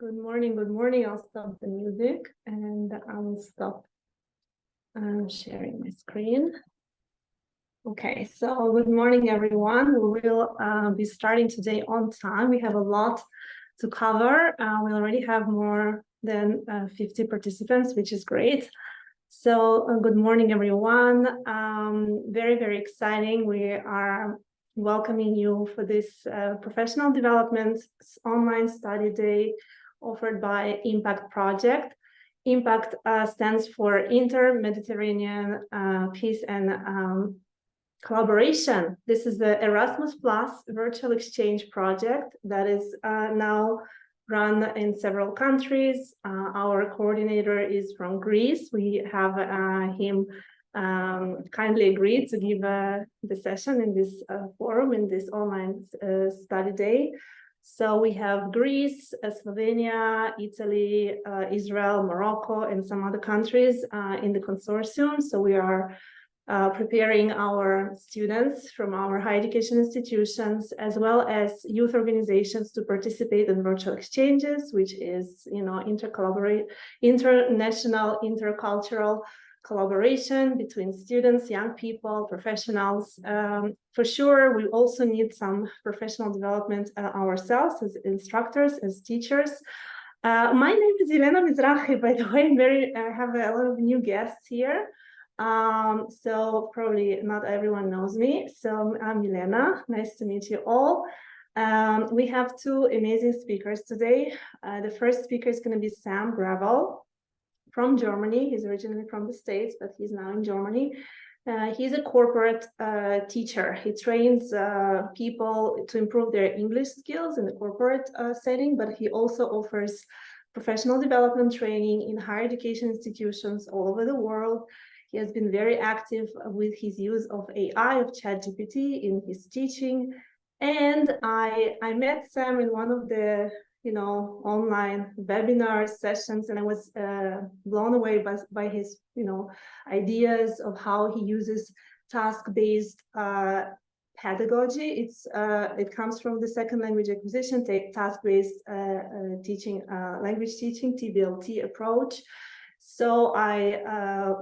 Good morning, good morning. I'll stop the music and I will stop sharing my screen. Okay, so good morning, everyone. We will be starting today on time. We have a lot to cover. We already have more than 50 participants, which is great. So good morning, everyone. Very, very exciting. We are welcoming you for this professional development online study day offered by Impact Project. Impact stands for Inter-Mediterranean Peace and Collaboration. This is the Erasmus Plus virtual exchange project that is now run in several countries. Our coordinator is from Greece. We have him kindly agreed to give the session in this forum, in this online study day. So we have Greece, Slovenia, Italy, Israel, Morocco, and some other countries in the consortium. So we are preparing our students from our higher education institutions, as well as youth organizations, to participate in virtual exchanges, which is, international, intercultural collaboration between students, young people, professionals. For sure, we also need some professional development ourselves as instructors, as teachers. My name is Elena Mizrahi, by the way. I have a lot of new guests here. So probably not everyone knows me. So I'm Elena. Nice to meet you all. We have two amazing speakers today. The first speaker is going to be Sam Gravel from Germany. He's originally from the States, but he's now in Germany. He's a corporate teacher. He trains people to improve their English skills in the corporate setting, but he also offers professional development training in higher education institutions all over the world. He has been very active with his use of AI, of ChatGPT, in his teaching. And I met Sam in one of the online webinar sessions, and I was blown away by his ideas of how he uses task-based pedagogy. It comes from the second language acquisition, task-based teaching, language teaching, TBLT approach. So I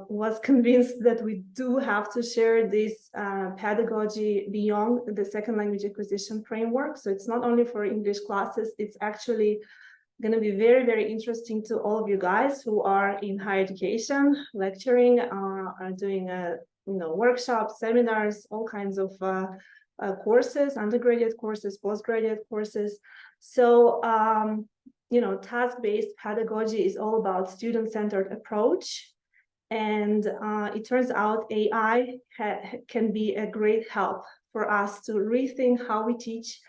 was convinced that we do have to share this pedagogy beyond the second language acquisition framework. So it's not only for English classes, it's actually going to be very, very interesting to all of you guys who are in higher education, lecturing, are doing workshops, seminars, all kinds of courses, undergraduate courses, postgraduate courses. So task-based pedagogy is all about student-centered approach. And it turns out AI can be a great help for us to rethink how we teach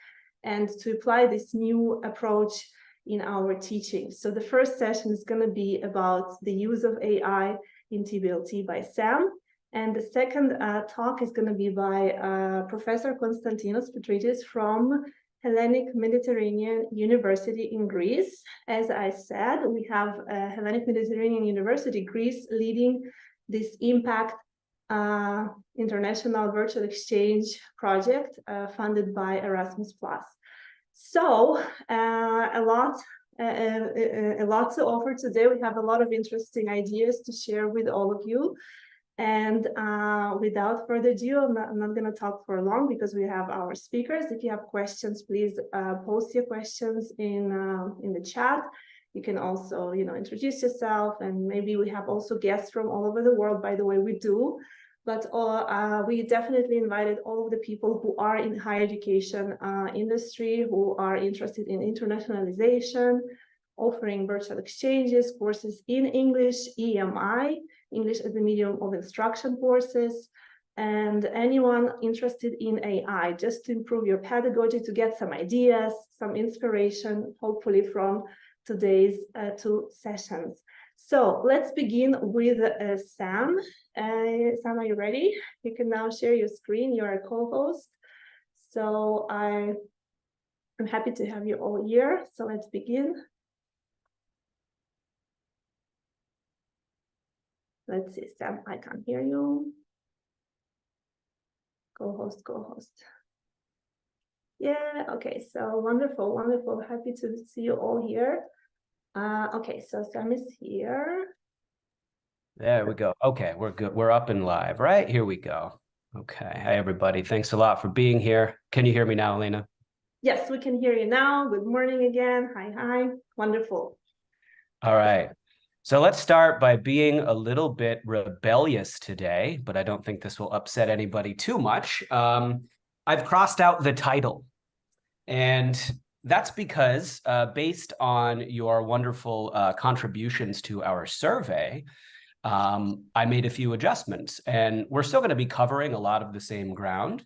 and to apply this new approach in our teaching. So the first session is going to be about the use of AI in TBLT by Sam. And the second talk is going to be by Professor Konstantinos Petritis from Hellenic Mediterranean University in Greece. As I said, we have Hellenic Mediterranean University, Greece, leading this Impact International Virtual Exchange project funded by Erasmus Plus. So a lot to offer today. We have a lot of interesting ideas to share with all of you. And without further ado, I'm not going to talk for long because we have our speakers. If you have questions, please post your questions in the chat. You can also, introduce yourself, and maybe we have also guests from all over the world. By the way, we do, but we definitely invited all of the people who are in higher education industry, who are interested in internationalization, offering virtual exchanges, courses in English, EMI, English as a medium of instruction courses, and anyone interested in AI, just to improve your pedagogy, to get some ideas, some inspiration, hopefully from today's two sessions. So let's begin with Sam. Sam, are you ready? You can now share your screen. You're a co-host. So I'm happy to have you all here. So let's begin. Let's see, Sam, I can't hear you. Co-host. Yeah, okay, so wonderful. Happy to see you all here. Okay, so Sam is here. There we go. Okay, we're good. We're up and live, right? Here we go. Okay. Hi, everybody. Thanks a lot for being here. Can you hear me now, Elena? Yes, we can hear you now. Good morning again. Hi, hi. Wonderful. All right. So let's start by being a little bit rebellious today, but I don't think this will upset anybody too much. I've crossed out the title, and that's because based on your wonderful contributions to our survey, I made a few adjustments, and we're still going to be covering a lot of the same ground.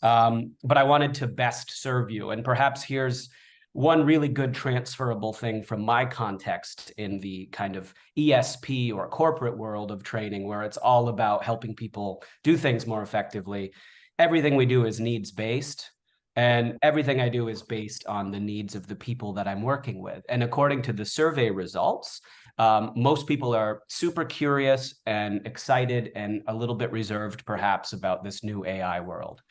But I wanted to best serve you. And perhaps here's one really good transferable thing from my context in the kind of ESP or corporate world of training, where it's all about helping people do things more effectively. Everything we do is needs-based. And everything I do is based on the needs of the people that I'm working with. And according to the survey results, most people are super curious and excited and a little bit reserved, perhaps, about this new AI world.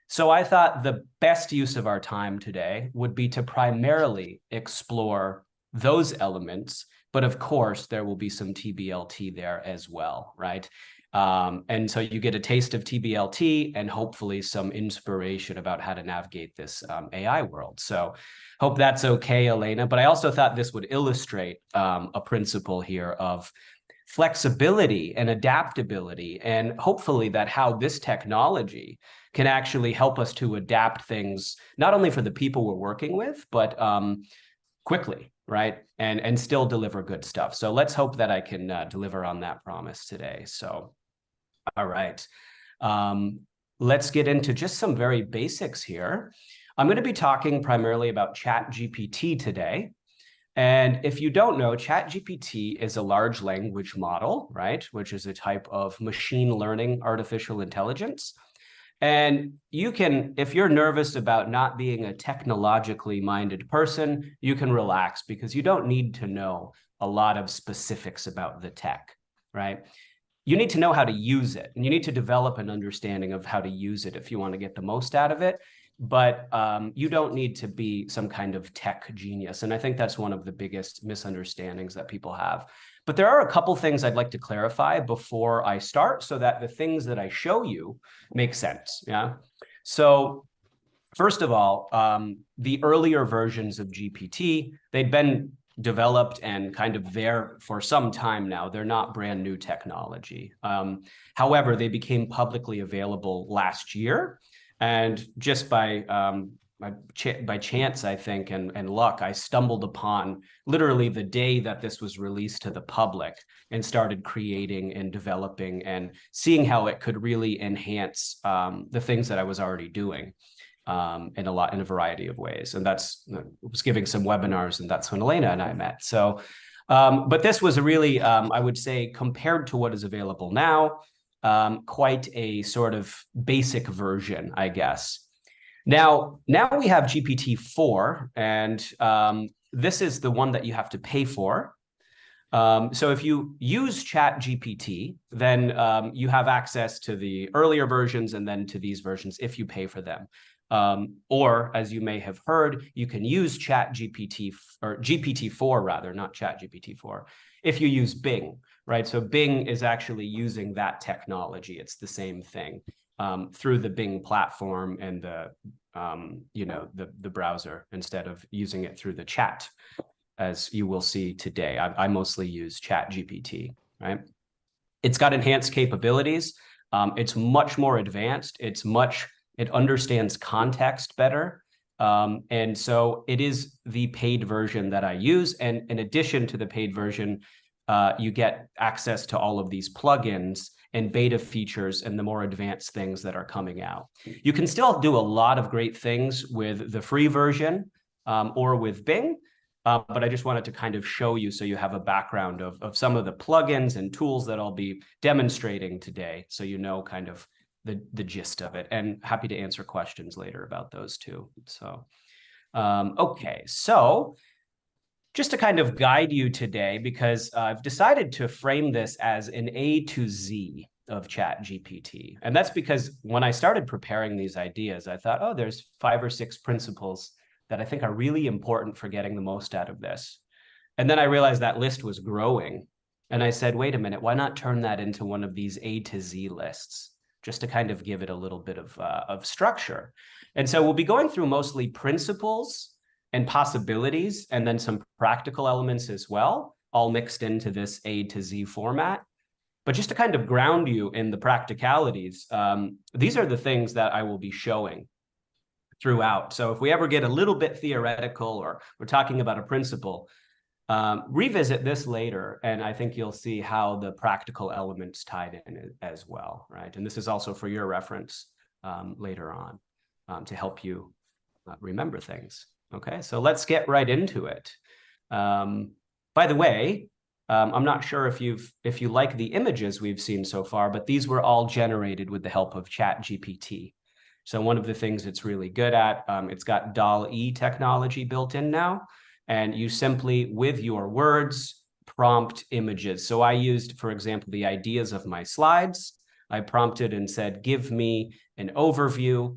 So I thought the best use of our time today would be to primarily explore those elements, but of course there will be some TBLT there as well, right? And so you get a taste of TBLT and hopefully some inspiration about how to navigate this AI world. So hope that's okay, Elena. But I also thought this would illustrate a principle here of flexibility and adaptability, and hopefully that how this technology can actually help us to adapt things, not only for the people we're working with, but quickly, right? And still deliver good stuff. So let's hope that I can deliver on that promise today. So, all right. Let's get into just some very basics here. I'm going to be talking primarily about ChatGPT today. And if you don't know, ChatGPT is a large language model, right? Which is a type of machine learning artificial intelligence. And you can, if you're nervous about not being a technologically minded person, you can relax because you don't need to know a lot of specifics about the tech, right? You need to know how to use it, and you need to develop an understanding of how to use it if you want to get the most out of it. But you don't need to be some kind of tech genius. And I think that's one of the biggest misunderstandings that people have. But there are a couple things I'd like to clarify before I start so that the things that I show you make sense. Yeah. So first of all, the earlier versions of GPT, they'd been developed and kind of there for some time now. They're not brand new technology. However, they became publicly available last year. And just by chance, I think, and luck, I stumbled upon literally the day that this was released to the public and started creating and developing and seeing how it could really enhance the things that I was already doing in a variety of ways. And that's was giving some webinars, and that's when Elena and I met. So, but this was a really, I would say, compared to what is available now, quite a sort of basic version, I guess. Now we have GPT-4, and this is the one that you have to pay for. So if you use ChatGPT, then you have access to the earlier versions and then to these versions if you pay for them. Or, as you may have heard, you can use ChatGPT or GPT-4 rather, not ChatGPT-4, if you use Bing, right? So Bing is actually using that technology. It's the same thing through the Bing platform and the browser instead of using it through the chat, as you will see today. I mostly use ChatGPT, right? It's got enhanced capabilities. It's much more advanced. It understands context better. And so it is the paid version that I use. And in addition to the paid version, you get access to all of these plugins and beta features and the more advanced things that are coming out. You can still do a lot of great things with the free version or with Bing, but I just wanted to kind of show you so you have a background of some of the plugins and tools that I'll be demonstrating today, so you know kind of the gist of it, and happy to answer questions later about those too. So, okay, so just to kind of guide you today, because I've decided to frame this as an A to Z of ChatGPT. And that's because when I started preparing these ideas, I thought, oh, there's 5 or 6 principles that I think are really important for getting the most out of this. And then I realized that list was growing. And I said, wait a minute, why not turn that into one of these A to Z lists, just to kind of give it a little bit of structure. And so we'll be going through mostly principles and possibilities, and then some practical elements as well, all mixed into this A to Z format. But just to kind of ground you in the practicalities, these are the things that I will be showing throughout. So if we ever get a little bit theoretical or we're talking about a principle, revisit this later, and I think you'll see how the practical elements tied in as well, right? And this is also for your reference later on to help you remember things. Okay, so let's get right into it. By the way, I'm not sure if you like the images we've seen so far, but these were all generated with the help of ChatGPT. So one of the things it's really good at, it's got DALL-E technology built in now, and you simply, with your words, prompt images. So I used, for example, the ideas of my slides. I prompted and said, give me an overview.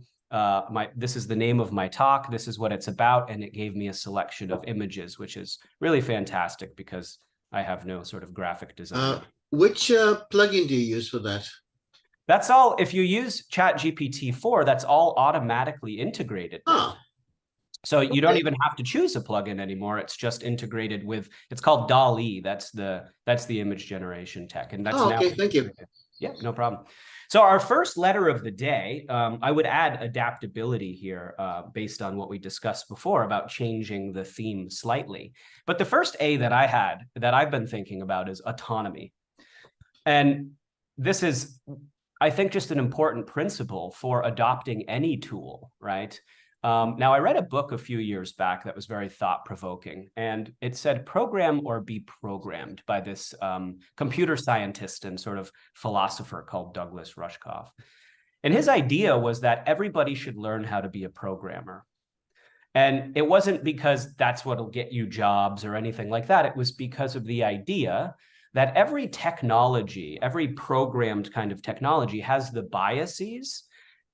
This is the name of my talk. This is what it's about. And it gave me a selection of images, which is really fantastic because I have no sort of graphic design. Which plugin do you use for that? That's all. If you use ChatGPT 4, that's all automatically integrated. So you don't even have to choose a plugin anymore. It's just integrated with, it's called DALL-E. That's the image generation tech. And that's okay, thank you. Yeah, no problem. So our first letter of the day, I would add adaptability here based on what we discussed before about changing the theme slightly. But the first A that I had that I've been thinking about is autonomy. And this is, I think, just an important principle for adopting any tool, right? Now, I read a book a few years back that was very thought-provoking, and it said, program or be programmed, by this computer scientist and sort of philosopher called Douglas Rushkoff. And his idea was that everybody should learn how to be a programmer. And it wasn't because that's what'll get you jobs or anything like that. It was because of the idea that every technology, every programmed kind of technology has the biases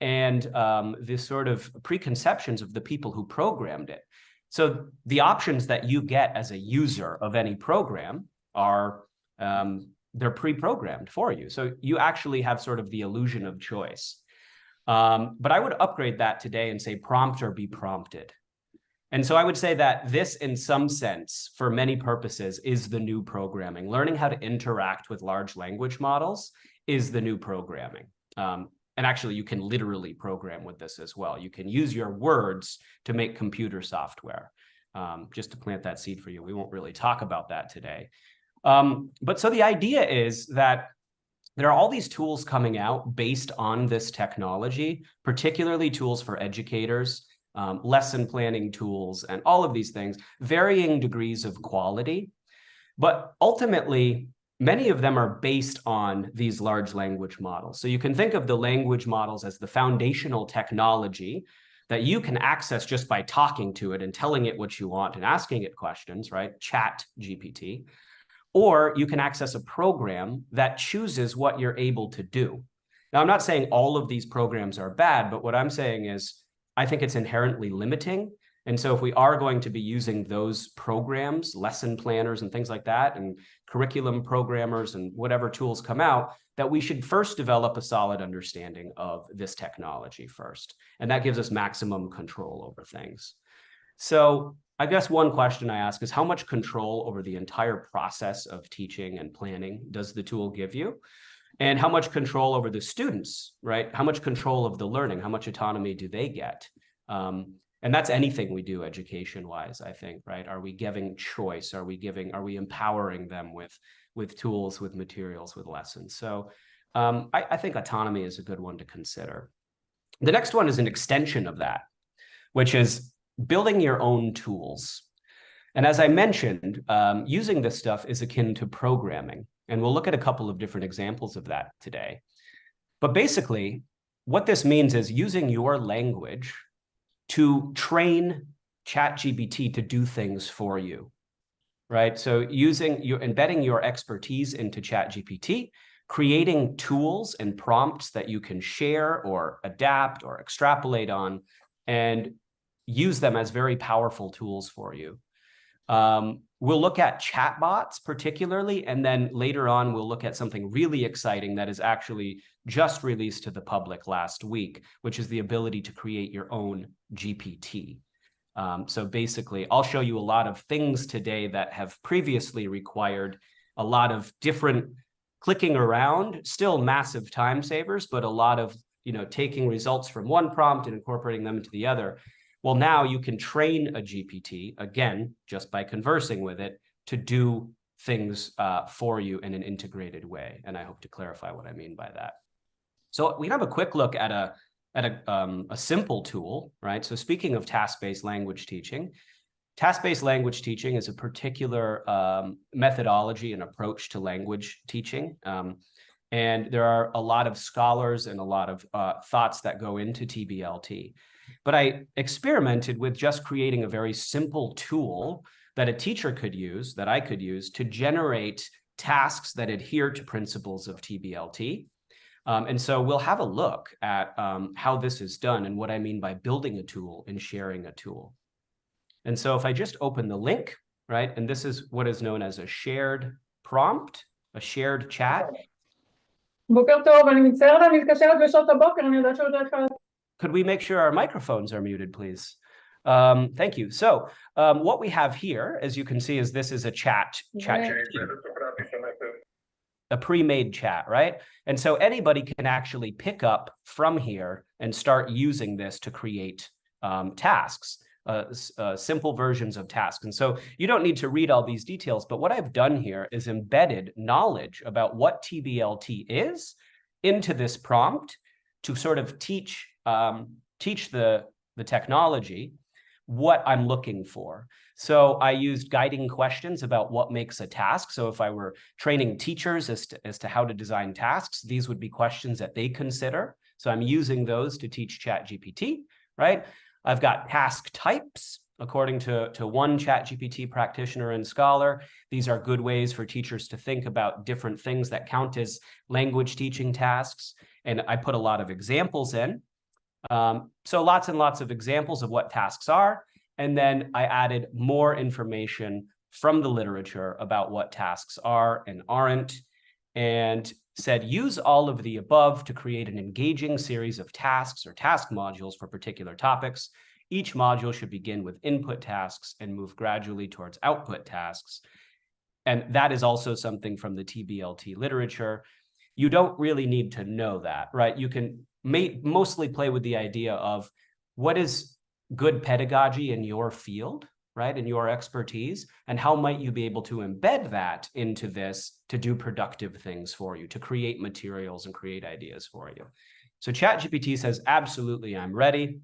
and the sort of preconceptions of the people who programmed it. So the options that you get as a user of any program are, they're pre-programmed for you. So you actually have sort of the illusion of choice. But I would upgrade that today and say prompt or be prompted. And so I would say that this, in some sense, for many purposes, is the new programming. Learning how to interact with large language models is the new programming. And actually, you can literally program with this as well. You can use your words to make computer software. Just to plant that seed for you. We won't really talk about that today. But so the idea is that there are all these tools coming out based on this technology, particularly tools for educators, lesson planning tools, and all of these things, varying degrees of quality. But ultimately, many of them are based on these large language models. So you can think of the language models as the foundational technology that you can access just by talking to it and telling it what you want and asking it questions, right? ChatGPT. Or you can access a program that chooses what you're able to do. Now, I'm not saying all of these programs are bad, but what I'm saying is I think it's inherently limiting. And so if we are going to be using those programs, lesson planners and things like that, and curriculum programmers and whatever tools come out, that we should first develop a solid understanding of this technology first. And that gives us maximum control over things. So I guess one question I ask is, how much control over the entire process of teaching and planning does the tool give you? And how much control over the students, right? How much control of the learning? How much autonomy do they get? And that's anything we do education-wise, I think, right? Are we giving choice? Are we empowering them with tools, with materials, with lessons? So I think autonomy is a good one to consider. The next one is an extension of that, which is building your own tools. And as I mentioned, using this stuff is akin to programming. And we'll look at a couple of different examples of that today. But basically, what this means is using your language to train ChatGPT to do things for you, right? So embedding your expertise into ChatGPT, creating tools and prompts that you can share or adapt or extrapolate on, and use them as very powerful tools for you. We'll look at chatbots particularly, and then later on, we'll look at something really exciting that is actually just released to the public last week, which is the ability to create your own GPT. So basically, I'll show you a lot of things today that have previously required a lot of different clicking around, still massive time savers, but a lot of, taking results from one prompt and incorporating them into the other. Well, now you can train a GPT, again, just by conversing with it, to do things for you in an integrated way. And I hope to clarify what I mean by that. So we have a quick look at a simple tool, right? So speaking of task-based language teaching is a particular methodology and approach to language teaching. And there are a lot of scholars and a lot of thoughts that go into TBLT. But I experimented with just creating a very simple tool that a teacher could use, that I could use to generate tasks that adhere to principles of TBLT. And so we'll have a look at how this is done and what I mean by building a tool and sharing a tool. And so if I just open the link, right, and this is what is known as a shared prompt, a shared chat. בוקר טוב, אני מצטערת, אני מתקשרת בשעות הבוקר, אני יודעת שעוד איך... Could we make sure our microphones are muted, please? Thank you. So what we have here, as you can see, is this is a chat a pre-made chat, right? And so anybody can actually pick up from here and start using this to create tasks, simple versions of tasks. And so you don't need to read all these details, but what I've done here is embedded knowledge about what TBLT is into this prompt to sort of teach the technology what I'm looking for. So I used guiding questions about what makes a task. So if I were training teachers as to how to design tasks, these would be questions that they consider. So I'm using those to teach ChatGPT, right? I've got task types. According to one ChatGPT practitioner and scholar, these are good ways for teachers to think about different things that count as language teaching tasks. And I put a lot of examples in. So lots and lots of examples of what tasks are. And then I added more information from the literature about what tasks are and aren't, and said, use all of the above to create an engaging series of tasks or task modules for particular topics. Each module should begin with input tasks and move gradually towards output tasks. And that is also something from the TBLT literature. You don't really need to know that, right? You can mostly play with the idea of what is good pedagogy in your field, right, in your expertise, and how might you be able to embed that into this to do productive things for you, to create materials and create ideas for you. So ChatGPT says, absolutely, I'm ready.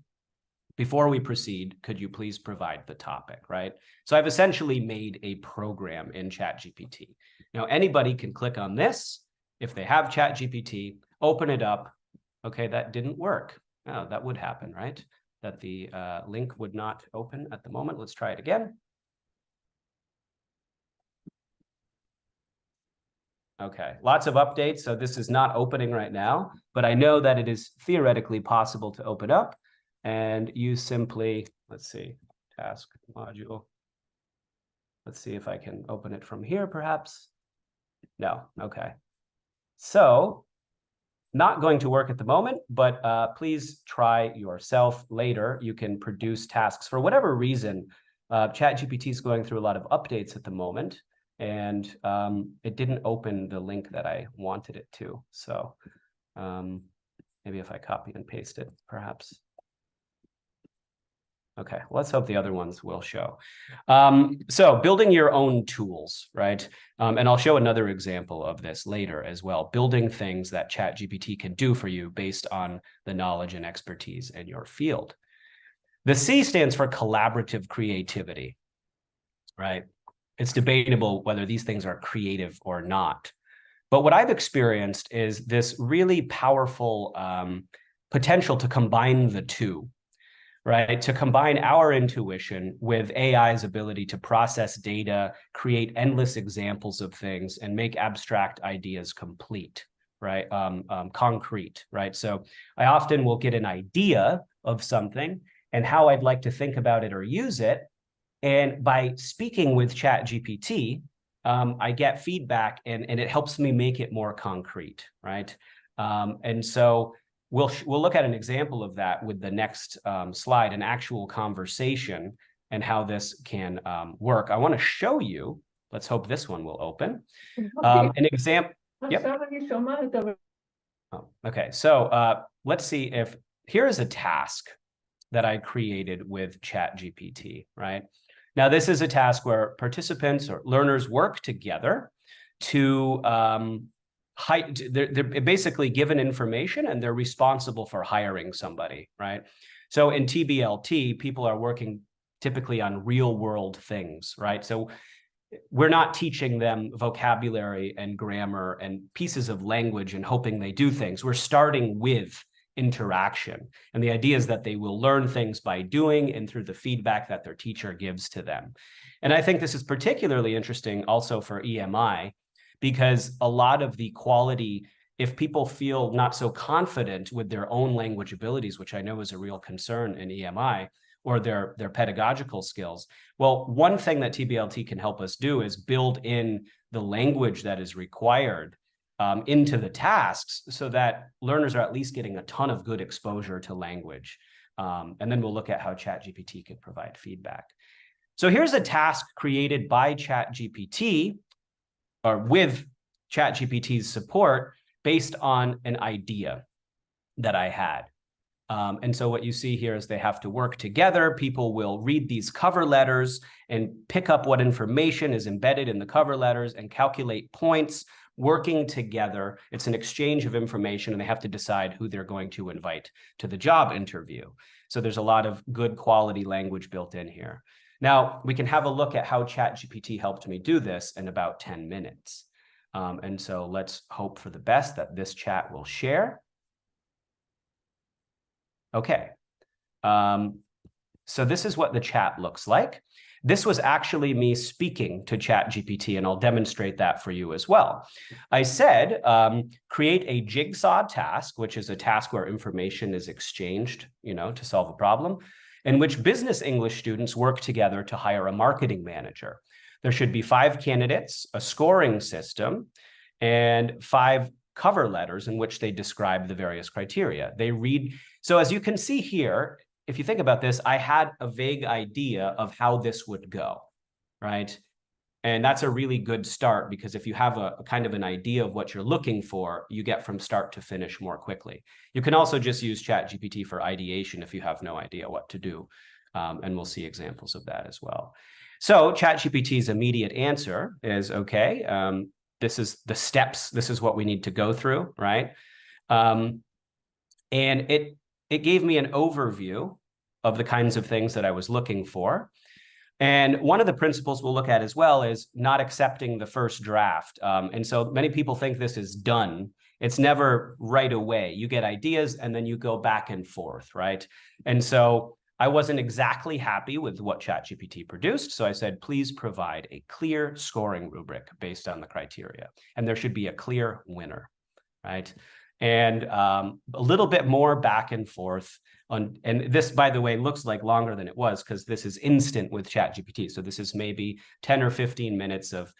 Before we proceed, could you please provide the topic, right? So I've essentially made a program in ChatGPT. Now, anybody can click on this if they have ChatGPT, open it up. Okay, that didn't work. Oh, that would happen, right? That the link would not open at the moment. Let's try it again. Okay, lots of updates. So this is not opening right now, but I know that it is theoretically possible to open up, and you simply, let's see, task module. Let's see if I can open it from here, perhaps. No, okay. So not going to work at the moment, but please try yourself later. You can produce tasks for whatever reason. ChatGPT is going through a lot of updates at the moment, and it didn't open the link that I wanted it to. So maybe if I copy and paste it, perhaps. Okay, let's hope the other ones will show. So building your own tools, right? And I'll show another example of this later as well, building things that ChatGPT can do for you based on the knowledge and expertise in your field. The C stands for collaborative creativity, right? It's debatable whether these things are creative or not. But what I've experienced is this really powerful potential to combine the two. Right, to combine our intuition with AI's ability to process data, create endless examples of things, and make abstract ideas complete, right? Concrete, right? So I often will get an idea of something and how I'd like to think about it or use it, And by speaking with ChatGPT, I get feedback and it helps me make it more concrete, right? And so we'll look at an example of that with the next slide, an actual conversation and how this can work. I want to show you, let's hope this one will open. An example. Yep. Oh, okay, so let's see if, here is a task that I created with ChatGPT, right? Now, this is a task where participants or learners work together to they're basically given information and they're responsible for hiring somebody, right? So in TBLT, people are working typically on real world things, right? So we're not teaching them vocabulary and grammar and pieces of language and hoping they do things. We're starting with interaction. And the idea is that they will learn things by doing and through the feedback that their teacher gives to them. And I think this is particularly interesting also for EMI, because a lot of the quality, if people feel not so confident with their own language abilities, which I know is a real concern in EMI, or their pedagogical skills. Well, one thing that TBLT can help us do is build in the language that is required into the tasks so that learners are at least getting a ton of good exposure to language. And then we'll look at how ChatGPT can provide feedback. So here's a task created by ChatGPT or with ChatGPT's support based on an idea that I had. And so what you see here is they have to work together. People will read these cover letters and pick up what information is embedded in the cover letters and calculate points working together. It's an exchange of information and they have to decide who they're going to invite to the job interview. So there's a lot of good quality language built in here. Now we can have a look at how ChatGPT helped me do this in about 10 minutes. And so let's hope for the best that this chat will share. Okay, so this is what the chat looks like. This was actually me speaking to ChatGPT, and I'll demonstrate that for you as well. I said, create a jigsaw task, which is a task where information is exchanged, to solve a problem, in which business English students work together to hire a marketing manager. There should be 5 candidates, a scoring system, and 5 cover letters in which they describe the various criteria. They read. So as you can see here, if you think about this, I had a vague idea of how this would go, right? And that's a really good start, because if you have a kind of an idea of what you're looking for, you get from start to finish more quickly. You can also just use ChatGPT for ideation if you have no idea what to do. And we'll see examples of that as well. So ChatGPT's immediate answer is, okay, this is the steps. This is what we need to go through, right? And it gave me an overview of the kinds of things that I was looking for. And one of the principles we'll look at as well is not accepting the first draft. And so many people think this is done. It's never right away. You get ideas and then you go back and forth, right? And so I wasn't exactly happy with what ChatGPT produced. So I said, please provide a clear scoring rubric based on the criteria. And there should be a clear winner, right? And a little bit more back and forth on, and this, by the way, looks like longer than it was because this is instant with ChatGPT. So this is maybe 10 or 15 minutes of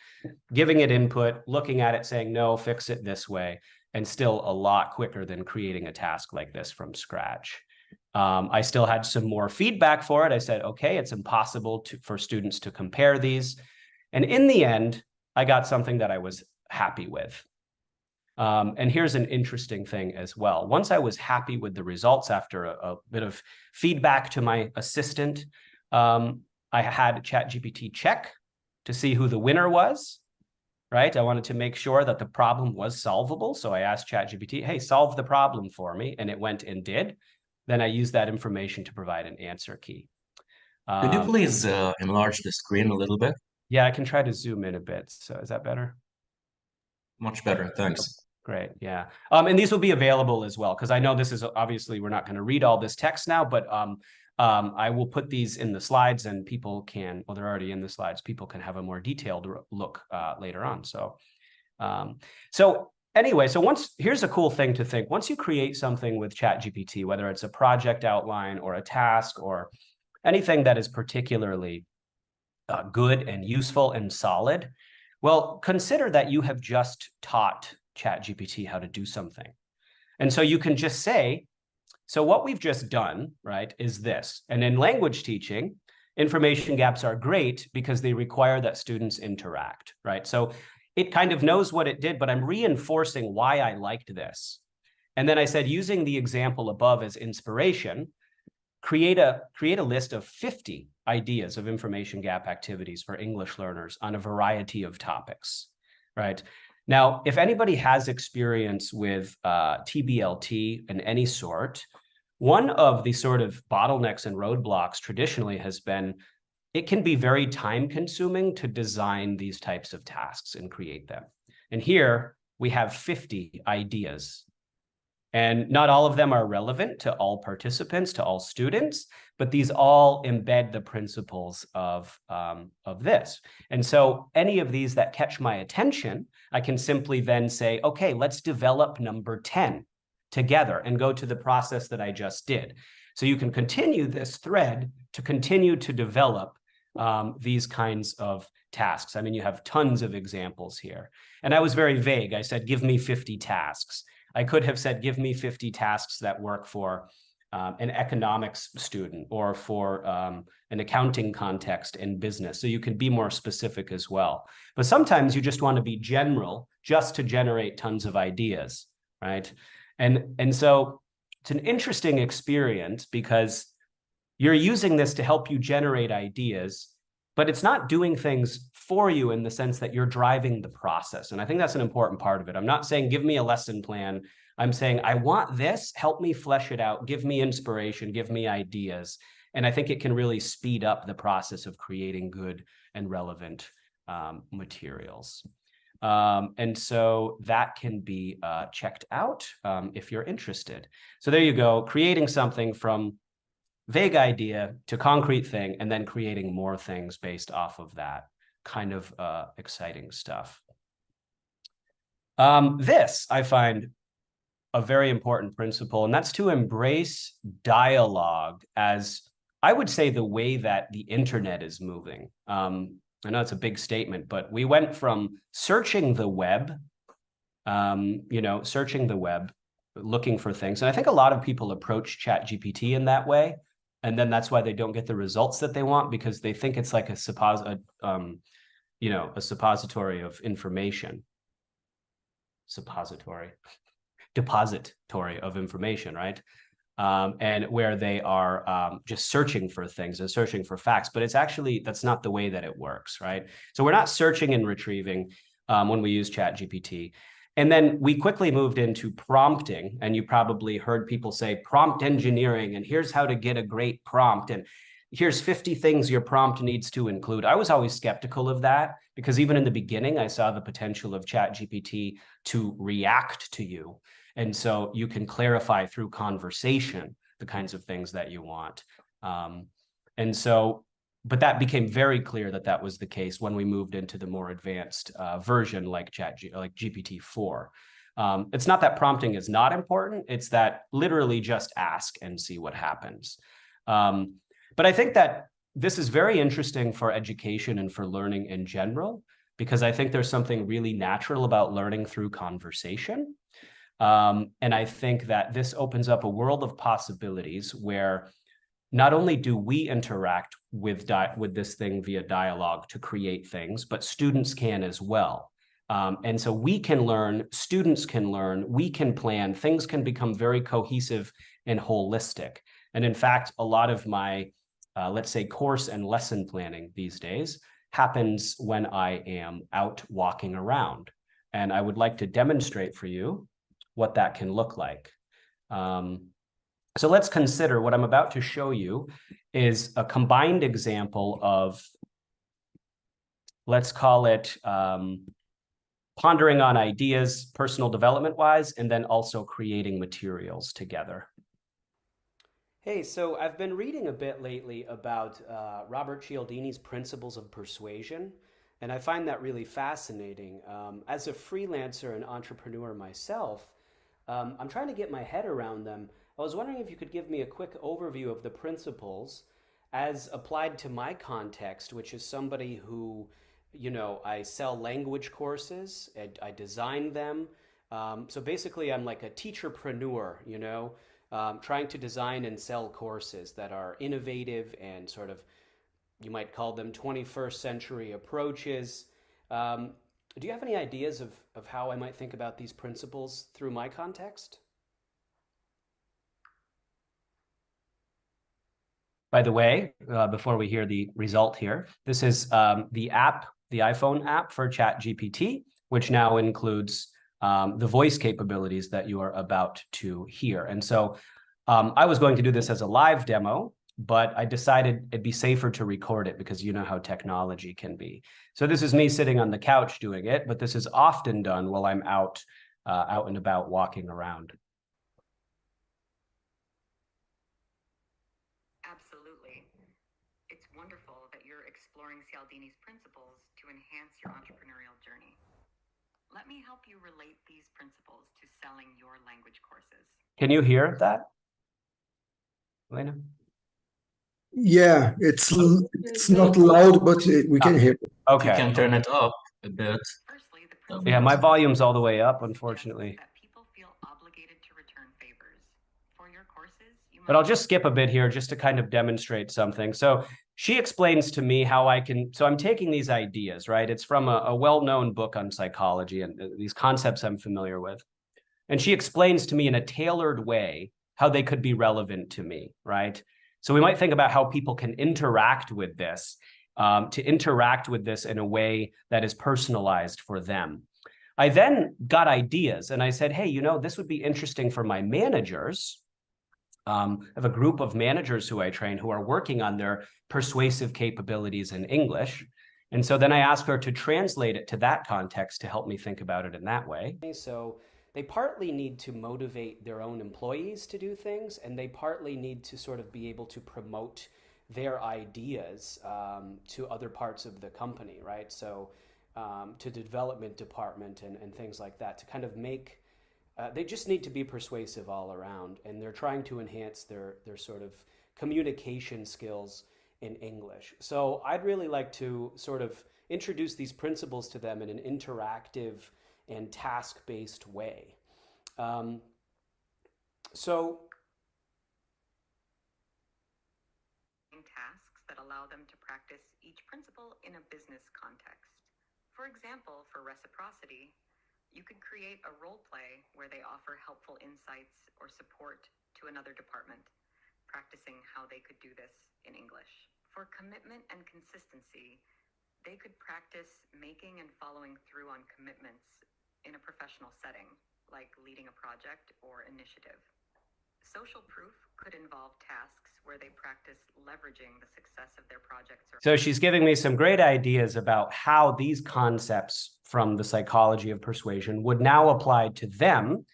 giving it input, looking at it, saying, no, fix it this way, and still a lot quicker than creating a task like this from scratch. I still had some more feedback for it. I said, okay, it's impossible for students to compare these. And in the end, I got something that I was happy with. And here's an interesting thing as well. Once I was happy with the results after a bit of feedback to my assistant, I had ChatGPT check to see who the winner was, right? I wanted to make sure that the problem was solvable. So I asked ChatGPT, hey, solve the problem for me. And it went and did. Then I used that information to provide an answer key. Could you please enlarge the screen a little bit? Yeah, I can try to zoom in a bit. So is that better? Much better, thanks. Great, yeah. And these will be available as well, because I know this is obviously, we're not going to read all this text now, but I will put these in the slides and people can, well, they're already in the slides, people can have a more detailed look later on. So, anyway, so here's a cool thing to think. Once you create something with ChatGPT, whether it's a project outline or a task or anything that is particularly good and useful and solid, well, consider that you have just taught ChatGPT how to do something. And so you can just say, so what we've just done, right, is this. And in language teaching, information gaps are great because they require that students interact, right? So it kind of knows what it did, but I'm reinforcing why I liked this. And then I said, using the example above as inspiration, create a list of 50 ideas of information gap activities for English learners on a variety of topics, right? Now, if anybody has experience with TBLT in any sort, one of the sort of bottlenecks and roadblocks traditionally has been it can be very time consuming to design these types of tasks and create them. And here we have 50 ideas. And not all of them are relevant to all participants, to all students, but these all embed the principles of this. And so any of these that catch my attention, I can simply then say, okay, let's develop number 10 together and go to the process that I just did. So you can continue this thread to continue to develop these kinds of tasks. I mean, you have tons of examples here. And I was very vague. I said, give me 50 tasks. I could have said, give me 50 tasks that work for an economics student or for an accounting context in business. So you can be more specific as well. But sometimes you just want to be general just to generate tons of ideas, right? And so it's an interesting experience because you're using this to help you generate ideas, but it's not doing things for you in the sense that you're driving the process. And I think that's an important part of it. I'm not saying, give me a lesson plan. I'm saying, I want this, help me flesh it out, give me inspiration, give me ideas. And I think it can really speed up the process of creating good and relevant materials. And so that can be checked out if you're interested. So there you go, creating something from vague idea to concrete thing, and then creating more things based off of that. Kind of exciting stuff. This I find a very important principle, and that's to embrace dialogue as, I would say, the way that the internet is moving. I know it's a big statement, but we went from searching the web, searching the web, looking for things. And I think a lot of people approach ChatGPT in that way. And then that's why they don't get the results that they want, because they think it's like a suppository of information. Depository of information, right? And where they are just searching for things and searching for facts, but it's actually, that's not the way that it works, right? So we're not searching and retrieving when we use ChatGPT. And then we quickly moved into prompting, and you probably heard people say prompt engineering, and here's how to get a great prompt, and here's 50 things your prompt needs to include. I was always skeptical of that because even in the beginning, I saw the potential of ChatGPT to react to you. And so you can clarify through conversation the kinds of things that you want. But that became very clear that that was the case when we moved into the more advanced version like GPT-4. It's not that prompting is not important. It's that literally just ask and see what happens. But I think that this is very interesting for education and for learning in general, because I think there's something really natural about learning through conversation. And I think that this opens up a world of possibilities where not only do we interact with this thing via dialogue to create things, but students can as well. And so we can learn, students can learn, we can plan, things can become very cohesive and holistic. And in fact, a lot of my, let's say, course and lesson planning these days happens when I am out walking around. And I would like to demonstrate for you what that can look like. So let's consider what I'm about to show you is a combined example of, let's call it pondering on ideas, personal development-wise, and then also creating materials together. Hey, so I've been reading a bit lately about Robert Cialdini's Principles of Persuasion, and I find that really fascinating. As a freelancer and entrepreneur myself, I'm trying to get my head around them. I was wondering if you could give me a quick overview of the principles as applied to my context, which is somebody who, I sell language courses, I design them. So basically, I'm like a teacherpreneur, trying to design and sell courses that are innovative and sort of, you might call them 21st century approaches. Do you have any ideas of how I might think about these principles through my context? By the way, before we hear the result here, this is the iPhone app for ChatGPT, which now includes the voice capabilities that you are about to hear. And so I was going to do this as a live demo, but I decided it'd be safer to record it because you know how technology can be. So this is me sitting on the couch doing it, but this is often done while I'm out and about walking around. Absolutely. It's wonderful that you're exploring Cialdini's principles to enhance your entrepreneurial journey. Let me help you relate these principles to selling your language courses. Can you hear that, Elena? Yeah, it's not loud, but we can hear it. Okay. You can turn it up a bit. Firstly, the Yeah, my principle volume's all the way up, unfortunately. that people feel obligated to return favors. For your courses, you But I'll just skip a bit here just to kind of demonstrate something. So she explains to me how I can, so I'm taking these ideas, right? It's from a well-known book on psychology and these concepts I'm familiar with. And she explains to me in a tailored way how they could be relevant to me, right? So we might think about how people can interact with this, to interact with this in a way that is personalized for them. I then got ideas and I said, hey, this would be interesting for my managers. I have a group of managers who I train who are working on their persuasive capabilities in English. And so then I asked her to translate it to that context to help me think about it in that way. So they partly need to motivate their own employees to do things, and they partly need to sort of be able to promote their ideas to other parts of the company, right? So to the development department and things like that, to kind of make, they just need to be persuasive all around, and they're trying to enhance their sort of communication skills in English. So I'd really like to sort of introduce these principles to them in an interactive and task-based way. tasks that allow them to practice each principle in a business context. For example, for reciprocity, you could create a role play where they offer helpful insights or support to another department, practicing how they could do this in English. For commitment and consistency, they could practice making and following through on commitments in a professional setting, like leading a project or initiative. Social proof could involve tasks where they practice leveraging the success of their projects. So she's giving me some great ideas about how these concepts from the psychology of persuasion would now apply to them.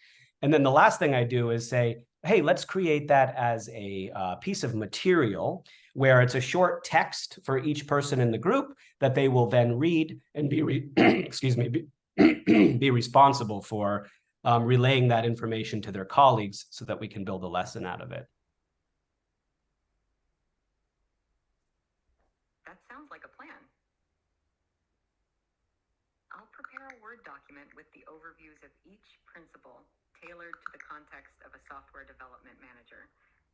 And then the last thing I do is say, hey, let's create that as a piece of material where it's a short text for each person in the group that they will then read and be be responsible for relaying that information to their colleagues so that we can build a lesson out of it. That sounds like a plan. I'll prepare a Word document with the overviews of each principle tailored to the context of a software development manager,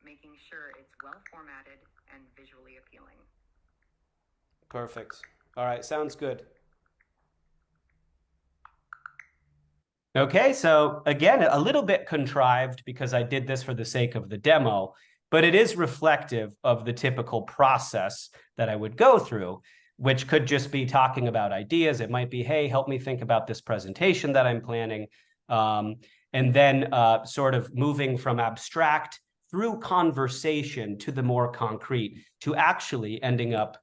making sure it's well formatted and visually appealing. Perfect. All right, sounds good. Okay, so again, a little bit contrived because I did this for the sake of the demo, but it is reflective of the typical process that I would go through, which could just be talking about ideas. It might be, hey, help me think about this presentation that I'm planning. And then sort of moving from abstract through conversation to the more concrete, to actually ending up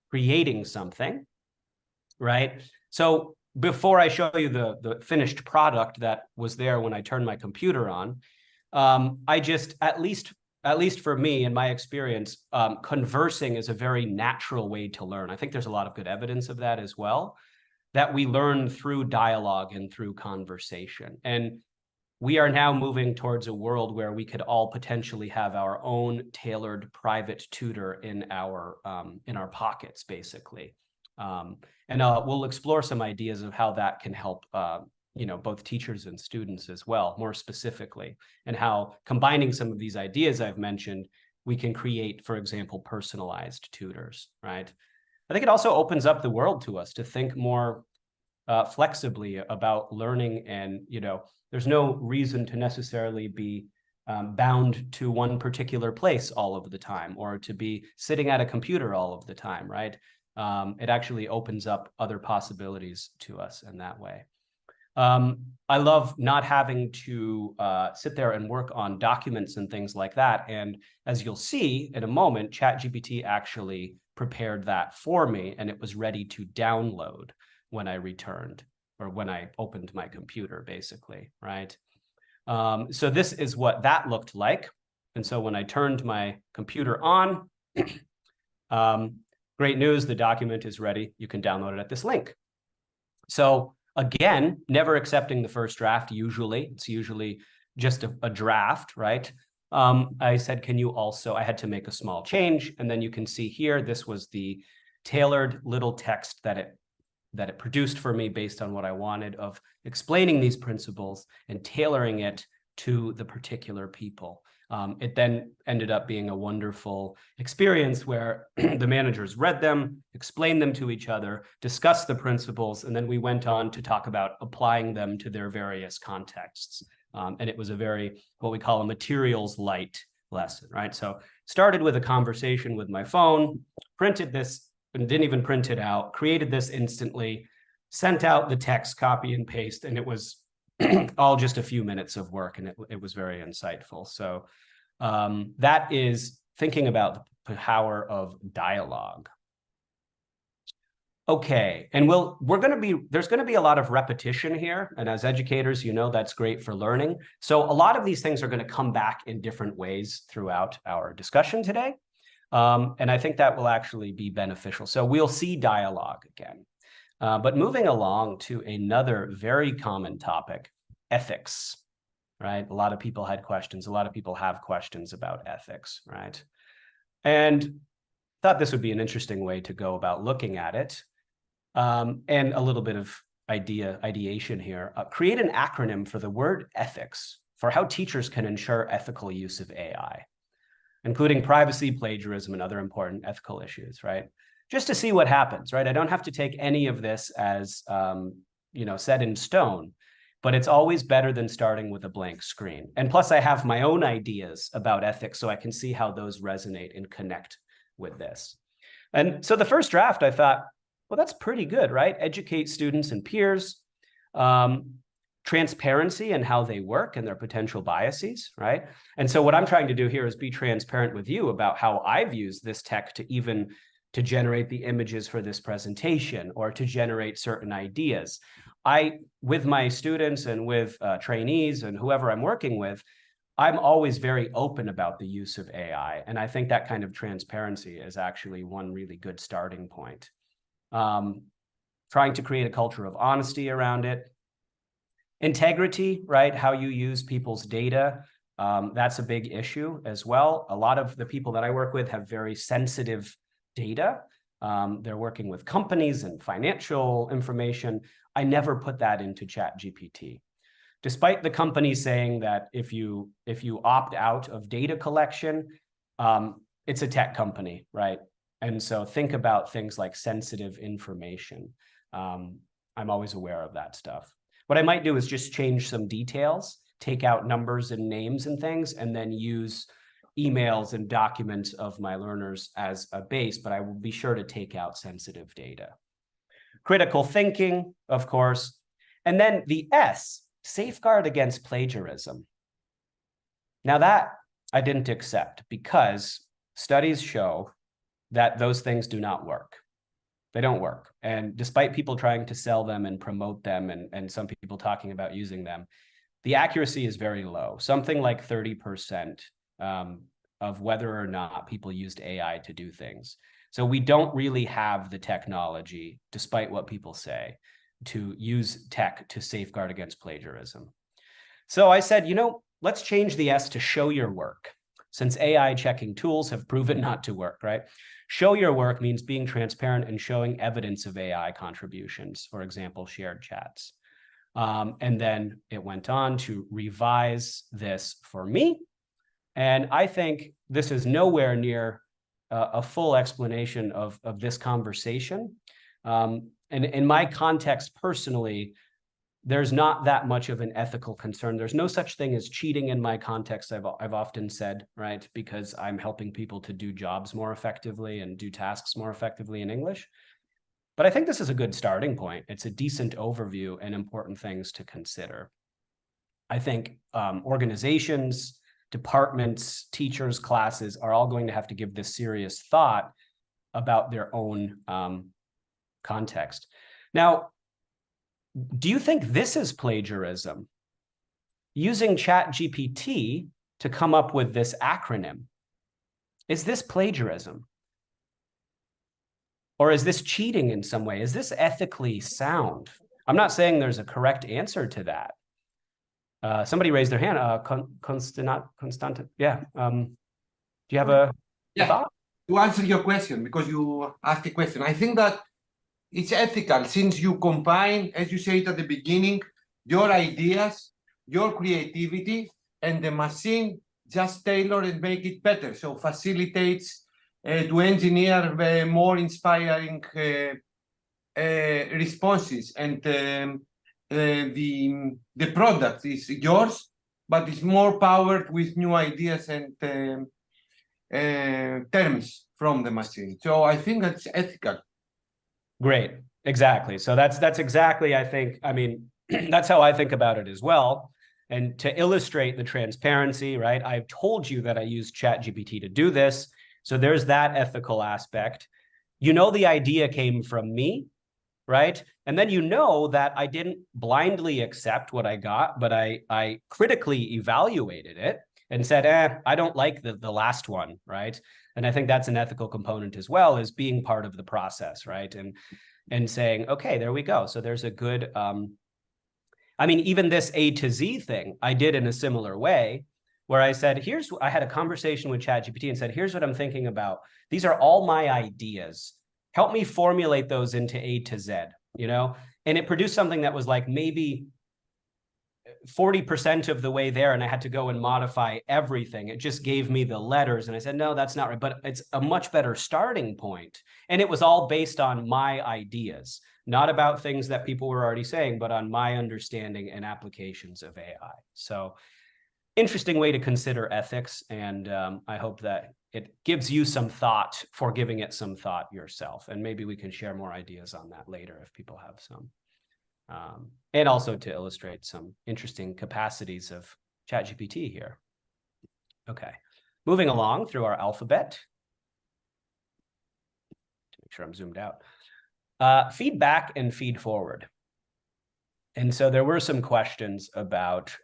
creating something, right? So before I show you the finished product that was there when I turned my computer on, I just, at least for me, in my experience, conversing is a very natural way to learn. I think there's a lot of good evidence of that as well, that we learn through dialogue and through conversation. And we are now moving towards a world where we could all potentially have our own tailored private tutor in our pockets, basically. And we'll explore some ideas of how that can help both teachers and students as well, more specifically, and how combining some of these ideas I've mentioned, we can create, for example, personalized tutors, right? I think it also opens up the world to us to think more flexibly about learning, and there's no reason to necessarily be bound to one particular place all of the time, or to be sitting at a computer all of the time, right? It actually opens up other possibilities to us in that way. I love not having to sit there and work on documents and things like that. And as you'll see in a moment, ChatGPT actually prepared that for me, and it was ready to download when I returned, or when I opened my computer, basically, right? So this is what that looked like. And so when I turned my computer on, great news, the document is ready. You can download it at this link. So again, never accepting the first draft, usually. It's usually just a draft, right? I said, can you also, I had to make a small change. And then you can see here, this was the tailored little text that it produced for me based on what I wanted, of explaining these principles and tailoring it to the particular people. It then ended up being a wonderful experience where the managers read them, explained them to each other, discussed the principles, and then we went on to talk about applying them to their various contexts. And it was a very, what we call a materials light lesson, right? So started with a conversation with my phone, printed this, and didn't even print it out, created this instantly, sent out the text, copy and paste, and it was all just a few minutes of work, and it was very insightful. So that is thinking about the power of dialogue. Okay, and there's going to be a lot of repetition here, and as educators, that's great for learning. So a lot of these things are going to come back in different ways throughout our discussion today. And I think that will actually be beneficial. So we'll see dialogue again. But moving along to another very common topic, ethics, right? A lot of people had questions. A lot of people have questions about ethics, right? And thought this would be an interesting way to go about looking at it. And a little bit of ideation here. Create an acronym for the word ethics for how teachers can ensure ethical use of AI, including privacy, plagiarism, and other important ethical issues, right? Just to see what happens, right? I don't have to take any of this as, set in stone, but it's always better than starting with a blank screen. And plus I have my own ideas about ethics, so I can see how those resonate and connect with this. And so the first draft, I thought, well, that's pretty good, right? Educate students and peers, transparency and how they work and their potential biases, right? And so what I'm trying to do here is be transparent with you about how I've used this tech to generate the images for this presentation, or to generate certain ideas. With my students and with trainees and whoever I'm working with, I'm always very open about the use of AI. And I think that kind of transparency is actually one really good starting point. Trying to create a culture of honesty around it. Integrity, right? How you use people's data. That's a big issue as well. A lot of the people that I work with have very sensitive data. They're working with companies and financial information. I never put that into ChatGPT. Despite the company saying that if you opt out of data collection, it's a tech company, right? And so think about things like sensitive information. I'm always aware of that stuff. What I might do is just change some details, take out numbers and names and things, and then use emails and documents of my learners as a base, but I will be sure to take out sensitive data. Critical thinking, of course. And then the S, safeguard against plagiarism. Now that I didn't accept, because studies show that those things do not work. They don't work. And despite people trying to sell them and promote them, and some people talking about using them, the accuracy is very low, something like 30% of whether or not people used AI to do things. So we don't really have the technology, despite what people say, to use tech to safeguard against plagiarism. So I said, let's change the S to show your work, since AI checking tools have proven not to work, right? Show your work means being transparent and showing evidence of AI contributions, for example, shared chats. And then it went on to revise this for me. And I think this is nowhere near a full explanation of this conversation. And in my context personally, there's not that much of an ethical concern. There's no such thing as cheating in my context, I've often said, right? Because I'm helping people to do jobs more effectively and do tasks more effectively in English. But I think this is a good starting point. It's a decent overview and important things to consider. I think organizations, departments, teachers, classes are all going to have to give this serious thought about their own context. Now, do you think this is plagiarism? Using ChatGPT to come up with this acronym. Is this plagiarism? Or is this cheating in some way? Is this ethically sound? I'm not saying there's a correct answer to that. Somebody raised their hand. Constant. Yeah. Do you have a thought? To answer your question, because you asked a question, I think that it's ethical since you combine, as you said at the beginning, your ideas, your creativity, and the machine just tailor and make it better. So facilitates to engineer more inspiring responses, and the product is yours, but it's more powered with new ideas and terms from the machine. So I think that's ethical. Great. Exactly. So that's exactly, I think, I mean, that's how I think about it as well. And to illustrate the transparency, right? I've told you that I use ChatGPT to do this. So there's that ethical aspect. The idea came from me, right? And then that I didn't blindly accept what I got, but I critically evaluated it and said, I don't like the last one, right? And I think that's an ethical component as well, as being part of the process, right? And saying, okay, there we go. So there's a good, I mean, even this A to Z thing, I did in a similar way, where I said, I had a conversation with ChatGPT and said, here's what I'm thinking about. These are all my ideas. Help me formulate those into A to Z, And it produced something that was like maybe 40% of the way there, and I had to go and modify everything. It just gave me the letters, and I said, no, that's not right, but it's a much better starting point. And it was all based on my ideas, not about things that people were already saying, but on my understanding and applications of AI. So interesting way to consider ethics, and I hope that it gives you some thought for giving it some thought yourself, and maybe we can share more ideas on that later if people have some. And also to illustrate some interesting capacities of ChatGPT here. Okay, moving along through our alphabet. To make sure I'm zoomed out. Feedback and feed forward. And so there were some questions about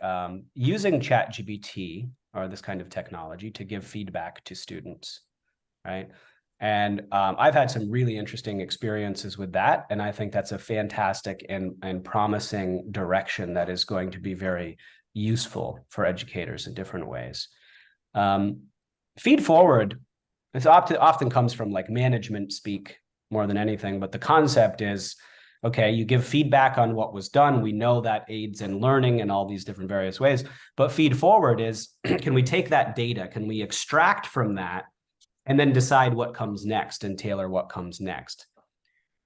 using ChatGPT or this kind of technology to give feedback to students, right? And I've had some really interesting experiences with that. And I think that's a fantastic and promising direction that is going to be very useful for educators in different ways. Feed forward, this often comes from like management speak more than anything, but the concept is, okay, you give feedback on what was done. We know that aids in learning in all these different various ways, but feed forward is, can we take that data? Can we extract from that and then decide what comes next and tailor what comes next?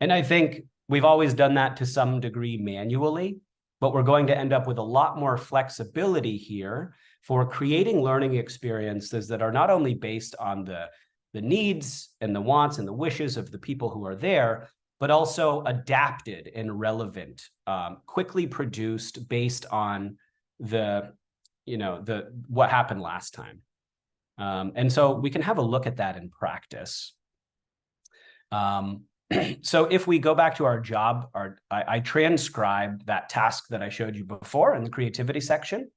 And I think we've always done that to some degree manually, but we're going to end up with a lot more flexibility here for creating learning experiences that are not only based on the needs and the wants and the wishes of the people who are there, but also adapted and relevant, quickly produced based on what happened last time. And so we can have a look at that in practice. So if we go back to our job, I transcribed that task that I showed you before in the creativity section.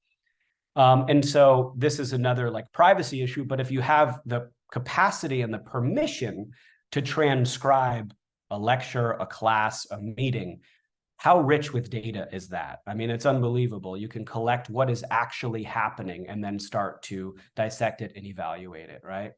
And so this is another like privacy issue, but if you have the capacity and the permission to transcribe a lecture, a class, a meeting, how rich with data is that? I mean, it's unbelievable. You can collect what is actually happening and then start to dissect it and evaluate it, right?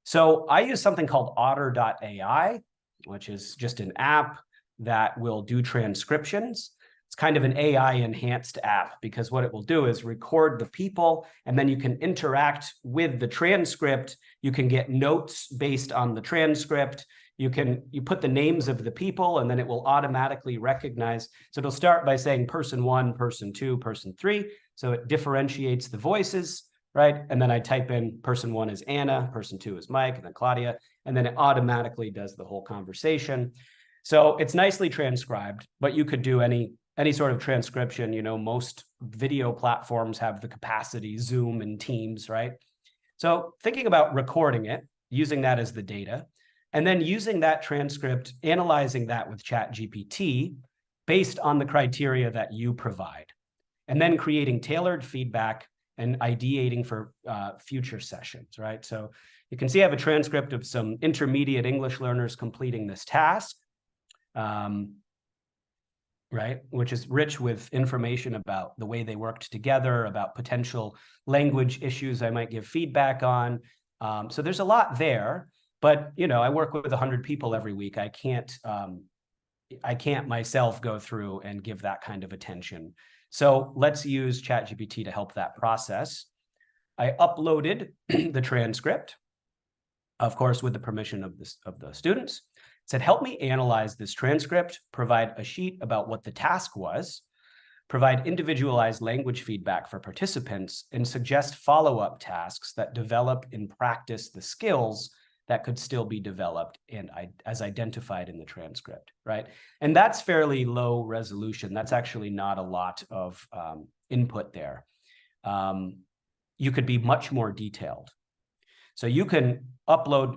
So I use something called otter.ai, which is just an app that will do transcriptions. It's kind of an AI enhanced app because what it will do is record the people, and then you can interact with the transcript. You can get notes based on the transcript. You put the names of the people, and then it will automatically recognize. So it'll start by saying person 1, person 2, person 3. So it differentiates the voices, right? And then I type in person 1 is Anna, person 2 is Mike, and then Claudia, and then it automatically does the whole conversation. So it's nicely transcribed, but you could do any sort of transcription. You know, most video platforms have the capacity, Zoom and Teams, right? So thinking about recording it, using that as the data, and then using that transcript, analyzing that with ChatGPT based on the criteria that you provide, and then creating tailored feedback and ideating for future sessions, right? So you can see I have a transcript of some intermediate English learners completing this task, right? Which is rich with information about the way they worked together, about potential language issues I might give feedback on. So there's a lot there, but you know, I work with 100 people every week. I can't myself go through and give that kind of attention. So let's use ChatGPT to help that process. I uploaded the transcript, of course, with the permission of the students. It said, help me analyze this transcript, provide a sheet about what the task was, provide individualized language feedback for participants, and suggest follow-up tasks that develop in practice the skills that could still be developed and as identified in the transcript, right? And that's fairly low resolution. That's actually not a lot of input there. You could be much more detailed. So you can upload,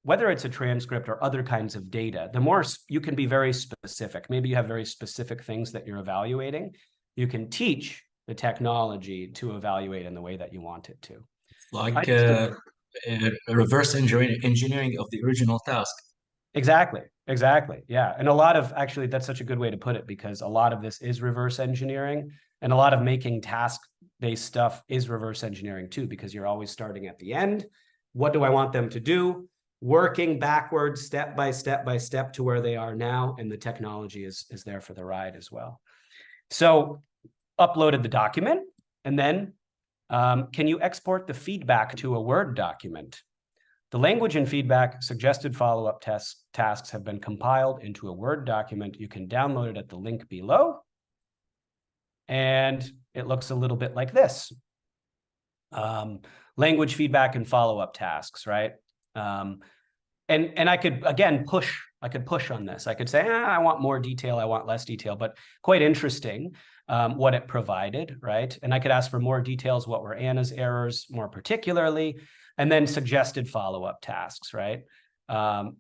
whether it's a transcript or other kinds of data, the more you can be very specific. Maybe you have very specific things that you're evaluating. You can teach the technology to evaluate in the way that you want it to. Like reverse engineering of the original task. Exactly. Yeah. And a lot of, actually, that's such a good way to put it, because a lot of this is reverse engineering, and a lot of making task-based stuff is reverse engineering too, because you're always starting at the end. What do I want them to do? Working backwards, step by step to where they are now. And the technology is there for the ride as well. So uploaded the document, and then can you export the feedback to a Word document? The language and feedback suggested follow-up tasks have been compiled into a Word document. You can download it at the link below. And it looks a little bit like this. Language feedback and follow-up tasks, right? And I could, again, push on this. I could say, I want more detail, I want less detail, but quite interesting what it provided, right? And I could ask for more details. What were Anna's errors more particularly? And then suggested follow-up tasks, right?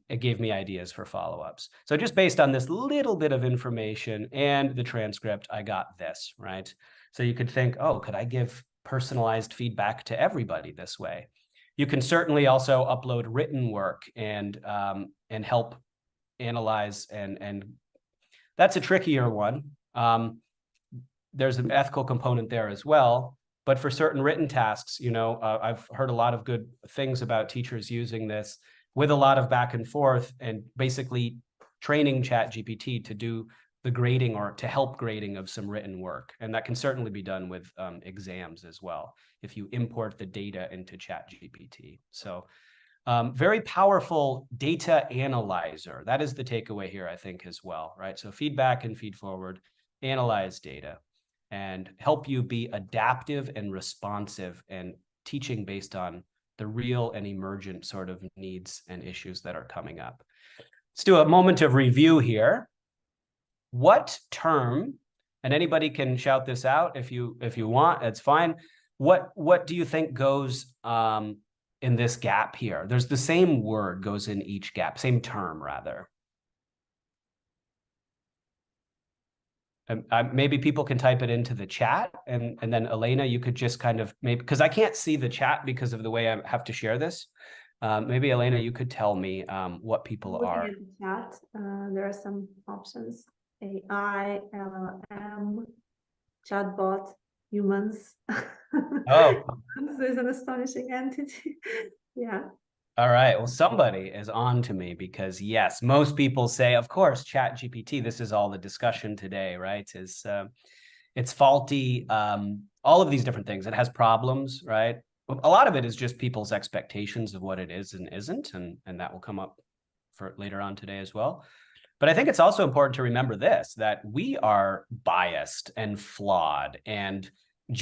It gave me ideas for follow-ups. So just based on this little bit of information and the transcript, I got this, right? So you could think, oh, could I give personalized feedback to everybody this way? You can certainly also upload written work and help analyze, and that's a trickier one. There's an ethical component there as well. But for certain written tasks, you know, I've heard a lot of good things about teachers using this with a lot of back and forth, and basically training ChatGPT to do the grading or to help grading of some written work. And that can certainly be done with exams as well, if you import the data into ChatGPT. So very powerful data analyzer. That is the takeaway here, I think, as well, right? So feedback and feed forward, analyze data, and help you be adaptive and responsive and teaching based on the real and emergent sort of needs and issues that are coming up. Let's do a moment of review here. What term, and anybody can shout this out if you want, it's fine. What do you think goes in this gap here? There's the same word goes in each gap, same term rather. Maybe people can type it into the chat, and then Elena, you could just kind of maybe, because I can't see the chat because of the way I have to share this. Maybe Elena, you could tell me what people are. Looking at the chat, there are some options. AI, LLM, chatbot, humans. Oh, This is an astonishing entity. Yeah. all right. Well, somebody is on to me because yes, most people say, of course, ChatGPT, this is all the discussion today, right? It's faulty, all of these different things. It has problems, right? A lot of it is just people's expectations of what it is and isn't, and that will come up for later on today as well. But I think it's also important to remember this, that we are biased and flawed, and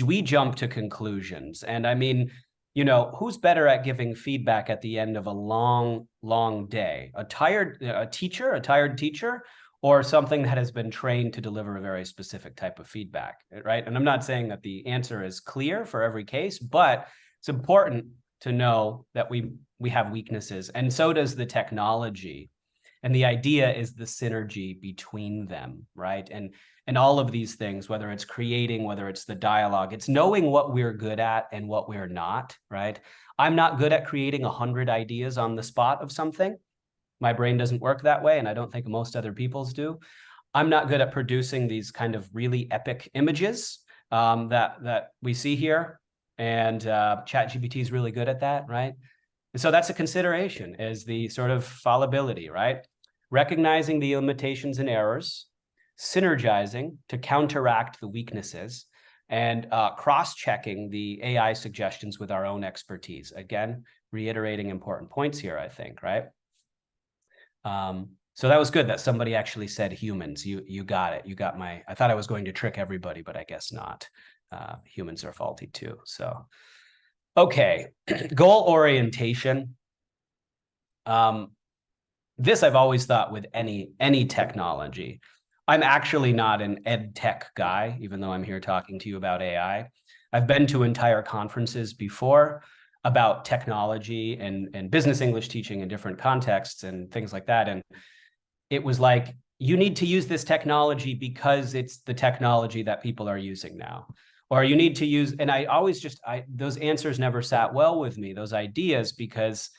we jump to conclusions. And I mean, you know, who's better at giving feedback at the end of a long, long day? A tired teacher, or something that has been trained to deliver a very specific type of feedback, right? And I'm not saying that the answer is clear for every case, but it's important to know that we have weaknesses, and so does the technology. And the idea is the synergy between them, right? And all of these things, whether it's creating, whether it's the dialogue, it's knowing what we're good at and what we're not, right? I'm not good at creating 100 ideas on the spot of something. My brain doesn't work that way, and I don't think most other people's do. I'm not good at producing these kind of really epic images that we see here, and ChatGPT is really good at that, right? And so that's a consideration, is the sort of fallibility, right? Recognizing the limitations and errors, synergizing to counteract the weaknesses, and cross-checking the AI suggestions with our own expertise. Again, reiterating important points here, I think, right? So that was good that somebody actually said humans. You got it. You got my, I thought I was going to trick everybody, but I guess not. Humans are faulty too. So, okay, goal orientation. This I've always thought with any technology. I'm actually not an ed tech guy, even though I'm here talking to you about AI. I've been to entire conferences before about technology and business English teaching in different contexts and things like that. And it was like, you need to use this technology because it's the technology that people are using now. Or you need to use, and I always just, those answers never sat well with me, those ideas, because,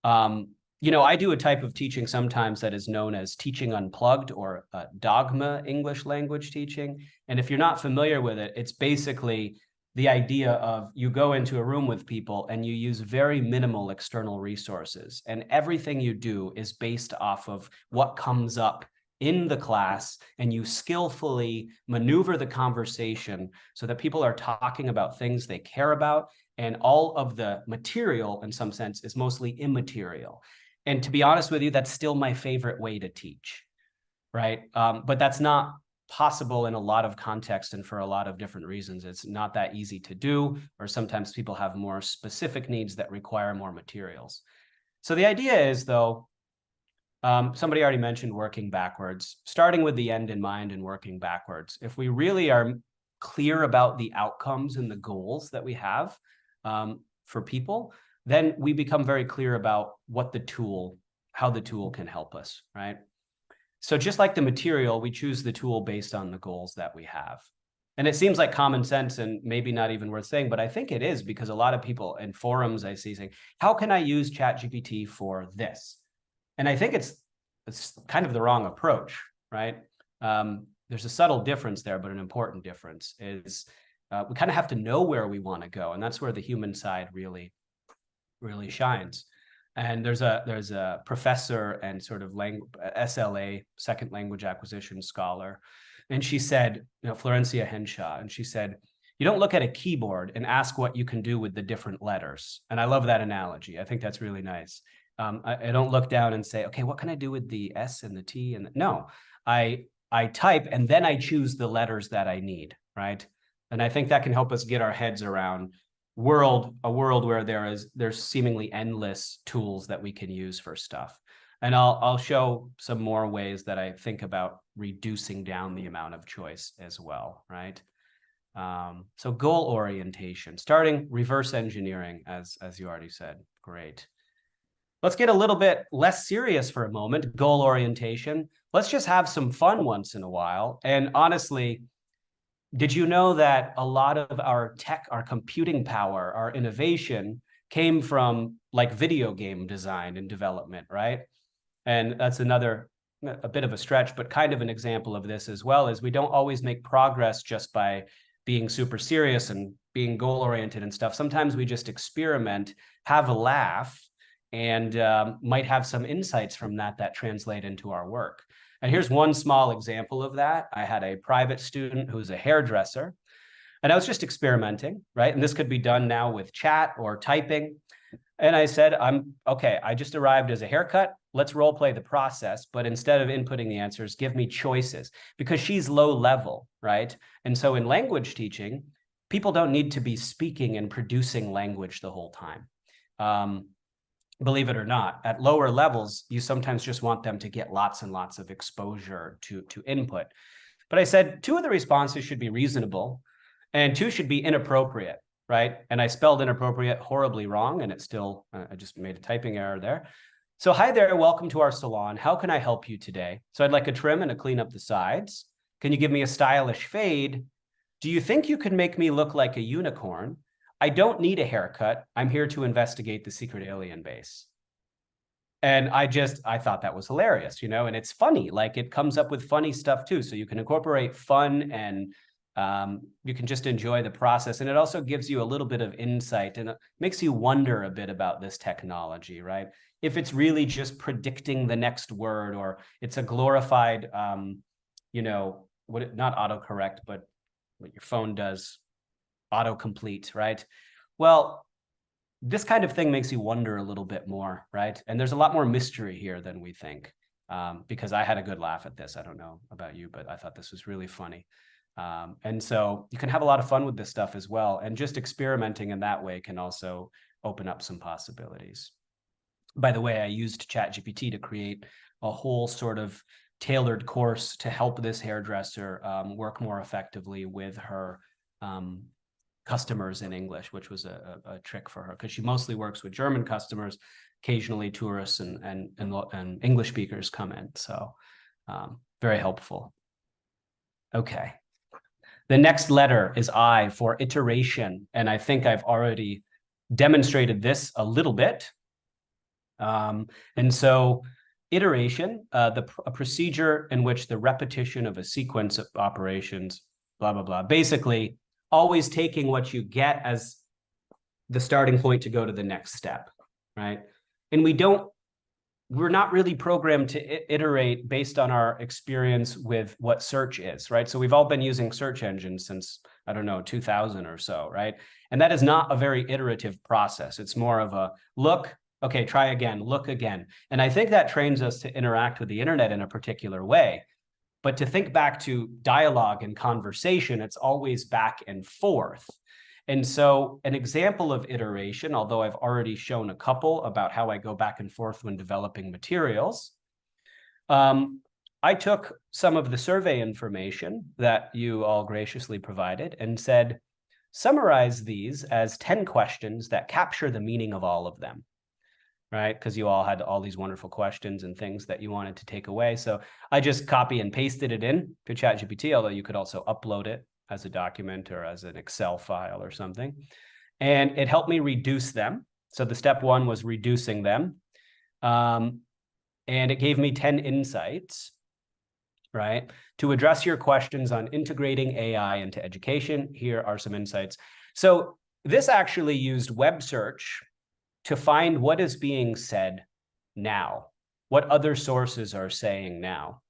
you know, I do a type of teaching sometimes that is known as teaching unplugged, or dogma English language teaching. And if you're not familiar with it, it's basically the idea of you go into a room with people and you use very minimal external resources, and everything you do is based off of what comes up in the class, and you skillfully maneuver the conversation so that people are talking about things they care about, and all of the material in some sense is mostly immaterial. And to be honest with you, that's still my favorite way to teach, right? But that's not possible in a lot of contexts and for a lot of different reasons. It's not that easy to do, or sometimes people have more specific needs that require more materials. So the idea is, though, somebody already mentioned working backwards, starting with the end in mind and working backwards. If we really are clear about the outcomes and the goals that we have for people, then we become very clear about what the tool, how the tool can help us, right? So just like the material, we choose the tool based on the goals that we have. And it seems like common sense and maybe not even worth saying, but I think it is, because a lot of people in forums I see saying, how can I use ChatGPT for this? And I think it's kind of the wrong approach, right? There's a subtle difference there, but an important difference is we kind of have to know where we want to go. And that's where the human side really shines. And there's a professor and sort of SLA, second language acquisition scholar, and she said, you know, Florencia Henshaw, and she said, you don't look at a keyboard and ask what you can do with the different letters. And I love that analogy. I think that's really nice. I don't look down and say, okay, what can I do with the S and the T? And no, I type and then I choose the letters that I need, right? And I think that can help us get our heads around a world where there's seemingly endless tools that we can use for stuff. And I'll show some more ways that I think about reducing down the amount of choice as well, right? So goal orientation, starting reverse engineering, as you already said. Great. Let's get a little bit less serious for a moment. Goal orientation. Let's just have some fun once in a while. And honestly, did you know that a lot of our tech, our computing power, our innovation came from like video game design and development, right? And that's another a bit of a stretch, but kind of an example of this as well, is we don't always make progress just by being super serious and being goal-oriented and stuff. Sometimes we just experiment, have a laugh, and might have some insights from that translate into our work. And here's one small example of that. I had a private student who's a hairdresser, and I was just experimenting, right? And this could be done now with chat or typing. And I said, okay, I just arrived as a haircut. Let's role play the process, but instead of inputting the answers, give me choices, because she's low level, right? And so in language teaching, people don't need to be speaking and producing language the whole time. Believe it or not, at lower levels, you sometimes just want them to get lots and lots of exposure to input. But I said 2 of the responses should be reasonable and 2 should be inappropriate, right? And I spelled inappropriate horribly wrong, and it's still, I just made a typing error there. So, hi there, welcome to our salon. How can I help you today? So I'd like a trim and a clean up the sides. Can you give me a stylish fade? Do you think you can make me look like a unicorn? I don't need a haircut. I'm here to investigate the secret alien base. And I thought that was hilarious, you know, and it's funny, like it comes up with funny stuff too. So you can incorporate fun and you can just enjoy the process. And it also gives you a little bit of insight and it makes you wonder a bit about this technology, right? If it's really just predicting the next word, or it's a glorified, you know, not autocorrect, but what your phone does, autocomplete, right? Well, this kind of thing makes you wonder a little bit more, right? And there's a lot more mystery here than we think, because I had a good laugh at this. I don't know about you, but I thought this was really funny. And so you can have a lot of fun with this stuff as well. And just experimenting in that way can also open up some possibilities. By the way, I used ChatGPT to create a whole sort of tailored course to help this hairdresser work more effectively with her customers in English, which was a trick for her, because she mostly works with German customers. Occasionally tourists and English speakers come in. So very helpful. Okay. The next letter is I for iteration. And I think I've already demonstrated this a little bit. And so iteration, a procedure in which the repetition of a sequence of operations, blah, blah, blah, basically always taking what you get as the starting point to go to the next step, right? And we're not really programmed to iterate based on our experience with what search is, right? So we've all been using search engines since, I don't know, 2000 or so, right? And that is not a very iterative process. It's more of a look, okay, try again, look again. And I think that trains us to interact with the internet in a particular way. But to think back to dialogue and conversation, it's always back and forth. And so an example of iteration, although I've already shown a couple about how I go back and forth when developing materials, I took some of the survey information that you all graciously provided and said, summarize these as 10 questions that capture the meaning of all of them, right? Because you all had all these wonderful questions and things that you wanted to take away. So I just copy and pasted it in to ChatGPT, although you could also upload it as a document or as an Excel file or something. And it helped me reduce them. So the step 1 was reducing them. And it gave me 10 insights, right? To address your questions on integrating AI into education, here are some insights. So this actually used web search to find what is being said now, what other sources are saying now.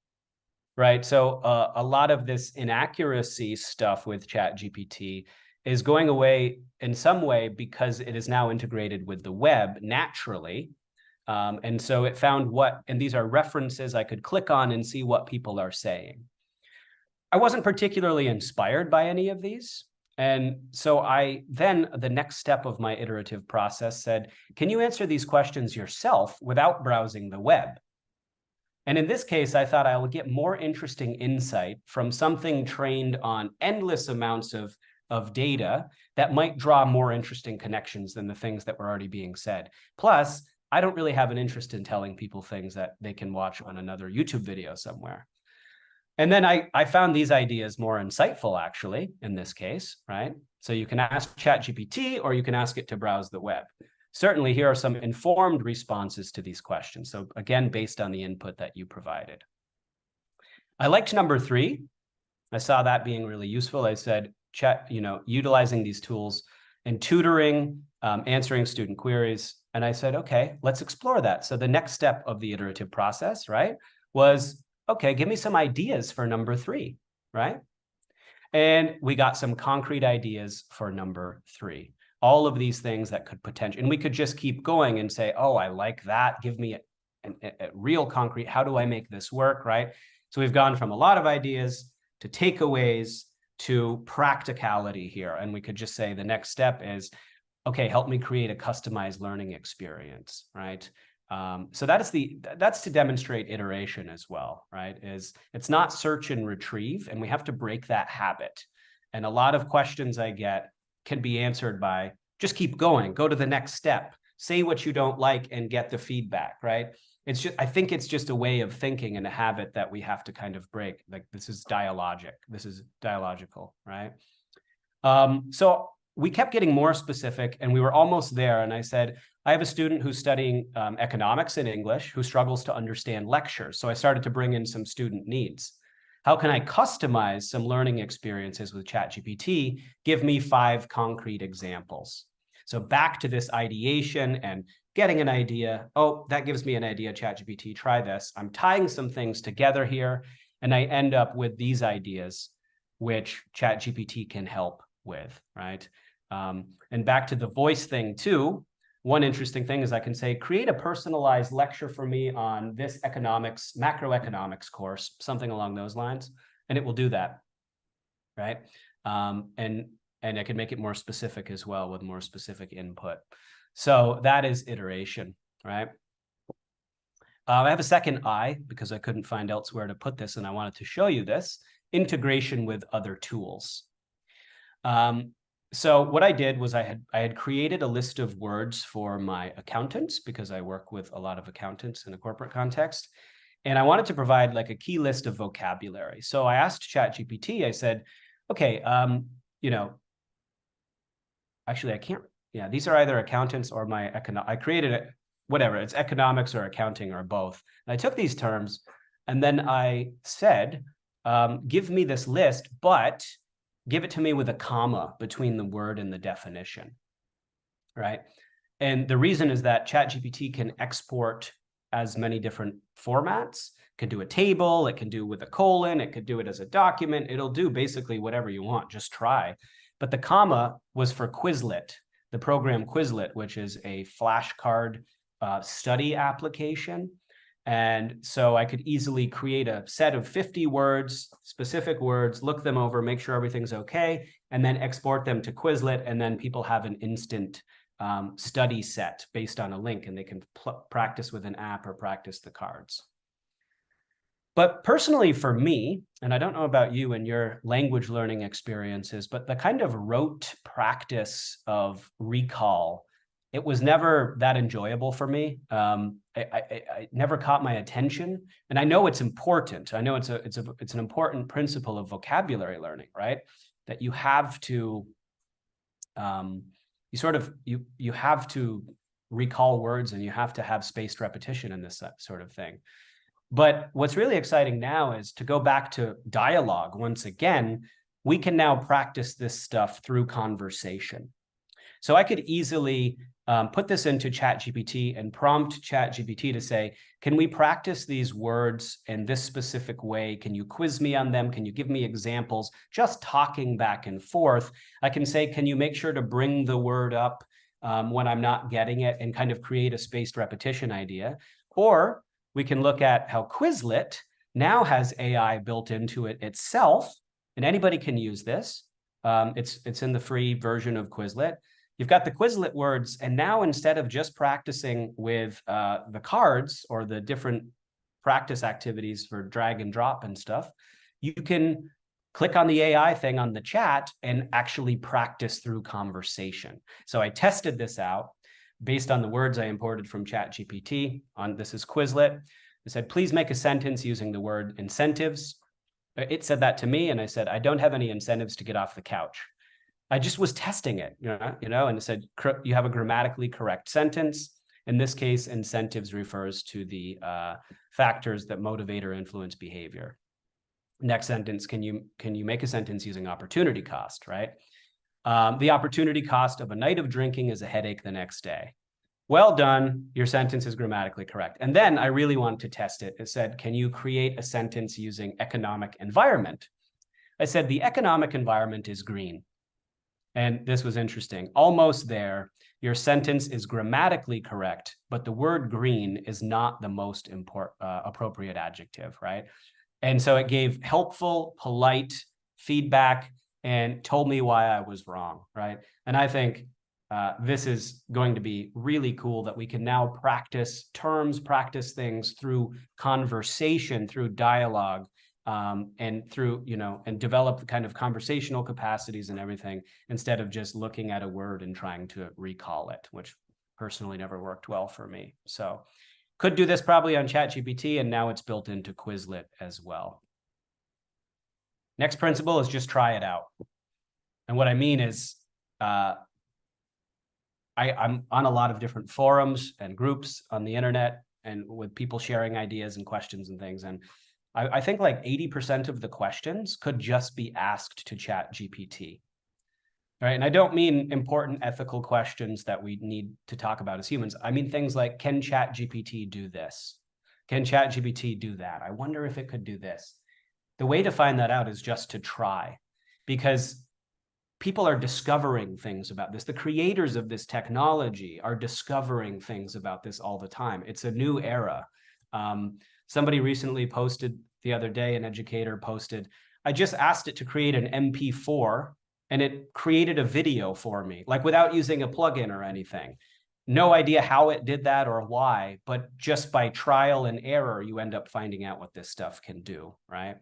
Right. So a lot of this inaccuracy stuff with ChatGPT is going away in some way because it is now integrated with the web naturally. And so it found and these are references I could click on and see what people are saying. I wasn't particularly inspired by any of these. And so the next step of my iterative process said, can you answer these questions yourself without browsing the web? And in this case, I thought I would get more interesting insight from something trained on endless amounts of data that might draw more interesting connections than the things that were already being said. Plus, I don't really have an interest in telling people things that they can watch on another YouTube video somewhere. And then I found these ideas more insightful, actually, in this case, right? So you can ask ChatGPT or you can ask it to browse the web. Certainly, here are some informed responses to these questions. So again, based on the input that you provided. I liked number 3. I saw that being really useful. I said, utilizing these tools and tutoring, answering student queries. And I said, okay, let's explore that. So the next step of the iterative process, right, was, okay, give me some ideas for number 3, right? And we got some concrete ideas for number 3. All of these things that could potentially, and we could just keep going and say, oh, I like that. Give me a real concrete, how do I make this work, right? So we've gone from a lot of ideas to takeaways to practicality here. And we could just say the next step is, okay, help me create a customized learning experience, right? So that's to demonstrate iteration as well, right? It's not search and retrieve, and we have to break that habit. And a lot of questions I get can be answered by just keep going, go to the next step, say what you don't like and get the feedback, right? It's just, I think it's just a way of thinking and a habit that we have to kind of break. Like this is dialogical, right? So we kept getting more specific and we were almost there. And I said, I have a student who's studying economics in English who struggles to understand lectures. So I started to bring in some student needs. How can I customize some learning experiences with ChatGPT? Give me 5 concrete examples. So back to this ideation and getting an idea. Oh, that gives me an idea, ChatGPT, try this. I'm tying some things together here, and I end up with these ideas, which ChatGPT can help with, right? And back to the voice thing too, one interesting thing is I can say, create a personalized lecture for me on this macroeconomics course, something along those lines, and it will do that, right? And I can make it more specific as well with more specific input. So that is iteration, right? I have a second I because I couldn't find elsewhere to put this, and I wanted to show you this, integration with other tools. So what I did was I had created a list of words for my accountants because I work with a lot of accountants in a corporate context. And I wanted to provide like a key list of vocabulary. So I asked ChatGPT, I said, okay, actually I can't, yeah, these are either accountants or I created it, whatever, it's economics or accounting or both. And I took these terms and then I said, give me this list, but give it to me with a comma between the word and the definition, right? And the reason is that ChatGPT can export as many different formats. It can do a table, it can do with a colon, it could do it as a document. It'll do basically whatever you want, just try. But the comma was for Quizlet, the program Quizlet, which is a flashcard study application. And so I could easily create a set of 50 words, specific words, look them over, make sure everything's okay, and then export them to Quizlet. And then people have an instant study set based on a link, and they can practice with an app or practice the cards. But personally for me, and I don't know about you and your language learning experiences, but the kind of rote practice of recall, it was never that enjoyable for me. It never caught my attention, and I know it's important. I know it's an important principle of vocabulary learning, right? That you have to, you have to recall words, and you have to have spaced repetition in this sort of thing. But what's really exciting now is to go back to dialogue once again. We can now practice this stuff through conversation. So I could easily put this into ChatGPT and prompt ChatGPT to say, can we practice these words in this specific way? Can you quiz me on them? Can you give me examples? Just talking back and forth. I can say, can you make sure to bring the word up when I'm not getting it, and kind of create a spaced repetition idea? Or we can look at how Quizlet now has AI built into it itself, and anybody can use this. It's in the free version of Quizlet. You've got the Quizlet words, and now instead of just practicing with the cards or the different practice activities for drag and drop and stuff, you can click on the AI thing on the chat and actually practice through conversation. So I tested this out based on the words I imported from ChatGPT. This is Quizlet. I said, please make a sentence using the word incentives. It said that to me, and I said, I don't have any incentives to get off the couch. I just was testing it, and it said, you have a grammatically correct sentence. In this case, incentives refers to the factors that motivate or influence behavior. Next sentence, can you make a sentence using opportunity cost, right? The opportunity cost of a night of drinking is a headache the next day. Well done, your sentence is grammatically correct. And then I really wanted to test it. It said, can you create a sentence using economic environment? I said, the economic environment is green. And this was interesting. Almost there, your sentence is grammatically correct, but the word green is not the most appropriate adjective, right? And so it gave helpful, polite feedback and told me why I was wrong, right? And I think this is going to be really cool that we can now practice terms, practice things through conversation, through dialogue, and through, and develop the kind of conversational capacities and everything, instead of just looking at a word and trying to recall it, which personally never worked well for me. So could do this probably on ChatGPT, and now it's built into Quizlet as well. Next principle is just try it out. And what I mean is, I'm on a lot of different forums and groups on the internet and with people sharing ideas and questions and things. And I think like 80% of the questions could just be asked to ChatGPT. Right. And I don't mean important ethical questions that we need to talk about as humans. I mean things like, can ChatGPT do this? Can ChatGPT do that? I wonder if it could do this. The way to find that out is just to try, because people are discovering things about this. The creators of this technology are discovering things about this all the time. It's a new era. Somebody recently posted the other day, an educator posted, I just asked it to create an MP4 and it created a video for me, like without using a plugin or anything. No idea how it did that or why, but just by trial and error, you end up finding out what this stuff can do, right?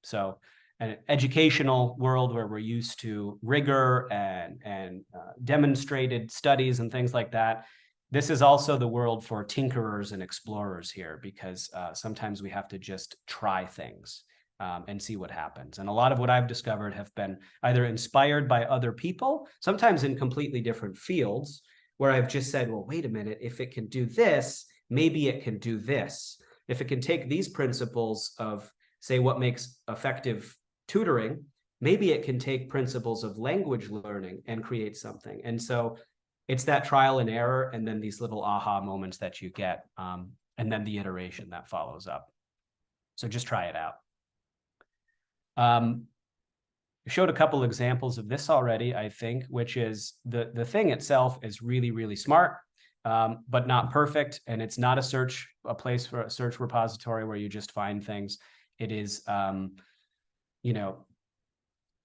So an educational world where we're used to rigor and demonstrated studies and things like that, this is also the world for tinkerers and explorers here, because sometimes we have to just try things and see what happens. And a lot of what I've discovered have been either inspired by other people, sometimes in completely different fields, where I've just said, well, wait a minute, if it can do this, maybe it can do this. If it can take these principles of, say, what makes effective tutoring, maybe it can take principles of language learning and create something. And so it's that trial and error, and then these little aha moments that you get, and then the iteration that follows up. So just try it out. I showed a couple examples of this already, I think, which is the thing itself is really, really smart, but not perfect. And it's not a place for a search repository where you just find things. It is,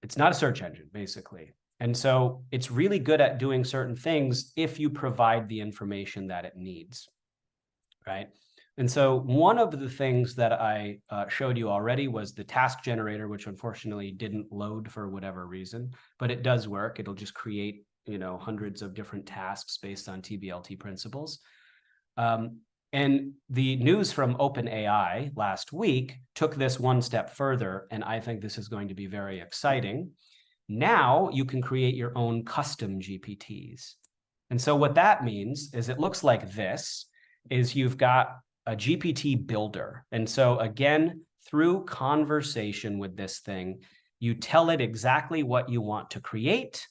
it's not a search engine, basically. And so it's really good at doing certain things if you provide the information that it needs, right? And so one of the things that I showed you already was the task generator, which unfortunately didn't load for whatever reason, but it does work. It'll just create, hundreds of different tasks based on TBLT principles. And the news from OpenAI last week took this one step further, and I think this is going to be very exciting. Now you can create your own custom GPTs. And so what that means is it looks like this, is you've got a GPT builder. And so again, through conversation with this thing, you tell it exactly what you want to create,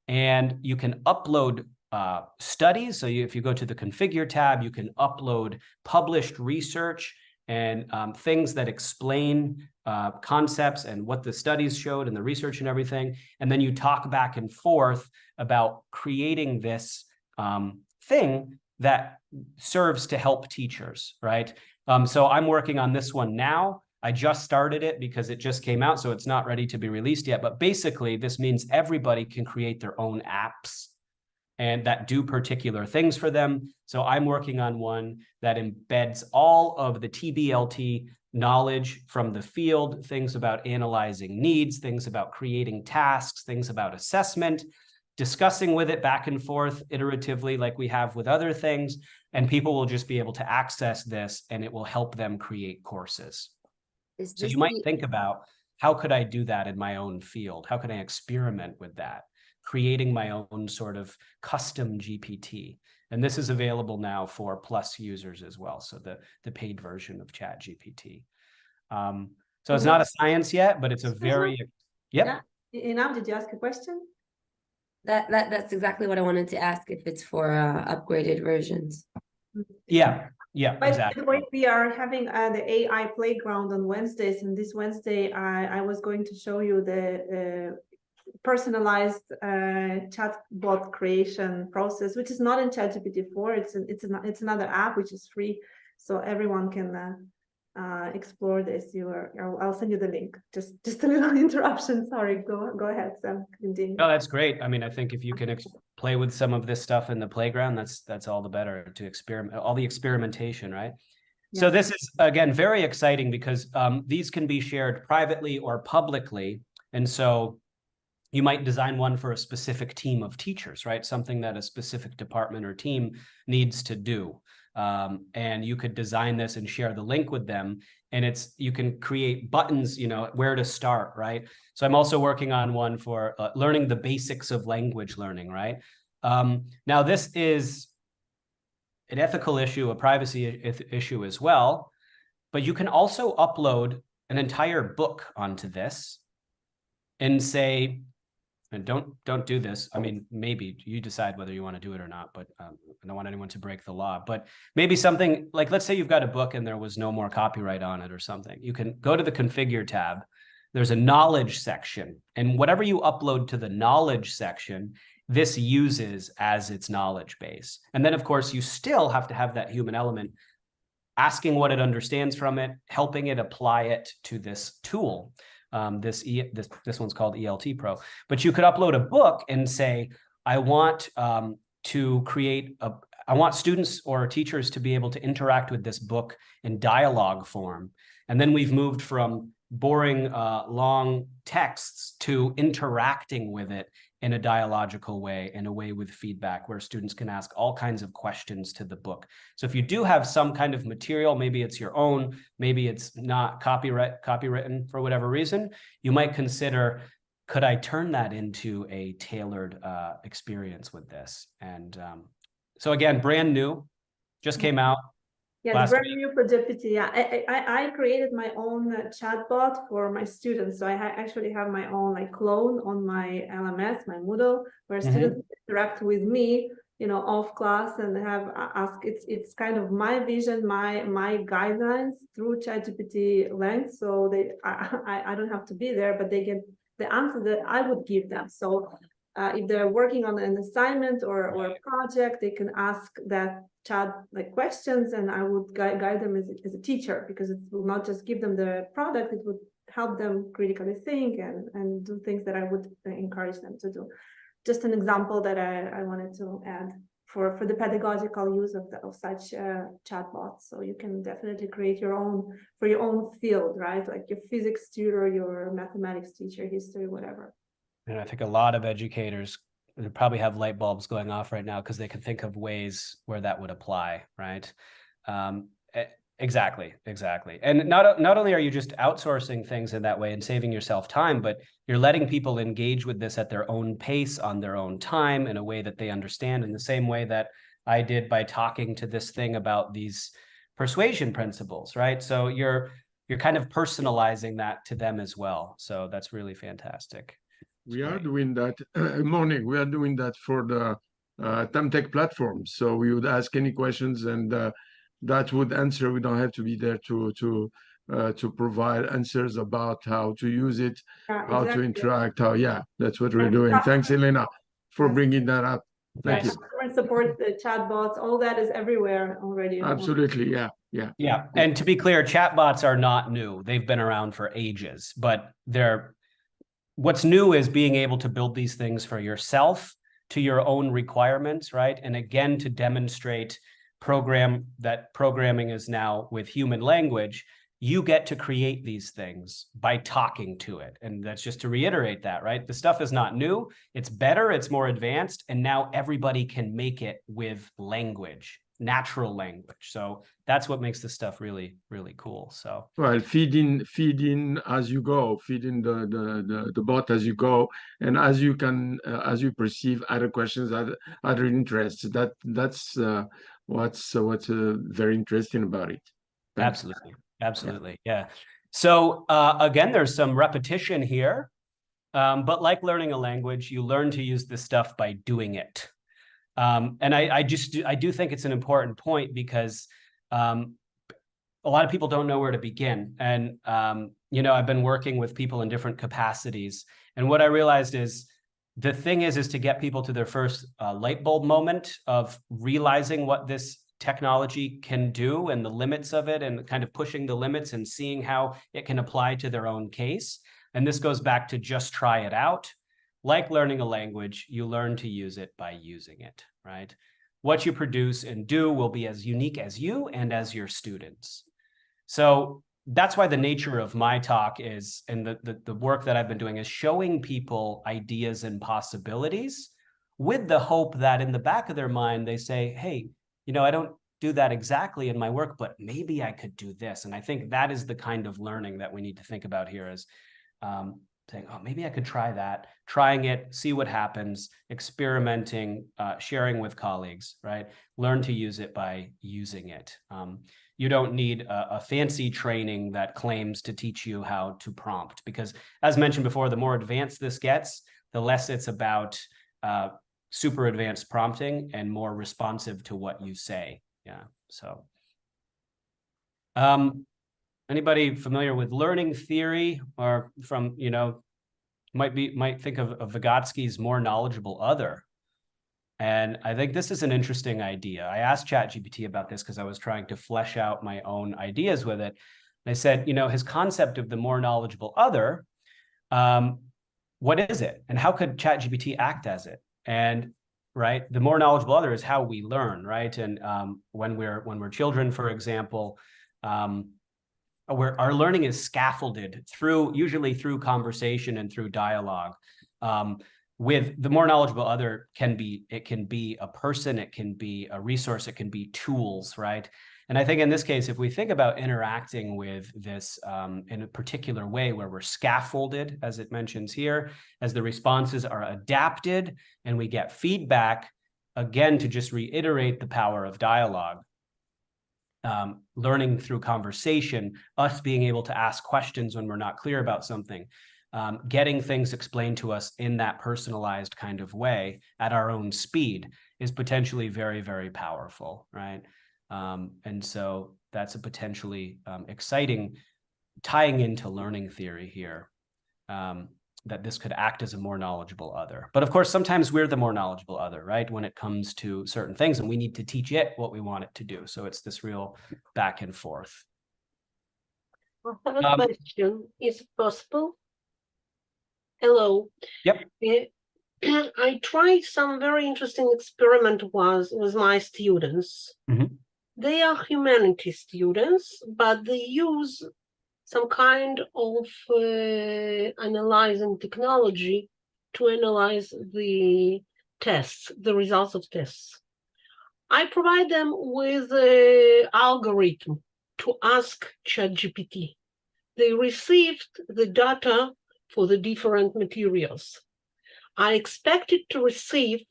and you can upload studies. So if you go to the configure tab, you can upload published research and things that explain concepts and what the studies showed and the research and everything. And then you talk back and forth about creating this thing that serves to help teachers, right? So I'm working on this one now. I just started it because it just came out, so it's not ready to be released yet. But basically, this means everybody can create their own apps and that do particular things for them. So I'm working on one that embeds all of the TBLT knowledge from the field, things about analyzing needs, things about creating tasks, things about assessment, discussing with it back and forth iteratively like we have with other things, and people will just be able to access this and it will help them create courses. So you might think about, how could I do that in my own field? How can I experiment with that? Creating my own sort of custom GPT. And this is available now for Plus users as well, so the paid version of ChatGPT. So it's not a science yet, but it's a very, yep. Yeah. Inam, did you ask a question? That's exactly what I wanted to ask, if it's for upgraded versions. Yeah, By exactly. the way, we are having the AI playground on Wednesdays, and this Wednesday I was going to show you the personalized chatbot creation process, which is not in ChatGPT 4. It's another app which is free, so everyone can explore this. I'll send you the link. Just a little interruption. Sorry. Go ahead, Sam. Continue. No, that's great. I mean, I think if you can play with some of this stuff in the playground, that's all the better to experiment, all the experimentation, right? Yeah. So this is, again, very exciting because these can be shared privately or publicly. And so you might design one for a specific team of teachers, right? Something that a specific department or team needs to do. And you could design this and share the link with them. And you can create buttons, where to start, right? So I'm also working on one for learning the basics of language learning, right? Now, this is an ethical issue, a privacy issue as well, but you can also upload an entire book onto this and say, and don't do this. I mean, maybe you decide whether you want to do it or not, but I don't want anyone to break the law. But maybe something like, let's say you've got a book and there was no more copyright on it or something. You can go to the configure tab. There's a knowledge section, and whatever you upload to the knowledge section, this uses as its knowledge base. And then, of course, you still have to have that human element, asking what it understands from it, helping it apply it to this tool. This one's called ELT Pro, but you could upload a book and say, I want I want students or teachers to be able to interact with this book in dialogue form. And then we've moved from boring, long texts to interacting with it in a dialogical way, in a way with feedback where students can ask all kinds of questions to the book. So if you do have some kind of material, maybe it's your own, maybe it's not copywritten for whatever reason, you might consider, could I turn that into a tailored experience with this? And so again, brand new, just came out. Yeah, it's brand new for GPT. Yeah, I created my own chatbot for my students. So I actually have my own clone on my LMS, my Moodle, where students interact with me, off class and have ask. It's kind of my vision, my guidelines through ChatGPT length. So I don't have to be there, but they get the answer that I would give them. So if they're working on an assignment or a project, they can ask that chat questions, and I would guide them as a teacher, because it will not just give them the product, it would help them critically think and do things that I would encourage them to do. Just an example that I wanted to add for the pedagogical use of such chatbots. So you can definitely create your own for your own field, right? Like your physics tutor, your mathematics teacher, history, whatever. And I think a lot of educators probably have light bulbs going off right now because they can think of ways where that would apply, right? Exactly. And not only are you just outsourcing things in that way and saving yourself time, but you're letting people engage with this at their own pace, on their own time, in a way that they understand, in the same way that I did by talking to this thing about these persuasion principles, right? So you're kind of personalizing that to them as well. So that's really fantastic. We are doing that. Morning. We are doing that for the Tamtech platform. So we would ask any questions, and that would answer. We don't have to be there to provide answers about how to use it, how to interact. That's what we're doing. Thanks, Elena, for bringing that up. Thank you. Customer support, the chatbots, all that is everywhere already. Absolutely, yeah. And to be clear, chatbots are not new. They've been around for ages, but what's new is being able to build these things for yourself, to your own requirements, right? And again, to demonstrate that programming is now with human language, you get to create these things by talking to it. And that's just to reiterate that, right? The stuff is not new, it's better, it's more advanced, and now everybody can make it with language, natural language. So that's what makes this stuff really, really cool. So well, feed in as you go, feed in the bot as you go, and as you perceive other questions, other interests. That's what's very interesting about it. Absolutely. Yeah. So again, there's some repetition here, but like learning a language, you learn to use this stuff by doing it. And I do think it's an important point because a lot of people don't know where to begin. And, you know, I've been working with people in different capacities. And what I realized is the thing is to get people to their first light bulb moment of realizing what this technology can do and the limits of it, and kind of pushing the limits and seeing how it can apply to their own case. And this goes back to just try it out. Like learning a language, you learn to use it by using it, right? What you produce and do will be as unique as you and as your students. So that's why the nature of my talk is, and the work that I've been doing is showing people ideas and possibilities with the hope that in the back of their mind, they say, hey, you know, I don't do that exactly in my work, but maybe I could do this. And I think that is the kind of learning that we need to think about here is saying, oh, maybe I could try that, trying it, see what happens, experimenting, sharing with colleagues, right? Learn to use it by using it. You don't need a fancy training that claims to teach you how to prompt, because as mentioned before, the more advanced this gets, the less it's about super advanced prompting and more responsive to what you say. Yeah, so. Anybody familiar with learning theory, or from, you know, might think of Vygotsky's more knowledgeable other? And I think this is an interesting idea. I asked ChatGPT about this because I was trying to flesh out my own ideas with it. And I said, you know, his concept of the more knowledgeable other, what is it? And how could ChatGPT act as it? And right, the more knowledgeable other is how we learn, right? And when we're children, for example, our learning is scaffolded usually through conversation and through dialogue. With the more knowledgeable other, it can be a person, it can be a resource, it can be tools, right? And I think in this case, if we think about interacting with this in a particular way where we're scaffolded, as it mentions here, as the responses are adapted and we get feedback, again, to just reiterate the power of dialogue. Learning through conversation, us being able to ask questions when we're not clear about something, getting things explained to us in that personalized kind of way at our own speed is potentially very, very powerful, right? And so that's a potentially exciting tying into learning theory here, that this could act as a more knowledgeable other. But of course, sometimes we're the more knowledgeable other, right? When it comes to certain things, and we need to teach it what we want it to do. So it's this real back and forth. I have a question. Is it possible? Hello. Yep. I tried some very interesting experiment with my students. Mm-hmm. They are humanities students, but they use some kind of analyzing technology to analyze the tests, the results of tests. I provide them with an algorithm to ask ChatGPT. They received the data for the different materials. I expected to receive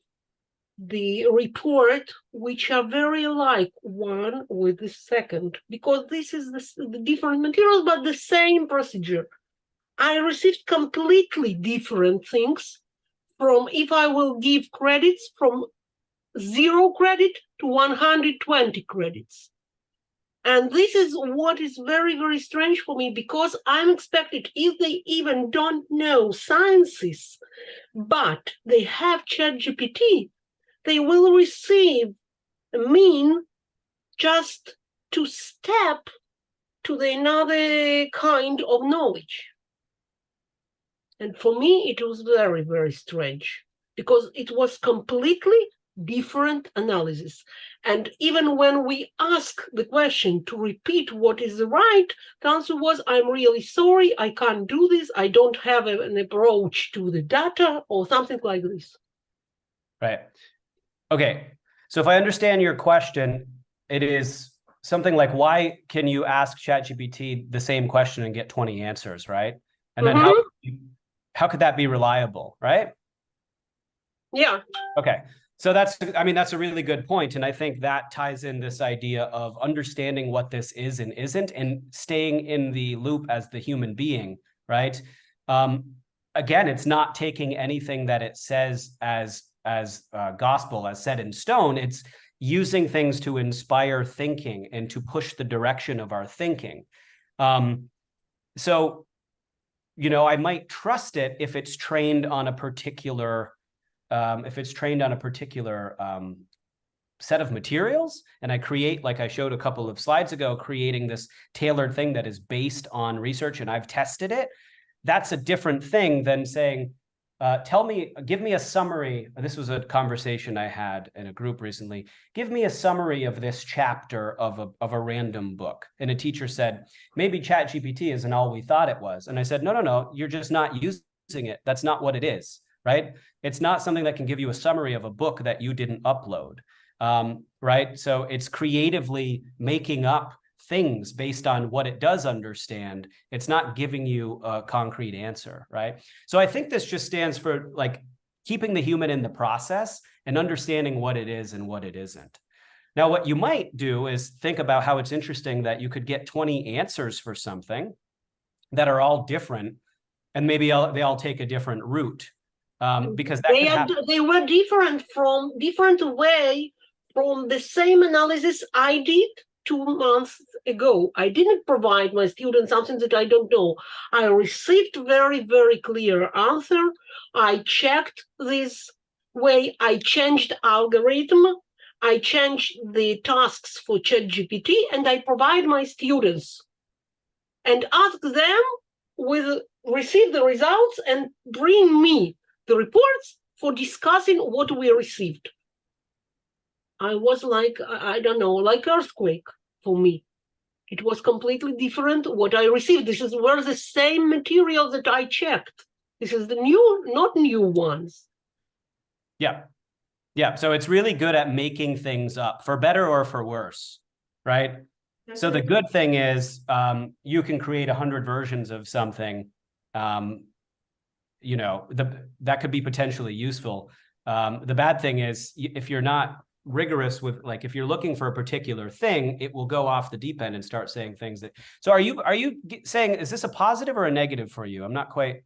the report, which are very like one with the second, because this is the different materials, but the same procedure. I received completely different things from, if I will give credits, from 0 credit to 120 credits. And this is what is very, very strange for me, because I'm expected, if they even don't know sciences, but they have ChatGPT, they will receive a mean just to step to the another kind of knowledge. And for me, it was very, very strange, because it was completely different analysis. And even when we ask the question to repeat what is right, the answer was, I'm really sorry, I can't do this, I don't have an approach to the data, or something like this. Right. Okay. So if I understand your question, it is something like, why can you ask ChatGPT the same question and get 20 answers, right? And then how could that be reliable, right? Yeah. Okay. So that's a really good point. And I think that ties in this idea of understanding what this is and isn't, and staying in the loop as the human being, right? Again, it's not taking anything that it says as gospel, as set in stone. It's using things to inspire thinking and to push the direction of our thinking. So, I might trust it if it's trained on a particular set of materials, and I create, like I showed a couple of slides ago, creating this tailored thing that is based on research and I've tested it. That's a different thing than saying, give me a summary. This was a conversation I had in a group recently. Give me a summary of this chapter of a random book. And a teacher said, maybe ChatGPT isn't all we thought it was. And I said, no, you're just not using it. That's not what it is, right? It's not something that can give you a summary of a book that you didn't upload, right? So it's creatively making up things based on what it does understand. It's not giving you a concrete answer, right? So I think this just stands for like keeping the human in the process and understanding what it is and what it isn't. Now, what you might do is think about how it's interesting that you could get 20 answers for something that are all different, and maybe they all take a different route. Because that they were different way from the same analysis I did 2 months ago. I didn't provide my students something that I don't know. I received very, very clear answer. I checked this way. I changed algorithm. I changed the tasks for ChatGPT, and I provide my students and ask them receive the results and bring me the reports for discussing what we received. I was like, I don't know, like earthquake for me. It was completely different what I received. This were the same material that I checked. This is the new, not new ones. Yeah. So it's really good at making things up, for better or for worse, right? So the good thing is you can create 100 versions of something. That could be potentially useful. The bad thing is if you're not rigorous with, like, if you're looking for a particular thing, it will go off the deep end and start saying things that. So are you saying, is this a positive or a negative for you? I'm not quite.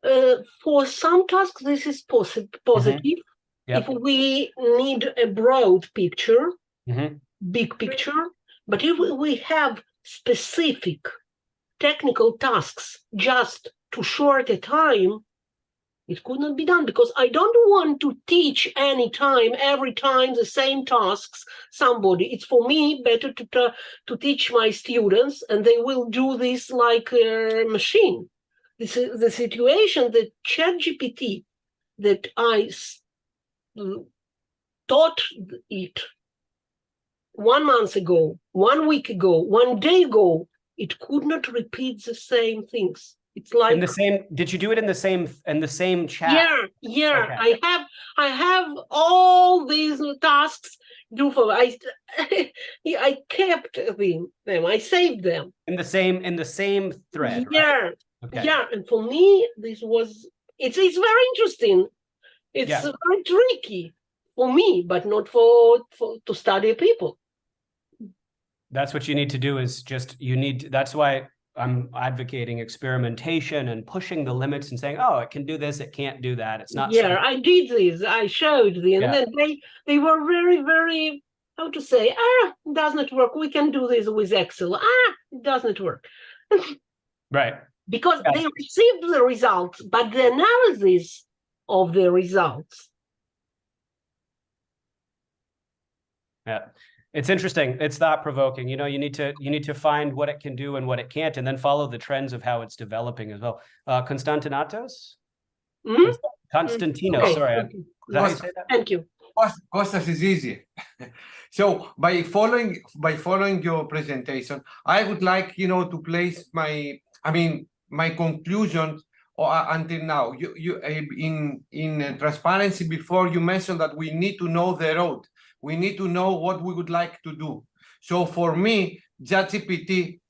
For some tasks, this is positive. Mm-hmm. Yep. If we need a broad picture, mm-hmm. big picture, but if we have specific technical tasks just to short a time, it could not be done, because I don't want to teach every time the same tasks somebody. It's for me better to teach my students, and they will do this like a machine. This is the situation that ChatGPT, that I taught it 1 month ago, 1 week ago, 1 day ago, it could not repeat the same things. It's like in the same. Did you do it in the same chat? Yeah. Okay. I have all these tasks. I kept them. I saved them in the same thread. Yeah. Right? Okay. Yeah, and for me, it's very interesting. It's very tricky for me, but not to study people. That's what you need to do. That's why I'm advocating experimentation and pushing the limits and saying, oh, it can do this, it can't do that. It's not. Yeah, I did this. I showed them, and then they were very, very, how to say, it does not work. We can do this with Excel. It doesn't work. Right. Because they received the results, but the analysis of the results. Yeah. It's interesting. It's thought-provoking. You need to find what it can do and what it can't, and then follow the trends of how it's developing as well. Konstantinatos? Mm-hmm. Konstantinos, okay. sorry. Is that how you say that? Thank you. Costas is easy. So by following your presentation, I would like to place my conclusion until now. You in transparency before, you mentioned that we need to know the road. We need to know what we would like to do. So for me, ChatGPT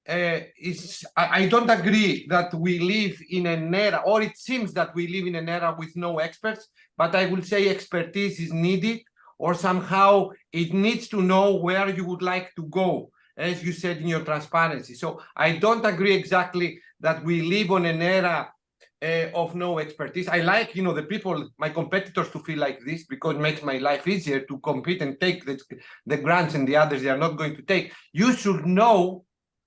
I don't agree that we live in an era, or it seems that we live in an era with no experts, but I will say expertise is needed, or somehow it needs to know where you would like to go, as you said in your transparency. So I don't agree exactly that we live on an era of no expertise. I like, the people, my competitors, to feel like this, because it makes my life easier to compete and take the grants and the others they are not going to take. You should know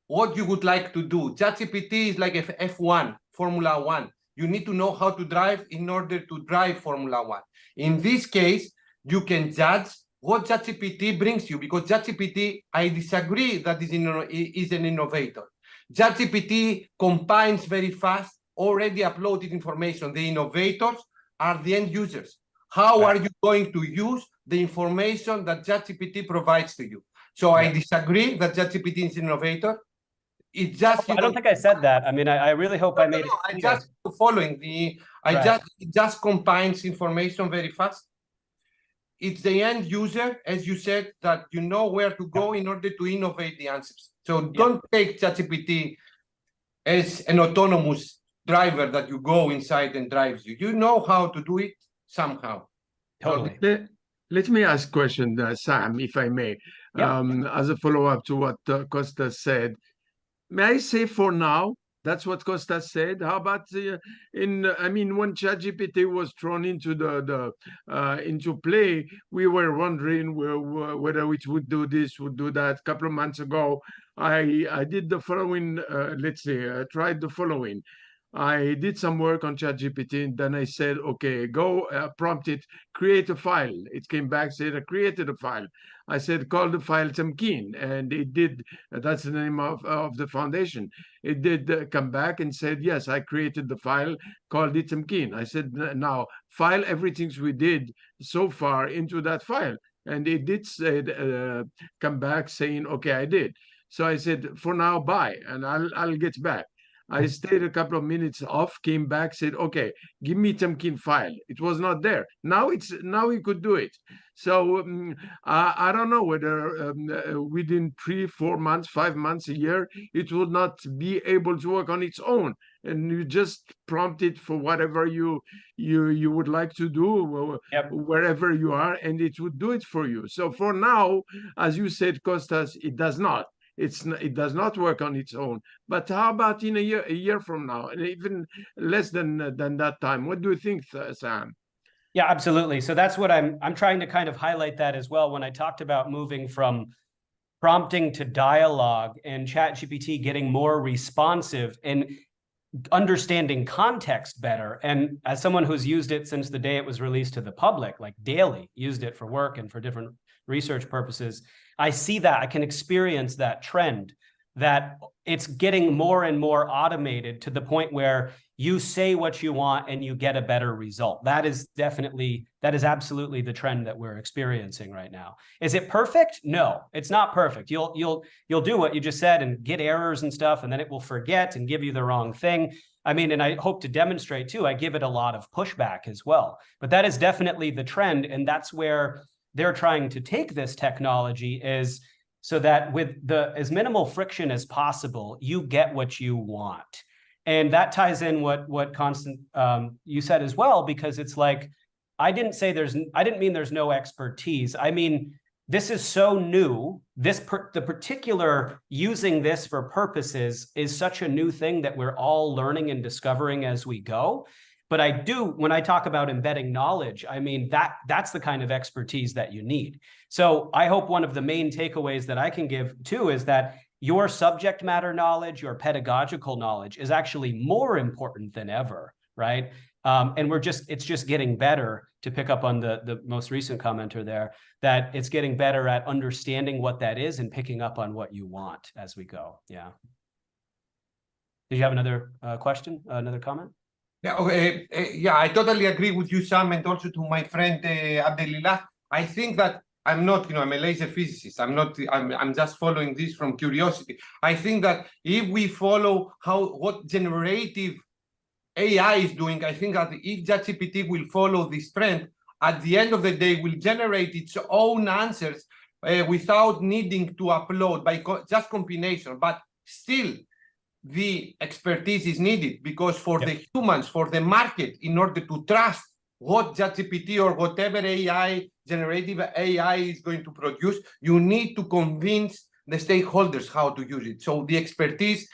what you would like to do. ChatGPT is like F1, Formula One. You need to know how to drive in order to drive Formula One. In this case, you can judge what ChatGPT brings you, because ChatGPT, I disagree that is an innovator. ChatGPT combines very fast already uploaded information. The innovators are the end users. How are you going to use the information that ChatGPT provides to you? So I disagree that ChatGPT is an innovator. It just, I don't think I said that. I mean, I really hope I made it clear. I just following the, it just combines information very fast. It's the end user, as you said, that you know where to go in order to innovate the answers. So don't take ChatGPT as an autonomous driver that you go inside and drives you. You know how to do it somehow. Totally. Let me ask a question, Sam, if I may, as a follow-up to what Costas said. May I say for now, that's what Costas said. How about when ChatGPT was thrown into into play, we were wondering whether it would do this, would do that. A couple of months ago, I did the following. Tried the following. I did some work on ChatGPT, and then I said, okay, go prompt it, create a file. It came back, said, I created a file. I said, call the file Tamkin, and it did. That's the name of the foundation. It did come back and said, yes, I created the file, called it Tamkin. I said, now file everything we did so far into that file. And it did say, come back saying, okay, I did. So I said, for now, bye, and I'll get back. I stayed a couple of minutes off, came back, said, okay, give me Tamkin file. It was not there. Now we could do it. So I don't know whether within 3, 4 months, 5 months, a year, it would not be able to work on its own. And you just prompt it for whatever you would like to do, wherever you are, and it would do it for you. So for now, as you said, Costas, it does not. It does not work on its own. But how about in a year from now, and even less than that time? What do you think, Sam? Yeah, absolutely. So that's what I'm trying to kind of highlight that as well when I talked about moving from prompting to dialogue and ChatGPT getting more responsive and understanding context better. And as someone who's used it since the day it was released to the public, like daily, used it for work and for different research purposes, I see that, I can experience that trend, that it's getting more and more automated to the point where you say what you want and you get a better result. That is absolutely the trend that we're experiencing right now. Is it perfect? No, it's not perfect. You'll do what you just said and get errors and stuff, and then it will forget and give you the wrong thing. I mean, and I hope to demonstrate too, I give it a lot of pushback as well. But that is definitely the trend, and that's where they're trying to take this technology, is so that with as minimal friction as possible, you get what you want. And that ties in what Constant you said as well, because it's like, I didn't mean there's no expertise. I mean, this is so new. The particular using this for purposes is such a new thing that we're all learning and discovering as we go. But when I talk about embedding knowledge, I mean, that's the kind of expertise that you need. So I hope one of the main takeaways that I can give too is that your subject matter knowledge, your pedagogical knowledge is actually more important than ever, right? And it's just getting better, to pick up on the most recent commenter there, that it's getting better at understanding what that is and picking up on what you want as we go. Yeah. Did you have another question, another comment? Yeah, okay. I totally agree with you, Sam, and also to my friend Abdelillah. I think that I'm not, I'm a laser physicist. I'm just following this from curiosity. I think that if we follow what generative AI is doing, I think that if ChatGPT will follow this trend, at the end of the day, will generate its own answers without needing to upload by just combination. But still the expertise is needed, because for the humans, for the market, in order to trust what ChatGPT or whatever AI, generative AI is going to produce, you need to convince the stakeholders how to use it. So the expertise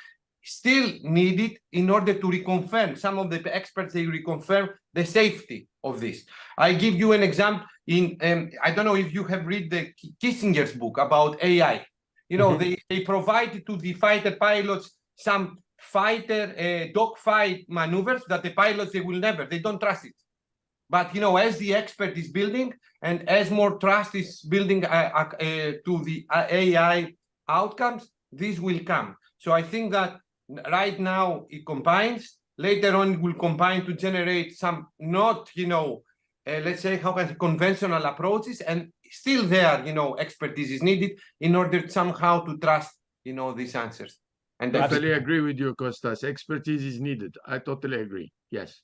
still needed in order to reconfirm. Some of the experts, they reconfirm the safety of this. I give you an example. I don't know if you have read the Kissinger's book about AI. You know, they provided to the fighter pilots some fighter dogfight maneuvers that the pilots, they don't trust it. But, you know, as the expert is building and as more trust is building to the AI outcomes, this will come. So I think that right now it combines, later on it will combine to generate some not, you know, let's say conventional approaches, and still there, you know, expertise is needed in order somehow to trust, you know, these answers. And I totally agree with you, Kostas. Expertise is needed. I totally agree. Yes.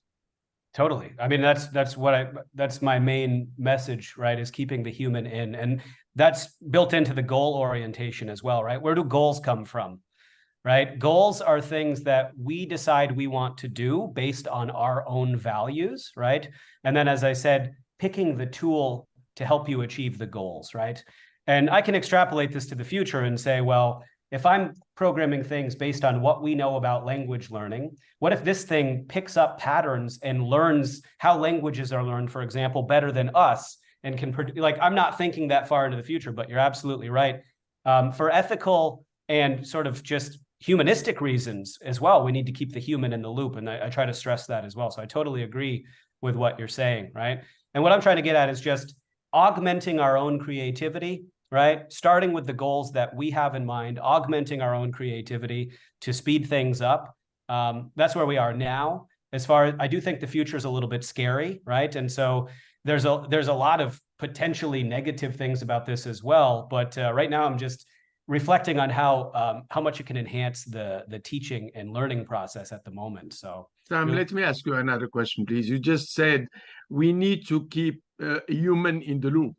Totally. I mean, that's my main message, right? Is keeping the human in, and that's built into the goal orientation as well, right? Where do goals come from, right? Goals are things that we decide we want to do based on our own values, right? And then, as I said, picking the tool to help you achieve the goals, right? And I can extrapolate this to the future and say, well, if I'm programming things based on what we know about language learning, what if this thing picks up patterns and learns how languages are learned, for example, better than us, and can, like, I'm not thinking that far into the future, but you're absolutely right. For ethical and sort of just humanistic reasons as well, we need to keep the human in the loop. And I try to stress that as well. So I totally agree with what you're saying, right? And what I'm trying to get at is just augmenting our own creativity, right? Starting with the goals that we have in mind, augmenting our own creativity to speed things up. That's where we are now. As far as I do think the future is a little bit scary, right? And so there's a lot of potentially negative things about this as well. But right now I'm just reflecting on how much it can enhance the teaching and learning process at the moment. So Sam, let me ask you another question, please. You just said we need to keep human in the loop.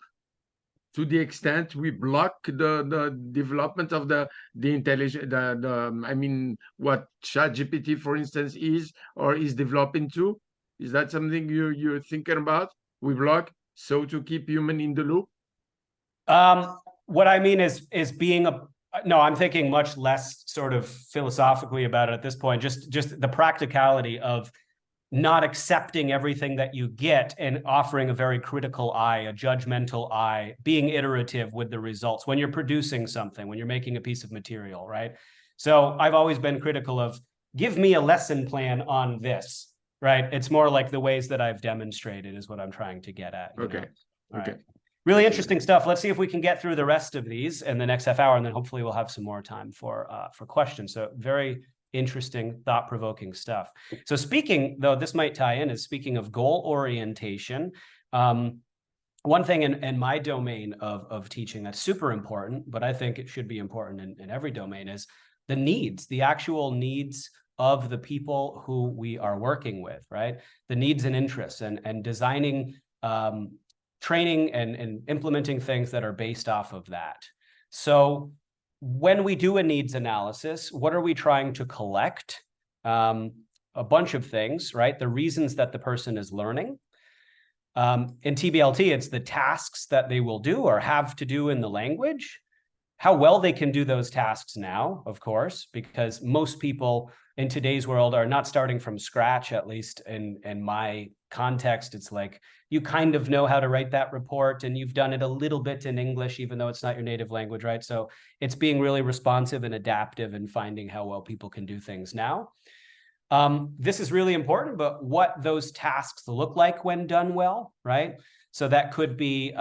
To the extent we block the development of the intelligence, I mean, what ChatGPT, for instance, is or is developing to, is that something you're thinking about? We block so to keep human in the loop? What I mean is being no, I'm thinking much less sort of philosophically about it at this point. Just the practicality of not accepting everything that you get and offering a very critical eye, a judgmental eye, being iterative with the results when you're producing something, when you're making a piece of material, right? So I've always been critical of, give me a lesson plan on this, right? It's more like the ways that I've demonstrated is what I'm trying to get at. Okay. All Okay. right. Really interesting stuff. Let's see if we can get through the rest of these in the next half hour, and then hopefully we'll have some more time for questions. So very interesting, thought-provoking stuff. So speaking, though, this might tie in, is speaking of goal orientation. One thing in my domain of teaching that's super important, but I think it should be important in every domain, is the needs, the actual needs of the people who we are working with, right? The needs and interests, and designing training and implementing things that are based off of that. So when we do a needs analysis, what are we trying to collect? A bunch of things, right? The reasons that the person is learning. In TBLT, it's the tasks that they will do or have to do in the language, how well they can do those tasks now, of course, because most people in today's world are not starting from scratch, at least in my context. It's like, you kind of know how to write that report and you've done it a little bit in English, even though it's not your native language, right? So it's being really responsive and adaptive and finding how well people can do things now. This is really important, but what those tasks look like when done well, right? So that could be,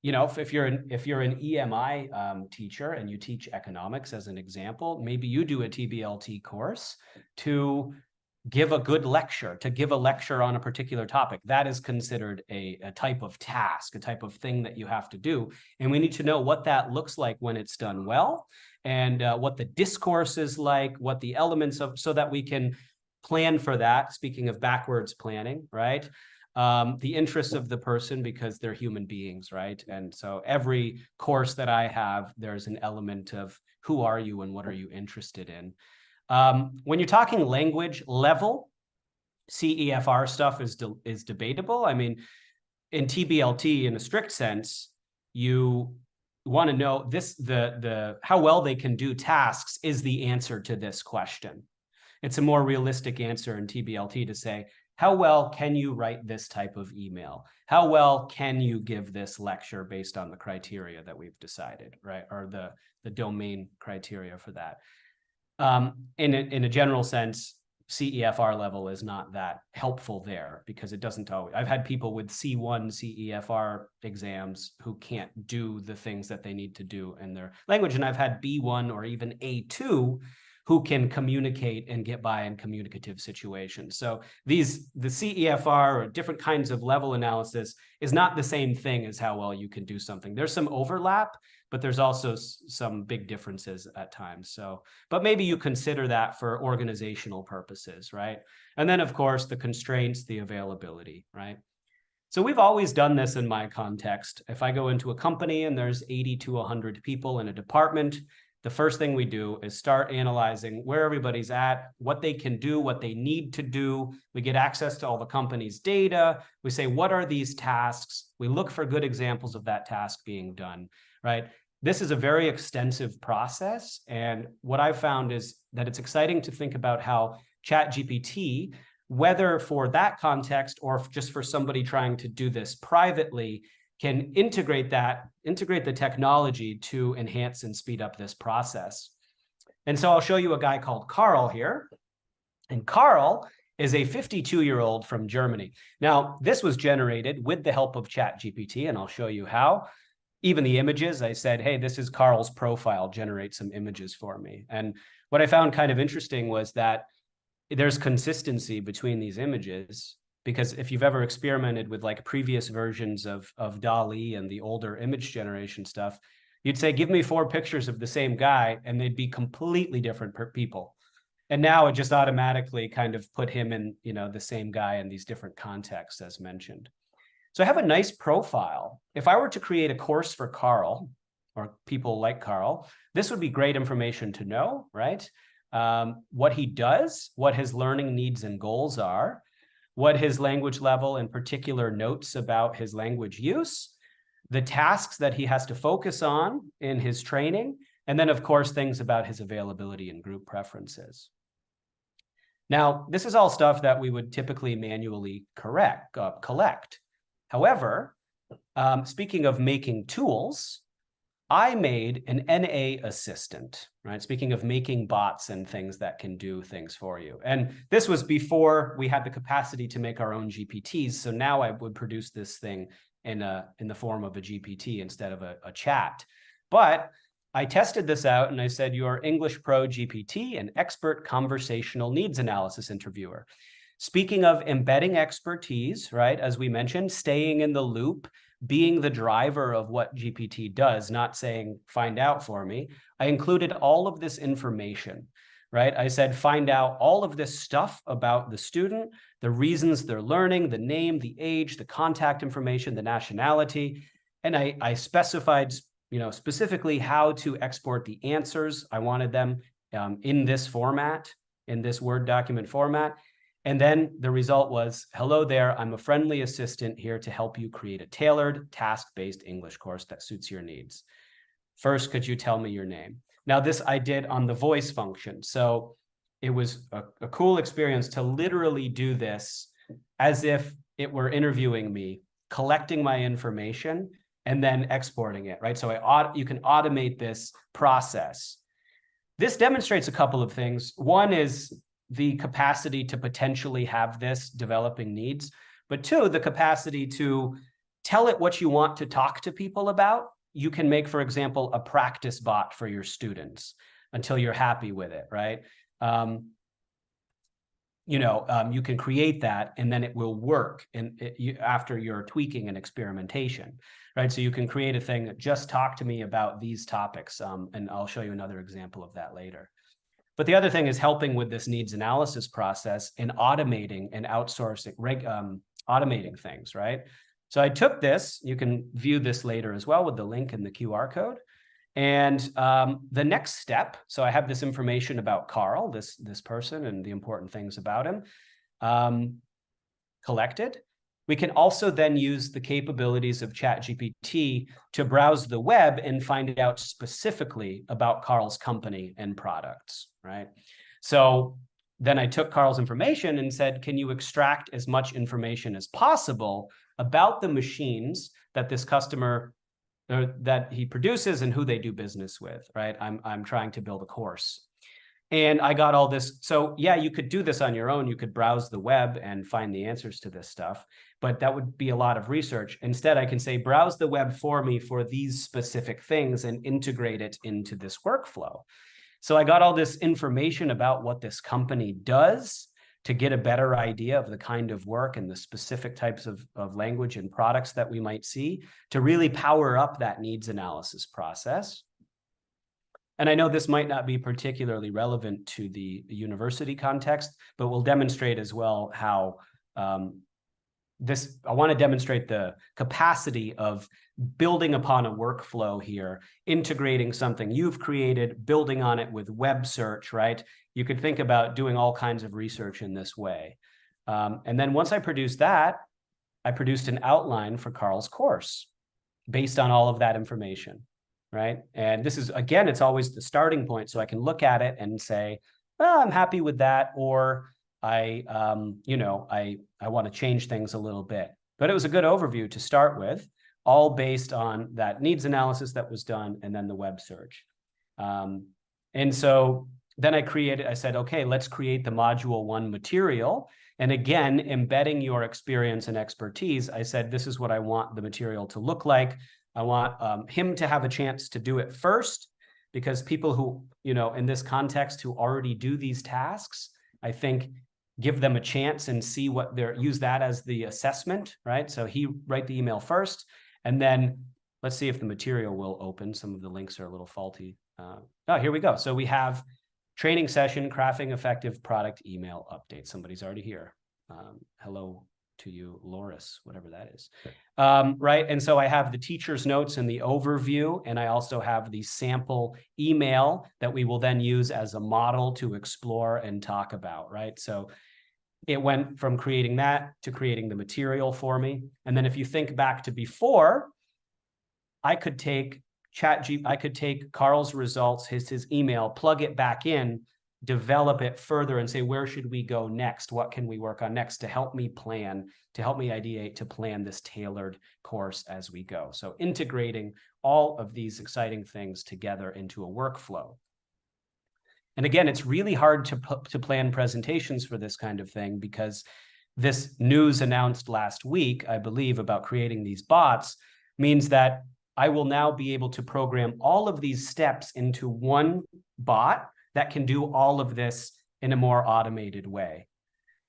you know, if you're an EMI teacher and you teach economics as an example, maybe you do a TBLT course to give a good lecture, to give a lecture on a particular topic. That is considered a type of task, a type of thing that you have to do. And we need to know what that looks like when it's done well, and what the discourse is like, what the elements of, so that we can plan for that. Speaking of backwards planning, right? the interests of the person, because they're human beings, right? And so every course that I have, there's an element of who are you and what are you interested in. When you're talking language level, CEFR stuff is debatable. I mean, in TBLT, in a strict sense, you want to know how well they can do tasks is the answer to this question. It's a more realistic answer in TBLT to say, how well can you write this type of email? How well can you give this lecture based on the criteria that we've decided, right? Or the domain criteria for that. In a general sense, CEFR level is not that helpful there, because it doesn't always. I've had people with C1 CEFR exams who can't do the things that they need to do in their language. And I've had B1 or even A2 who can communicate and get by in communicative situations. So the CEFR or different kinds of level analysis is not the same thing as how well you can do something. There's some overlap, but there's also some big differences at times. So, but maybe you consider that for organizational purposes, right? And then of course, the constraints, the availability, right? So we've always done this in my context. If I go into a company and there's 80 to 100 people in a department, the first thing we do is start analyzing where everybody's at, what they can do, what they need to do. We get access to all the company's data. We say, what are these tasks? We look for good examples of that task being done, right? This is a very extensive process. And what I've found is that it's exciting to think about how ChatGPT, whether for that context or just for somebody trying to do this privately, can integrate the technology to enhance and speed up this process. And so I'll show you a guy called Carl here. And Carl is a 52-year-old from Germany. Now, this was generated with the help of ChatGPT, and I'll show you how. Even the images, I said, hey, this is Carl's profile, generate some images for me. And what I found kind of interesting was that there's consistency between these images, because if you've ever experimented with like previous versions of DALL-E and the older image generation stuff, you'd say, give me 4 pictures of the same guy, and they'd be completely different people. And now it just automatically kind of put him in, the same guy in these different contexts as mentioned. So I have a nice profile. If I were to create a course for Carl or people like Carl, this would be great information to know, right? What he does, what his learning needs and goals are, what his language level and particular notes about his language use, the tasks that he has to focus on in his training, and then of course, things about his availability and group preferences. Now, this is all stuff that we would typically manually collect. However, speaking of making tools, I made an NA assistant, right? Speaking of making bots and things that can do things for you. And this was before we had the capacity to make our own GPTs. So now I would produce this thing in the form of a GPT instead of a chat. But I tested this out and I said, you're English Pro GPT, an expert conversational needs analysis interviewer. Speaking of embedding expertise, right? As we mentioned, staying in the loop, being the driver of what GPT does, not saying, find out for me. I included all of this information, right? I said, find out all of this stuff about the student, the reasons they're learning, the name, the age, the contact information, the nationality. And I specified, specifically how to export the answers. I wanted them in this format, in this Word document format. And then the result was, hello there, I'm a friendly assistant here to help you create a tailored, task-based English course that suits your needs. First, could you tell me your name? Now, this I did on the voice function. So it was a cool experience to literally do this as if it were interviewing me, collecting my information, and then exporting it, right? So you can automate this process. This demonstrates a couple of things. One is the capacity to potentially have this developing needs, but 2, the capacity to tell it what you want to talk to people about. You can make, for example, a practice bot for your students until you're happy with it, right? You can create that and then it will work after your tweaking and experimentation, right? So you can create a thing that just talk to me about these topics, and I'll show you another example of that later. But the other thing is helping with this needs analysis process and automating and outsourcing, automating things, right? So I took this, you can view this later as well with the link and the QR code. And the next step, so I have this information about Carl, this person, and the important things about him collected. We can also then use the capabilities of ChatGPT to browse the web and find out specifically about Carl's company and products, right? So then I took Carl's information and said, can you extract as much information as possible about the machines that this customer that he produces and who they do business with, right? I'm trying to build a course. And I got all this. So yeah, you could do this on your own. You could browse the web and find the answers to this stuff, but that would be a lot of research. Instead, I can say, browse the web for me for these specific things and integrate it into this workflow. So I got all this information about what this company does to get a better idea of the kind of work and the specific types of language and products that we might see to really power up that needs analysis process. And I know this might not be particularly relevant to the university context, but we'll demonstrate as well how I want to demonstrate the capacity of building upon a workflow here, integrating something you've created, building on it with web search, right? You could think about doing all kinds of research in this way. And then once I produced that, I produced an outline for Carl's course based on all of that information, right? And this is, again, it's always the starting point. So I can look at it and say, well, I'm happy with that, or I want to change things a little bit. But it was a good overview to start with, all based on that needs analysis that was done and then the web search. And so then I said, okay, let's create the module 1 material. And again, embedding your experience and expertise, I said, this is what I want the material to look like. I want him to have a chance to do it first, because people who, in this context, who already do these tasks, I think give them a chance and see what use that as the assessment, right? So he write the email first, and then let's see if the material will open. Some of the links are a little faulty. Oh, here we go. So we have training session, crafting effective product email update. Somebody's already here. Hello to you, Loris, whatever that is. Right. And so I have the teacher's notes and the overview, and I also have the sample email that we will then use as a model to explore and talk about, right? So it went from creating that to creating the material for me. And then if you think back to before, I could take I could take Carl's results, his email, plug it back in, develop it further and say, where should we go next? What can we work on next to help me plan, to help me ideate, to plan this tailored course as we go? So integrating all of these exciting things together into a workflow. And again, it's really hard to plan presentations for this kind of thing, because this news announced last week, I believe, about creating these bots means that I will now be able to program all of these steps into one bot that can do all of this in a more automated way.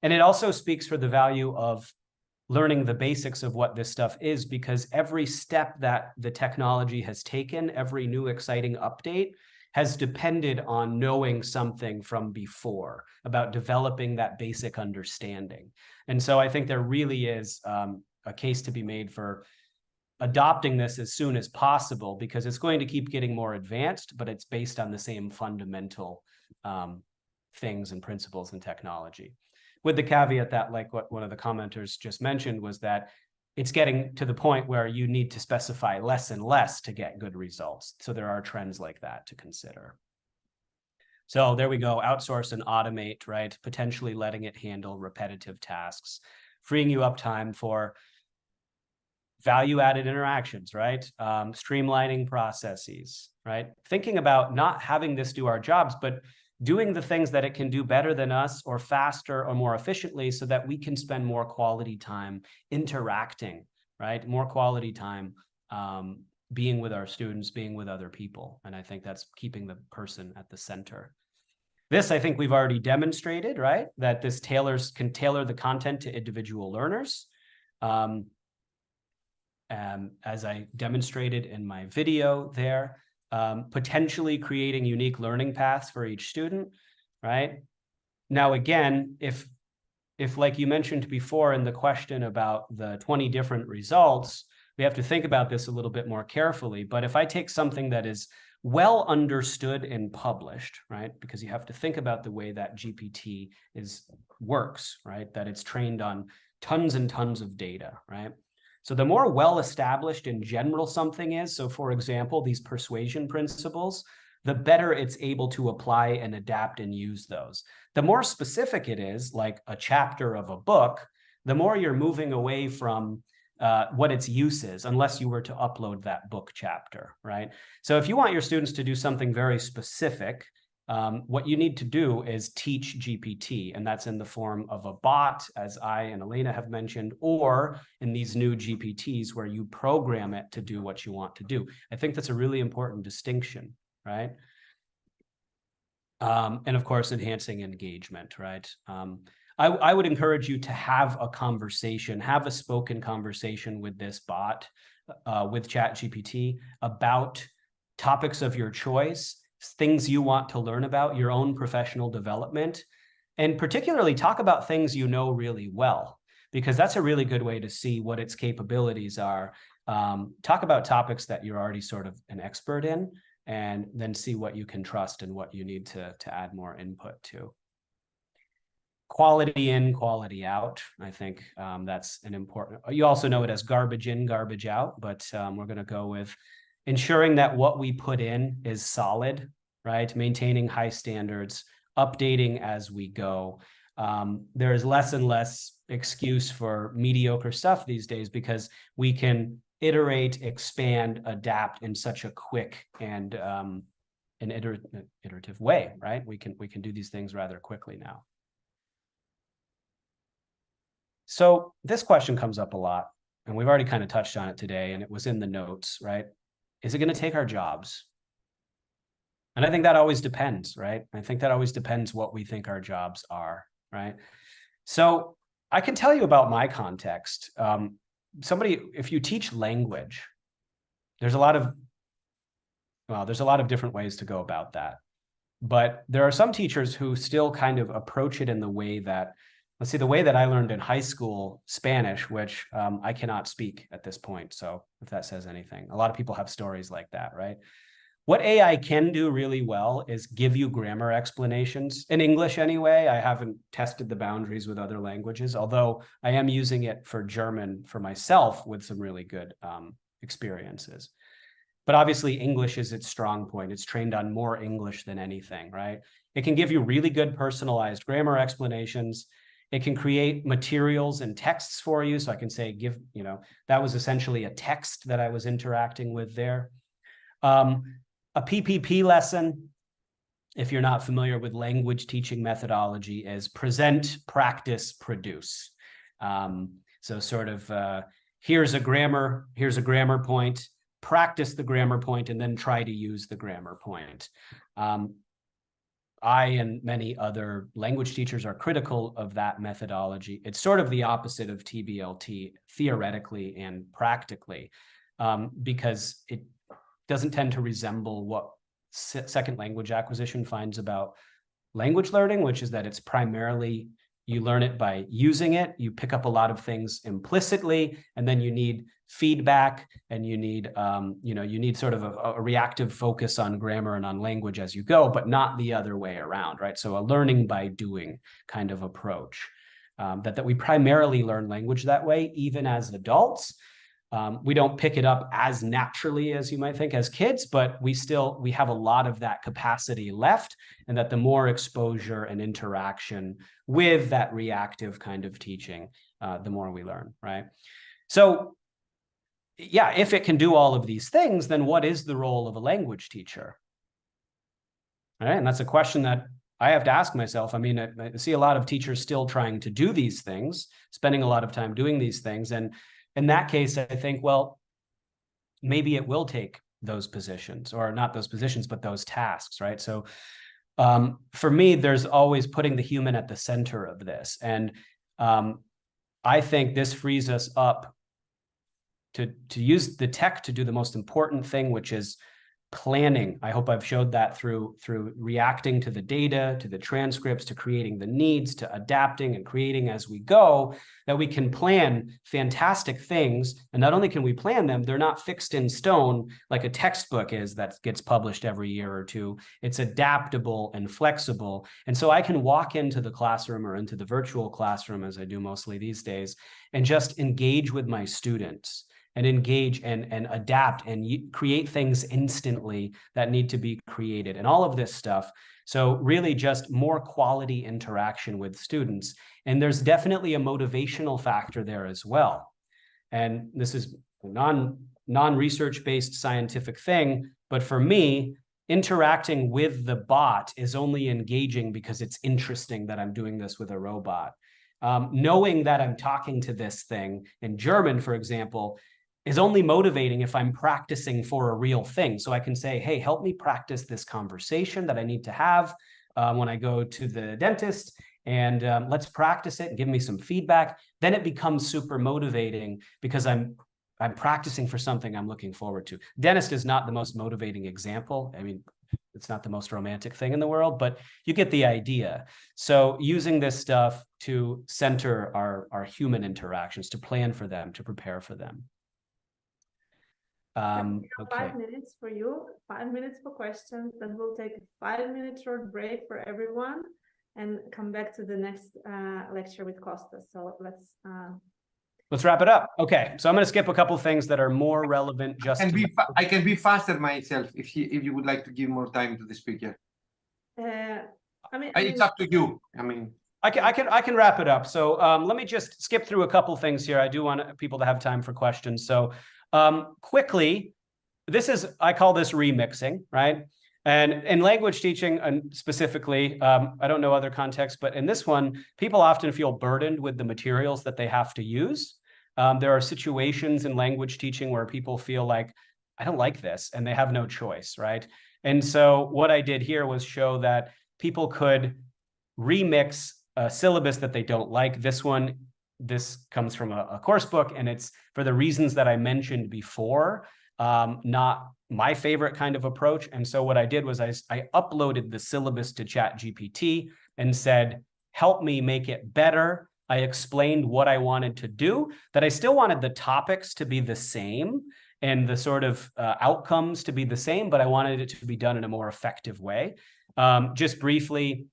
And it also speaks for the value of learning the basics of what this stuff is, because every step that the technology has taken, every new exciting update has depended on knowing something from before about developing that basic understanding. And so I think there really is a case to be made for adopting this as soon as possible, because it's going to keep getting more advanced, but it's based on the same fundamental things and principles in technology. With the caveat that, like what one of the commenters just mentioned, was that it's getting to the point where you need to specify less and less to get good results. So there are trends like that to consider. So there we go, outsource and automate, right? Potentially letting it handle repetitive tasks, freeing you up time for value-added interactions, right? Streamlining processes, right? Thinking about not having this do our jobs, but doing the things that it can do better than us, or faster, or more efficiently, so that we can spend more quality time interacting, right? More quality time being with our students, being with other people. And I think that's keeping the person at the center. This, I think we've already demonstrated, right? That this can tailor the content to individual learners. As I demonstrated in my video there, potentially creating unique learning paths for each student, right? Now, again, if if, like you mentioned before in the question about the 20 different results, we have to think about this a little bit more carefully. But if I take something that is well understood and published, right? Because you have to think about the way that GPT works, right? That it's trained on tons and tons of data, right? So the more well-established in general something is, so for example, these persuasion principles, the better it's able to apply and adapt and use those. The more specific it is, like a chapter of a book, the more you're moving away from what its use is, unless you were to upload that book chapter, right? So if you want your students to do something very specific, what you need to do is teach GPT, and that's in the form of a bot, as I and Elena have mentioned, or in these new GPTs where you program it to do what you want to do. I think that's a really important distinction, right? And of course, enhancing engagement, right? I would encourage you to have a conversation, have a spoken conversation with this bot, with ChatGPT, about topics of your choice, things you want to learn about, your own professional development, and particularly talk about things you know really well, because that's a really good way to see what its capabilities are. Talk about topics that you're already sort of an expert in, and then see what you can trust and what you need to add more input to. Quality in, quality out. I think that's an important, you also know it as garbage in, garbage out, but we're going to go with ensuring that what we put in is solid, right? Maintaining high standards, updating as we go. There's less and less excuse for mediocre stuff these days because we can iterate, expand, adapt in such a quick and an iterative way, right? We can do these things rather quickly now. So this question comes up a lot, and we've already kind of touched on it today, and it was in the notes, right? Is it going to take our jobs? And I think that always depends, right? I think that always depends what we think our jobs are, right? So I can tell you about my context. If you teach language, there's a lot of different ways to go about that. But there are some teachers who still kind of approach it in the way that, let's see, the way that I learned in high school Spanish, which I cannot speak at this point. So if that says anything, a lot of people have stories like that, right? What AI can do really well is give you grammar explanations. In English anyway, I haven't tested the boundaries with other languages, although I am using it for German for myself with some really good experiences. But obviously English is its strong point. It's trained on more English than anything, right? It can give you really good personalized grammar explanations. It can create materials and texts for you. So I can say, that was essentially a text that I was interacting with there. A PPP lesson, if you're not familiar with language teaching methodology, is present, practice, produce. So sort of here's a grammar point, practice the grammar point, and then try to use the grammar point. I and many other language teachers are critical of that methodology. It's sort of the opposite of TBLT theoretically and practically, because it doesn't tend to resemble what second language acquisition finds about language learning, which is that it's primarily, you learn it by using it, you pick up a lot of things implicitly, and then you need feedback, and you need, you need sort of a reactive focus on grammar and on language as you go, but not the other way around, right? So a learning by doing kind of approach, that we primarily learn language that way, even as adults. We don't pick it up as naturally as you might think as kids, but we have a lot of that capacity left, and that the more exposure and interaction with that reactive kind of teaching, the more we learn, right? So yeah, if it can do all of these things, then what is the role of a language teacher? All right, and that's a question that I have to ask myself. I mean, I see a lot of teachers still trying to do these things, spending a lot of time doing these things, and in that case, I think, well, maybe it will take those positions, or not those positions, but those tasks, right? So for me, there's always putting the human at the center of this. And I think this frees us up to use the tech to do the most important thing, which is planning. I hope I've showed that through reacting to the data, to the transcripts, to creating the needs, to adapting and creating as we go, that we can plan fantastic things. And not only can we plan them, they're not fixed in stone like a textbook is that gets published every year or two. It's adaptable and flexible. And so I can walk into the classroom or into the virtual classroom, as I do mostly these days, and just engage with my students and engage and adapt and create things instantly that need to be created and all of this stuff. So really just more quality interaction with students. And there's definitely a motivational factor there as well. And this is a non-research based scientific thing, but for me, interacting with the bot is only engaging because it's interesting that I'm doing this with a robot. Knowing that I'm talking to this thing in German, for example, is only motivating if I'm practicing for a real thing. So I can say, hey, help me practice this conversation that I need to have when I go to the dentist, and let's practice it and give me some feedback. Then it becomes super motivating because I'm practicing for something I'm looking forward to. Dentist is not the most motivating example. I mean, it's not the most romantic thing in the world, but you get the idea. So using this stuff to center our human interactions, to plan for them, to prepare for them. Okay. Okay. 5 minutes for you, 5 minutes for questions. Then we'll take a 5-minute short break for everyone and come back to the next lecture with Kostas. So let's wrap it up. Okay, so I'm going to skip a couple of things that are more relevant. Just I can be faster myself if you would like to give more time to the speaker. It's up to you. I mean, I can wrap it up. So let me just skip through a couple things here. I do want people to have time for questions. So quickly, I call this remixing, right? And in language teaching, and specifically, I don't know other contexts, but in this one, people often feel burdened with the materials that they have to use. There are situations in language teaching where people feel like, I don't like this, and they have no choice, right? And so what I did here was show that people could remix a syllabus that they don't like. This comes from a course book, and it's for the reasons that I mentioned before, not my favorite kind of approach. And so what I did was I uploaded the syllabus to ChatGPT and said, help me make it better. I explained what I wanted to do, that I still wanted the topics to be the same and the sort of outcomes to be the same, but I wanted it to be done in a more effective way. Just briefly,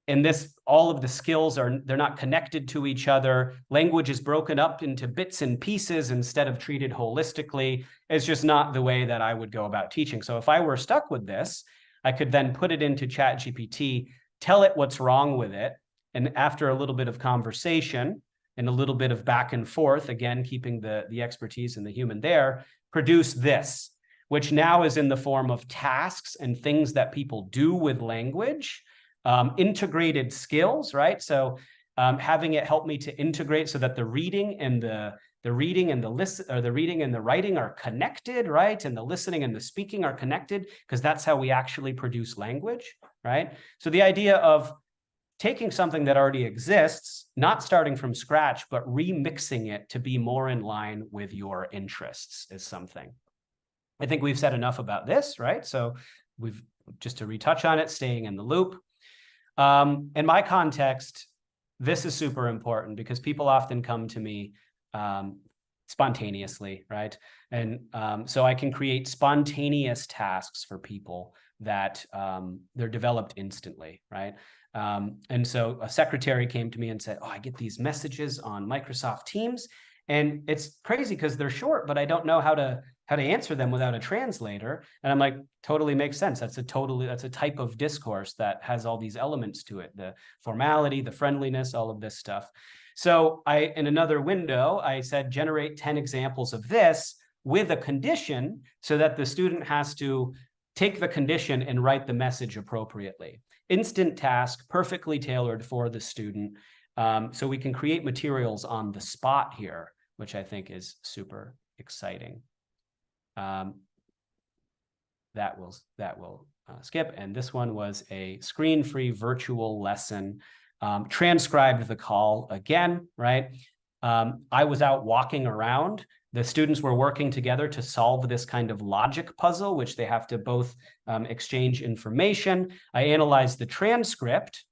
in this, all of the skills they're not connected to each other. Language is broken up into bits and pieces instead of treated holistically. It's just not the way that I would go about teaching. So if I were stuck with this, I could then put it into ChatGPT, tell it what's wrong with it. And after a little bit of conversation and a little bit of back and forth, again, keeping the expertise and the human there, produce this, which now is in the form of tasks and things that people do with language. Integrated skills, right? So having it help me to integrate so that the reading and the reading and the listen, or the reading and the writing are connected, right? And the listening and the speaking are connected, because that's how we actually produce language, right? So the idea of taking something that already exists, not starting from scratch, but remixing it to be more in line with your interests is something. I think we've said enough about this, right? So we've just to retouch on it, staying in the loop. In my context, this is super important because people often come to me spontaneously, right? And so I can create spontaneous tasks for people that they're developed instantly, right? And so a secretary came to me and said, oh, I get these messages on Microsoft Teams, and it's crazy because they're short, but I don't know how to answer them without a translator. And I'm like, totally makes sense. That's a type of discourse that has all these elements to it, the formality, the friendliness, all of this stuff. So in another window, I said, generate 10 examples of this with a condition so that the student has to take the condition and write the message appropriately. Instant task, perfectly tailored for the student. So we can create materials on the spot here, which I think is super exciting. That will skip. And this one was a screen-free virtual lesson. Transcribed the call again, right? I was out walking around The students were working together to solve this kind of logic puzzle, which they have to both exchange information. I analyzed the transcript.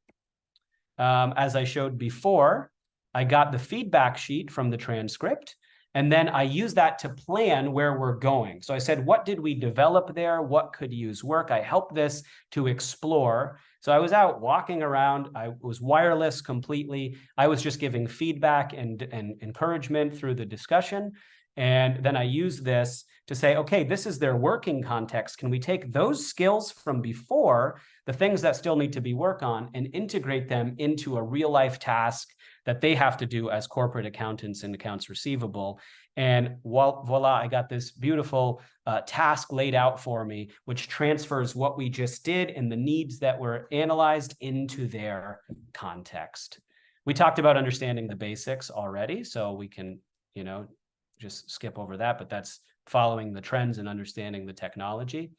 As I showed before, I got the feedback sheet from the transcript, and then I use that to plan where we're going. So I said, what did we develop there? What could use work? I helped this to explore. So I was out walking around. I was wireless completely. I was just giving feedback and encouragement through the discussion. And then I used this to say, okay, this is their working context. Can we take those skills from before, the things that still need to be worked on, and integrate them into a real life task that they have to do as corporate accountants and accounts receivable? And voila, I got this beautiful task laid out for me, which transfers what we just did and the needs that were analyzed into their context. We talked about understanding the basics already, so we can, just skip over that, but that's following the trends and understanding the technology.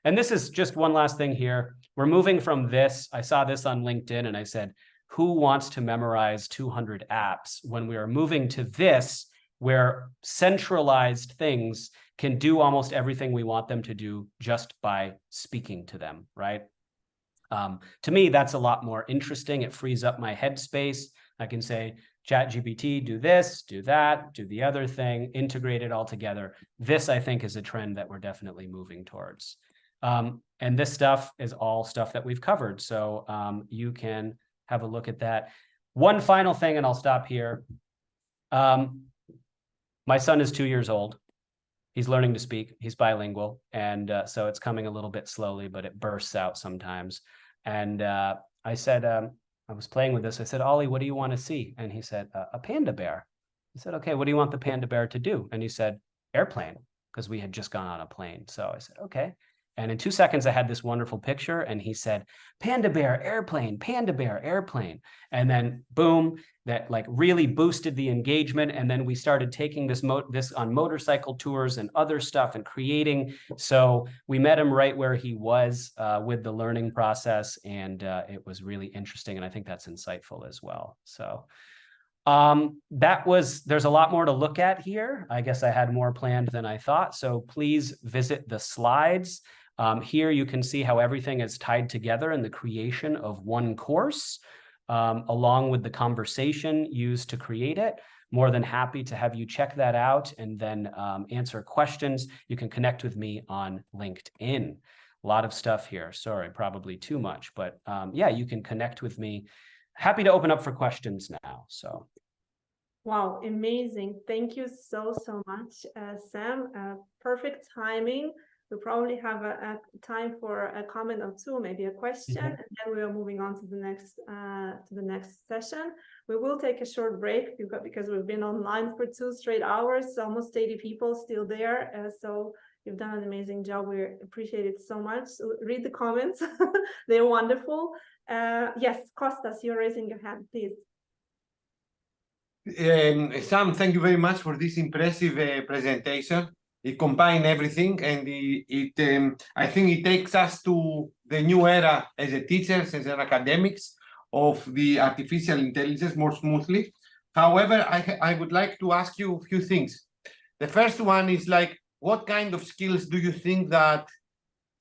And this is just one last thing here. We're moving from this. I saw this on LinkedIn and I said, who wants to memorize 200 apps? When we are moving to this, where centralized things can do almost everything we want them to do just by speaking to them, right? To me, that's a lot more interesting. It frees up my headspace. I can say, ChatGPT, do this, do that, do the other thing, integrate it all together. This, I think, is a trend that we're definitely moving towards. And this stuff is all stuff that we've covered. So you can have a look at that. One final thing, and I'll stop here. My son is 2 years old. He's learning to speak. He's bilingual. And so it's coming a little bit slowly, but it bursts out sometimes. And I said, I was playing with this. I said, Ollie, what do you want to see? And he said, a panda bear. I said, okay, what do you want the panda bear to do? And he said, airplane, because we had just gone on a plane. So I said, okay. And in 2 seconds, I had this wonderful picture, and he said, panda bear, airplane, panda bear, airplane. And then boom, that like really boosted the engagement. And then we started taking this on motorcycle tours and other stuff and creating. So we met him right where he was with the learning process. And it was really interesting. And I think that's insightful as well. So there's a lot more to look at here. I guess I had more planned than I thought. So please visit the slides. Here you can see how everything is tied together in the creation of one course, along with the conversation used to create it. More than happy to have you check that out and then answer questions. You can connect with me on LinkedIn. A lot of stuff here. Sorry, probably too much, but yeah, you can connect with me. Happy to open up for questions now. So. Wow, amazing. Thank you so much, Sam. Perfect timing. We probably have a time for a comment or two, maybe a question, and then we are moving on to the next session. We will take a short break because we've been online for 2 straight hours, almost 80 people still there. So you've done an amazing job. We appreciate it so much. So read the comments. They're wonderful. Yes, Kostas, you're raising your hand, please. Sam, thank you very much for this impressive presentation. It combines everything, and I think it takes us to the new era as a teachers, as an academics of the artificial intelligence more smoothly. However, I would like to ask you a few things. The first one is like, what kind of skills do you think that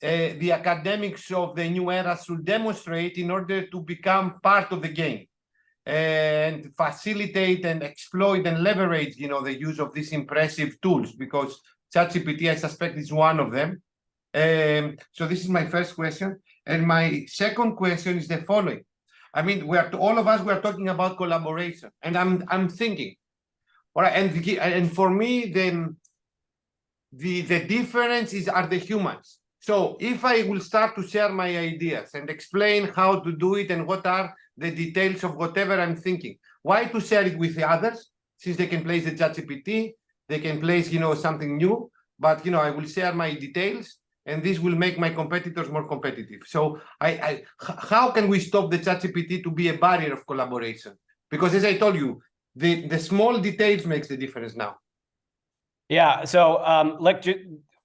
the academics of the new era should demonstrate in order to become part of the game and facilitate and exploit and leverage, the use of these impressive tools? Because ChatGPT, I suspect, is one of them. So this is my first question. And my second question is the following. I mean, all of us are talking about collaboration, and I'm thinking, all right, and for me, then the difference are the humans. So if I will start to share my ideas and explain how to do it and what are the details of whatever I'm thinking, why to share it with the others, since they can place the ChatGPT, they can place, something new, but, I will share my details, and this will make my competitors more competitive. So how can we stop the ChatGPT to be a barrier of collaboration? Because as I told you, the small details makes the difference now. Yeah, so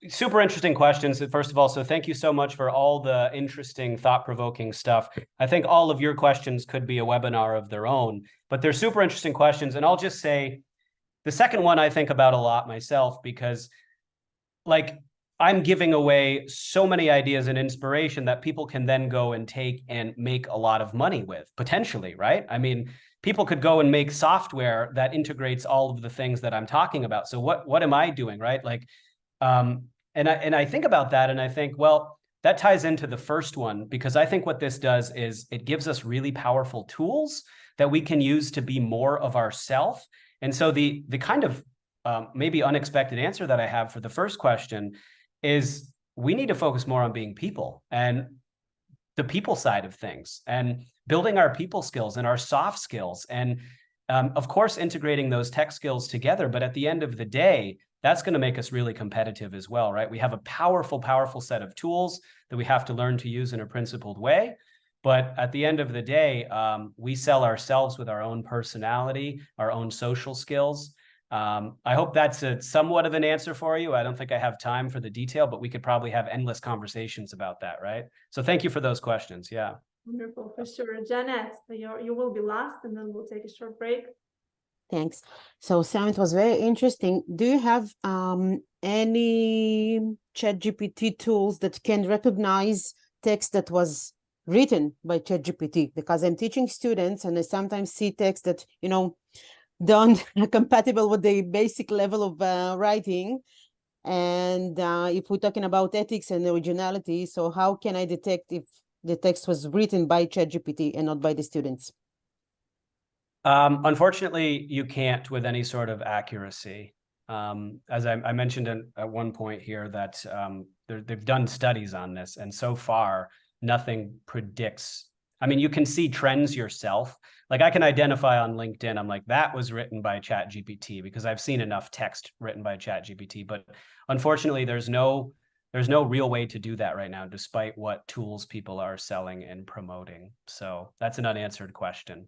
super interesting questions, first of all. So thank you so much for all the interesting, thought-provoking stuff. I think all of your questions could be a webinar of their own, but they're super interesting questions. And I'll just say, The second one I think about a lot myself because like I'm giving away so many ideas and inspiration that people can then go and take and make a lot of money with, potentially, right? I mean, people could go and make software that integrates all of the things that I'm talking about. So what am I doing, right? Like, and I think about that and I think, well, that ties into the first one, because I think what this does is it gives us really powerful tools that we can use to be more of ourself. And so the kind of maybe unexpected answer that I have for the first question is we need to focus more on being people and the people side of things and building our people skills and our soft skills. And of course, integrating those tech skills together. But at the end of the day, that's going to make us really competitive as well, right? We have a powerful, powerful set of tools that we have to learn to use in a principled way. But at the end of the day, we sell ourselves with our own personality, our own social skills. I hope that's somewhat of an answer for you. I don't think I have time for the detail, but we could probably have endless conversations about that, right? So thank you for those questions. Yeah. Wonderful, for sure. Janet, you will be last, and then we'll take a short break. Thanks. So Sam, it was very interesting. Do you have any ChatGPT tools that can recognize text that was written by ChatGPT? Because I'm teaching students and I sometimes see text that, you know, don't compatible with the basic level of writing. And if we're talking about ethics and originality, so how can I detect if the text was written by ChatGPT and not by the students? Unfortunately, you can't with any sort of accuracy. As I mentioned at one point here that they've done studies on this, and so far, nothing predicts. I mean, you can see trends yourself. Like I can identify on LinkedIn, I'm like, that was written by ChatGPT because I've seen enough text written by ChatGPT. But unfortunately, there's no real way to do that right now, despite what tools people are selling and promoting. So that's an unanswered question.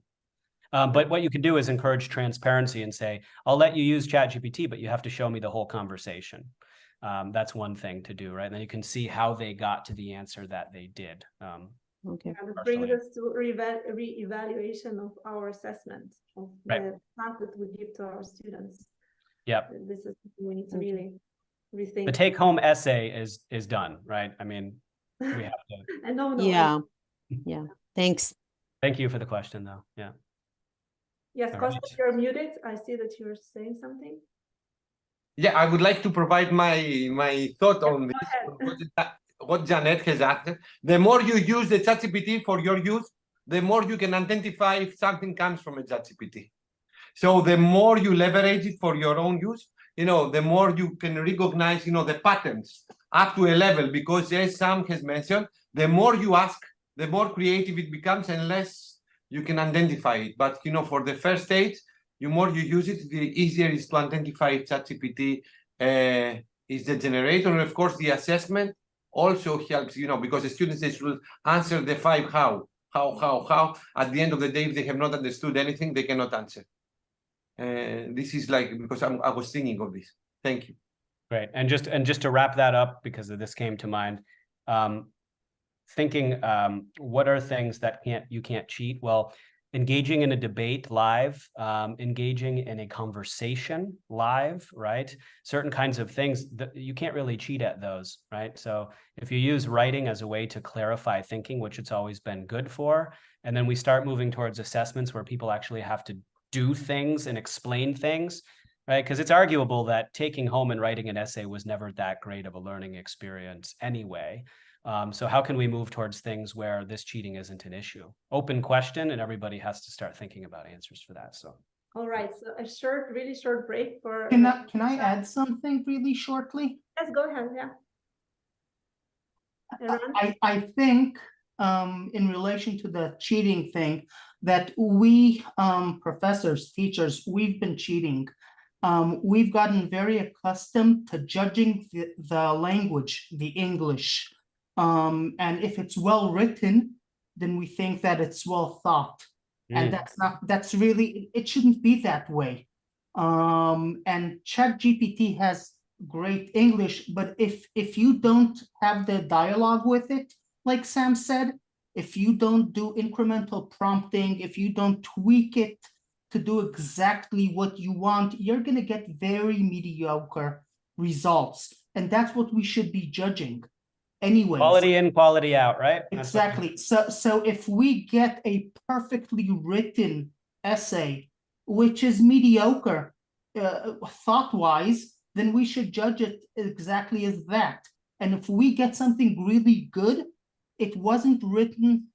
But what you can do is encourage transparency and say, I'll let you use ChatGPT, but you have to show me the whole conversation. That's one thing to do, right? And then you can see how they got to the answer that they did. Okay. And it brings us to re-evaluation of our assessment of the path that we give to our students. Yep. This is we need to really rethink. The take-home essay is done, right? I mean, we have to. And no. Yeah. Yeah. Thanks. Thank you for the question, though. Yeah. Yes, Costa, you're muted. I see that you're saying something. Yeah, I would like to provide my thought on this. What Janet has asked. The more you use the ChatGPT for your use, the more you can identify if something comes from a ChatGPT. So the more you leverage it for your own use, the more you can recognize, the patterns up to a level, because as Sam has mentioned, the more you ask, the more creative it becomes and less you can identify it. But, for the first stage, the more you use it, the easier it is to identify if ChatGPT is the generator. And of course, the assessment also helps, because the students, they should answer the 5 how. At the end of the day, if they have not understood anything, they cannot answer. This is because I was thinking of this. Thank you. Great. And just to wrap that up, because this came to mind, thinking what are things that you can't cheat? Well, engaging in a debate live, engaging in a conversation live, right? Certain kinds of things that you can't really cheat at those, right? So if you use writing as a way to clarify thinking, which it's always been good for, and then we start moving towards assessments where people actually have to do things and explain things, right? Because it's arguable that taking home and writing an essay was never that great of a learning experience anyway. So how can we move towards things where this cheating isn't an issue? Open question, and everybody has to start thinking about answers for that. So. All right. So a really short break for. Can I add something really shortly? Yes, go ahead. Yeah. I think in relation to the cheating thing, that we professors, teachers, we've been cheating. We've gotten very accustomed to judging the language, the English. And if it's well written, then we think that it's well thought. And it shouldn't be that way. And ChatGPT has great English, but if you don't have the dialogue with it, like Sam said, if you don't do incremental prompting, if you don't tweak it, to do exactly what you want, you're going to get very mediocre results. And that's what we should be judging anyways. Quality in, quality out, right? Exactly. So if we get a perfectly written essay, which is mediocre thought-wise, then we should judge it exactly as that. And if we get something really good, it wasn't written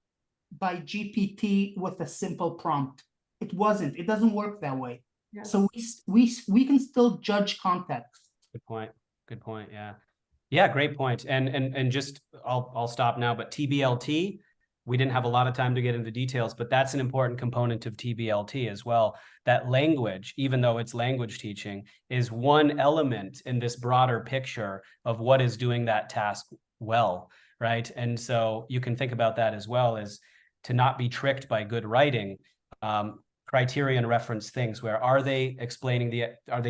by GPT with a simple prompt. It wasn't. It doesn't work that way. Yes. So we can still judge context. Good point. Good point. Yeah. Yeah, great point. And just I'll stop now, but TBLT, we didn't have a lot of time to get into details, but that's an important component of TBLT as well. That language, even though it's language teaching, is one element in this broader picture of what is doing that task well, right? And so you can think about that as well as to not be tricked by good writing. Criterion reference things where are they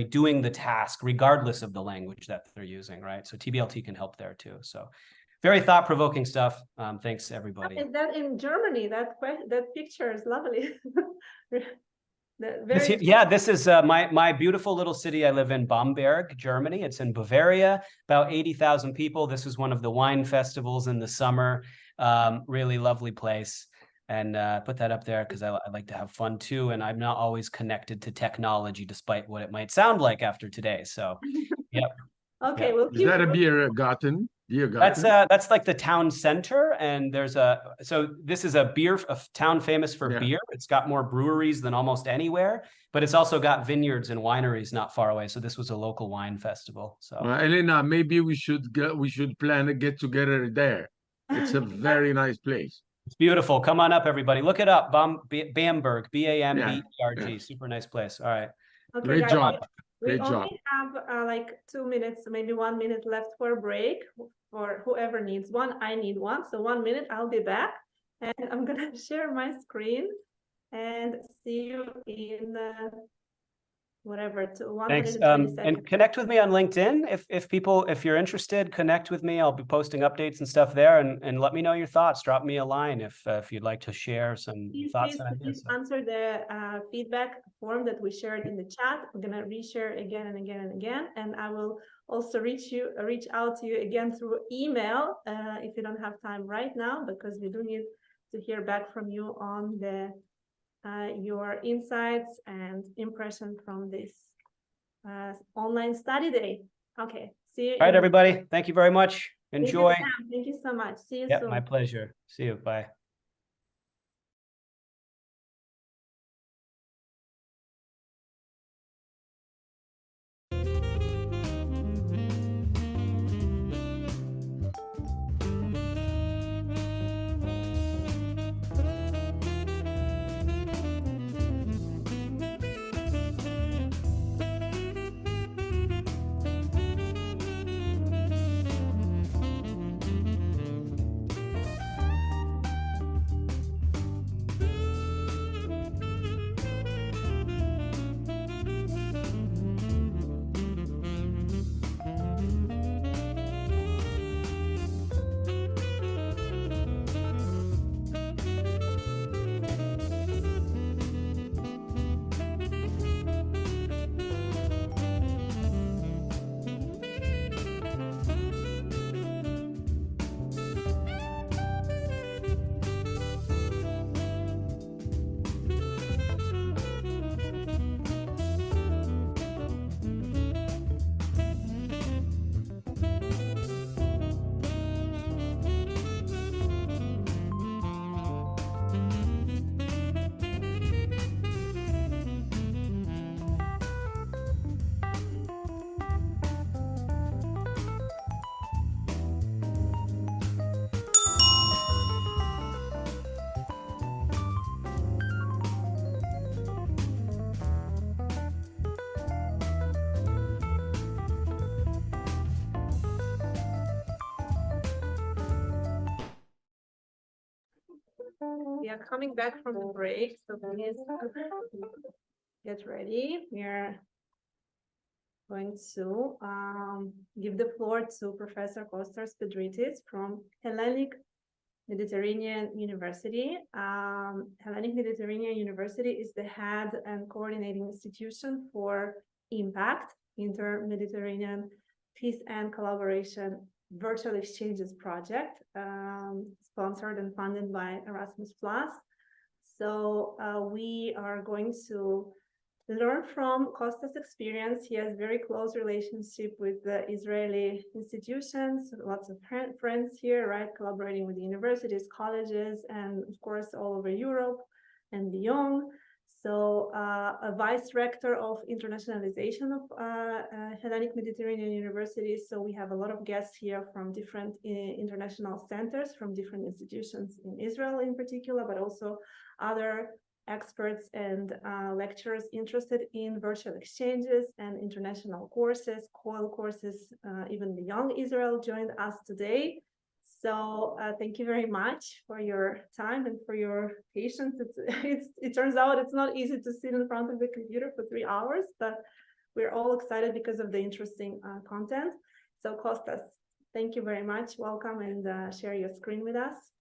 doing the task regardless of the language that they're using, right? So TBLT can help there too. So very thought-provoking stuff. Thanks everybody. Is that in Germany? That picture is lovely. This is my beautiful little city. I live in Bamberg, Germany. It's in Bavaria, about 80,000 people. This is one of the wine festivals in the summer. Really lovely place. And put that up there because I like to have fun too. And I'm not always connected to technology, despite what it might sound like after today. So, yep. Okay, yep. we'll Is that a Biergarten? That's like the town center, and there's so this is a town famous for beer. It's got more breweries than almost anywhere, but it's also got vineyards and wineries not far away. So this was a local wine festival. So Elena, maybe we should plan a get together there. It's a very nice place. It's beautiful. Come on up, everybody. Look it up. Bamberg, Bamberg. Yeah. Super nice place. All right. Okay, Great guys, job. We Great job. only have like 2 minutes, maybe 1 minute left for a break for whoever needs one. I need one. So 1 minute, I'll be back. And I'm going to share my screen and see you in whatever, to 120 Thanks. seconds. And connect with me on LinkedIn. If you're interested, connect with me. I'll be posting updates and stuff there, and let me know your thoughts. Drop me a line if you'd like to share some thoughts and ideas. Please answer the feedback form that we shared in the chat. I'm gonna reshare again and again and again, and I will also reach out to you again through email if you don't have time right now, because we do need to hear back from you on the your insights and impression from this online study day. Okay, see you. All right, everybody. Thank you very much. Enjoy. Thank you so much. See you Yeah, soon. my pleasure. See you. Bye. We are coming back from the break, so please get ready. We're going to give the floor to Professor Kostas Pedritis from Hellenic Mediterranean University. Hellenic Mediterranean University is the head and coordinating institution for IMPACT, Inter-Mediterranean Peace and Collaboration Virtual Exchanges Project, sponsored and funded by Erasmus+. So we are going to learn from Costa's experience. He has very close relationship with the Israeli institutions, lots of friends here, right? Collaborating with the universities, colleges, and of course, all over Europe and beyond. So a vice rector of internationalization of Hellenic Mediterranean University. So we have a lot of guests here from different international centers, from different institutions in Israel in particular, but also other experts and lecturers interested in virtual exchanges and international courses, COIL courses, even beyond Israel joined us today. So thank you very much for your time and for your patience. It turns out it's not easy to sit in front of the computer for 3 hours, but we're all excited because of the interesting content. So Kostas, thank you very much. Welcome and share your screen with us.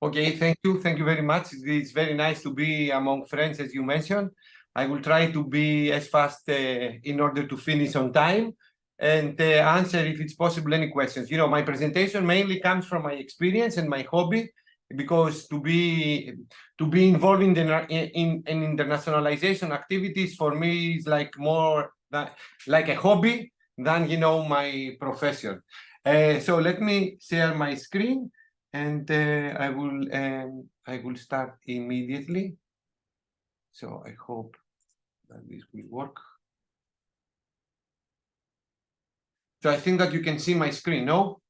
Okay, thank you. Thank you very much. It's very nice to be among friends, as you mentioned. I will try to be as fast in order to finish on time and answer, if it's possible, any questions. You know, my presentation mainly comes from my experience and my hobby, because to be involved in internationalization activities for me is like more like a hobby than, you know, my profession. So let me share my screen. And I will start immediately. So I hope that this will work. So I think that you can see my screen, no?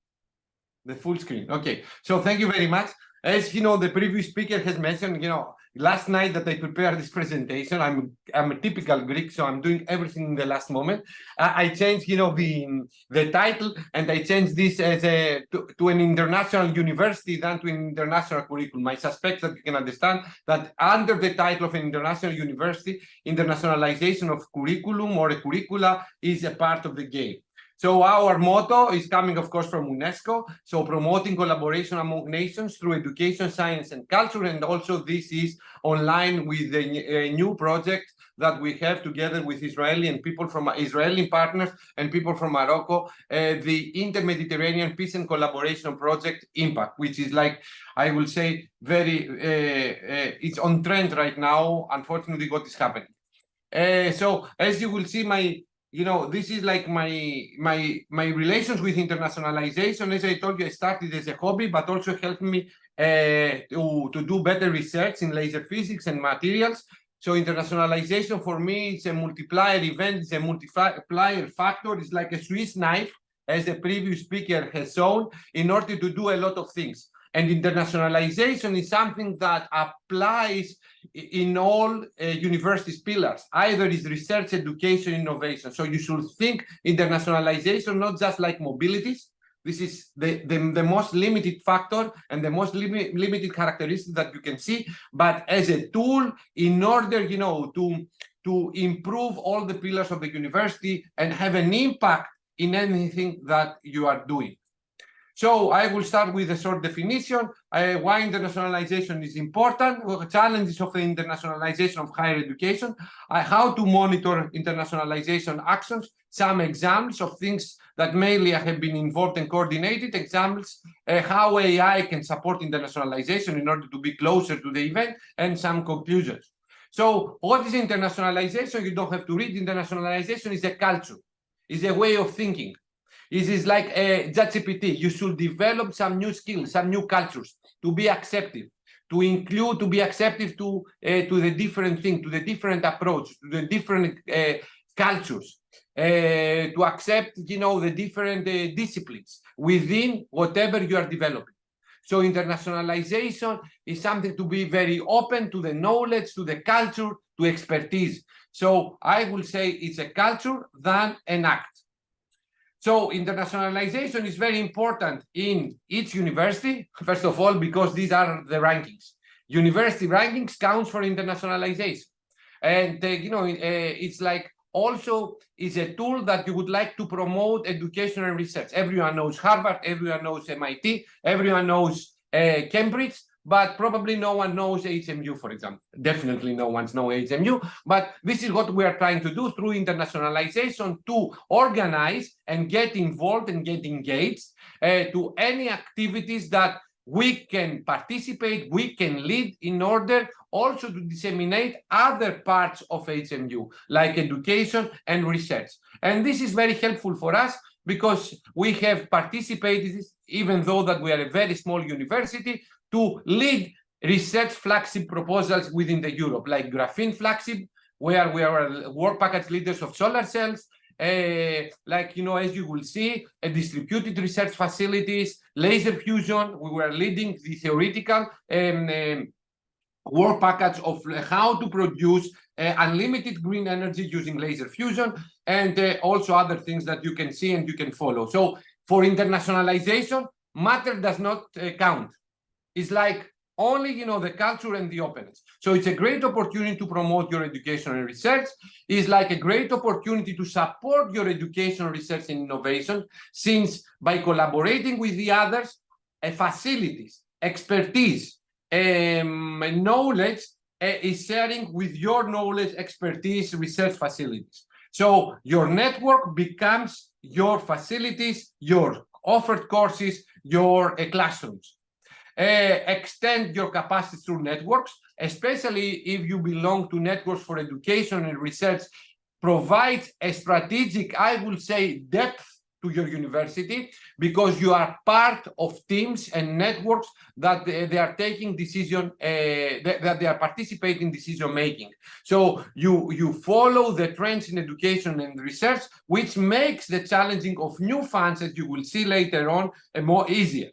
The full screen. Okay. So thank you very much. As you know, the previous speaker has mentioned, you know, last night that I prepared this presentation, I'm a typical Greek, so I'm doing everything in the last moment. I changed, you know, the title, and I changed this as to an international university than to an international curriculum. I suspect that you can understand that under the title of an international university, internationalization of curriculum or a curricula is a part of the game. So our motto is coming, of course, from UNESCO, so promoting collaboration among nations through education, science, and culture. And also this is online with a new project that we have together with Israeli and people from Israeli partners and people from Morocco, the Inter-Mediterranean Peace and Collaboration Project Impact, which is like, I will say, very, it's on trend right now, unfortunately, what is happening. So as you will see, you know, this is like my relations with internationalization. As I told you, I started as a hobby, but also helped me to do better research in laser physics and materials. So internationalization for me is a multiplier event, it's a multiplier factor. It's like a Swiss knife, as the previous speaker has shown, in order to do a lot of things. And internationalization is something that applies in all universities pillars. Either is research, education, innovation. So you should think internationalization not just like mobilities. This is the most limited factor and the most limited characteristic that you can see, but as a tool in order, you know, to improve all the pillars of the university and have an impact in anything that you are doing. So I will start with a short definition, why internationalization is important, challenges of the internationalization of higher education, how to monitor internationalization actions, some examples of things that mainly I have been involved and coordinated, examples, how AI can support internationalization in order to be closer to the event, and some conclusions. So what is internationalization? You don't have to read. Internationalization is a culture, is a way of thinking. It is like ChatGPT. You should develop some new skills, some new cultures to be accepted, to include, to be accepted to the different thing, to the different approach, to the different cultures, to accept, you know, the different disciplines within whatever you are developing. So internationalization is something to be very open to the knowledge, to the culture, to expertise. So I will say it's a culture than an act. So internationalization is very important in each university, first of all, because these are the rankings. University rankings counts for internationalization. And, you know, it's like also is a tool that you would like to promote education and research. Everyone knows Harvard, everyone knows MIT, everyone knows Cambridge, but probably no one knows HMU, for example. Definitely no one knows HMU, but this is what we are trying to do through internationalization, to organize and get involved and get engaged to any activities that we can participate, we can lead, in order also to disseminate other parts of HMU, like education and research. And this is very helpful for us because we have participated, even though that we are a very small university, to lead research flagship proposals within the Europe, like graphene flagship, where we are work package leaders of solar cells, like, you know, as you will see, distributed research facilities, laser fusion. We were leading the theoretical work package of how to produce unlimited green energy using laser fusion, and also other things that you can see and you can follow. So for internationalization, matter does not count. It's like only, you know, the culture and the openness. So it's a great opportunity to promote your education and research. It's like a great opportunity to support your education, research, and innovation, since by collaborating with the others, facilities, expertise, knowledge is sharing with your knowledge, expertise, research facilities. So your network becomes your facilities, your offered courses, your classrooms. Extend your capacity through networks, especially if you belong to networks for education and research. Provides a strategic, I will say, depth to your university, because you are part of teams and networks that they are taking decision, that they are participating in decision making. So you follow the trends in education and research, which makes the challenging of new funds, as you will see later on, more easier.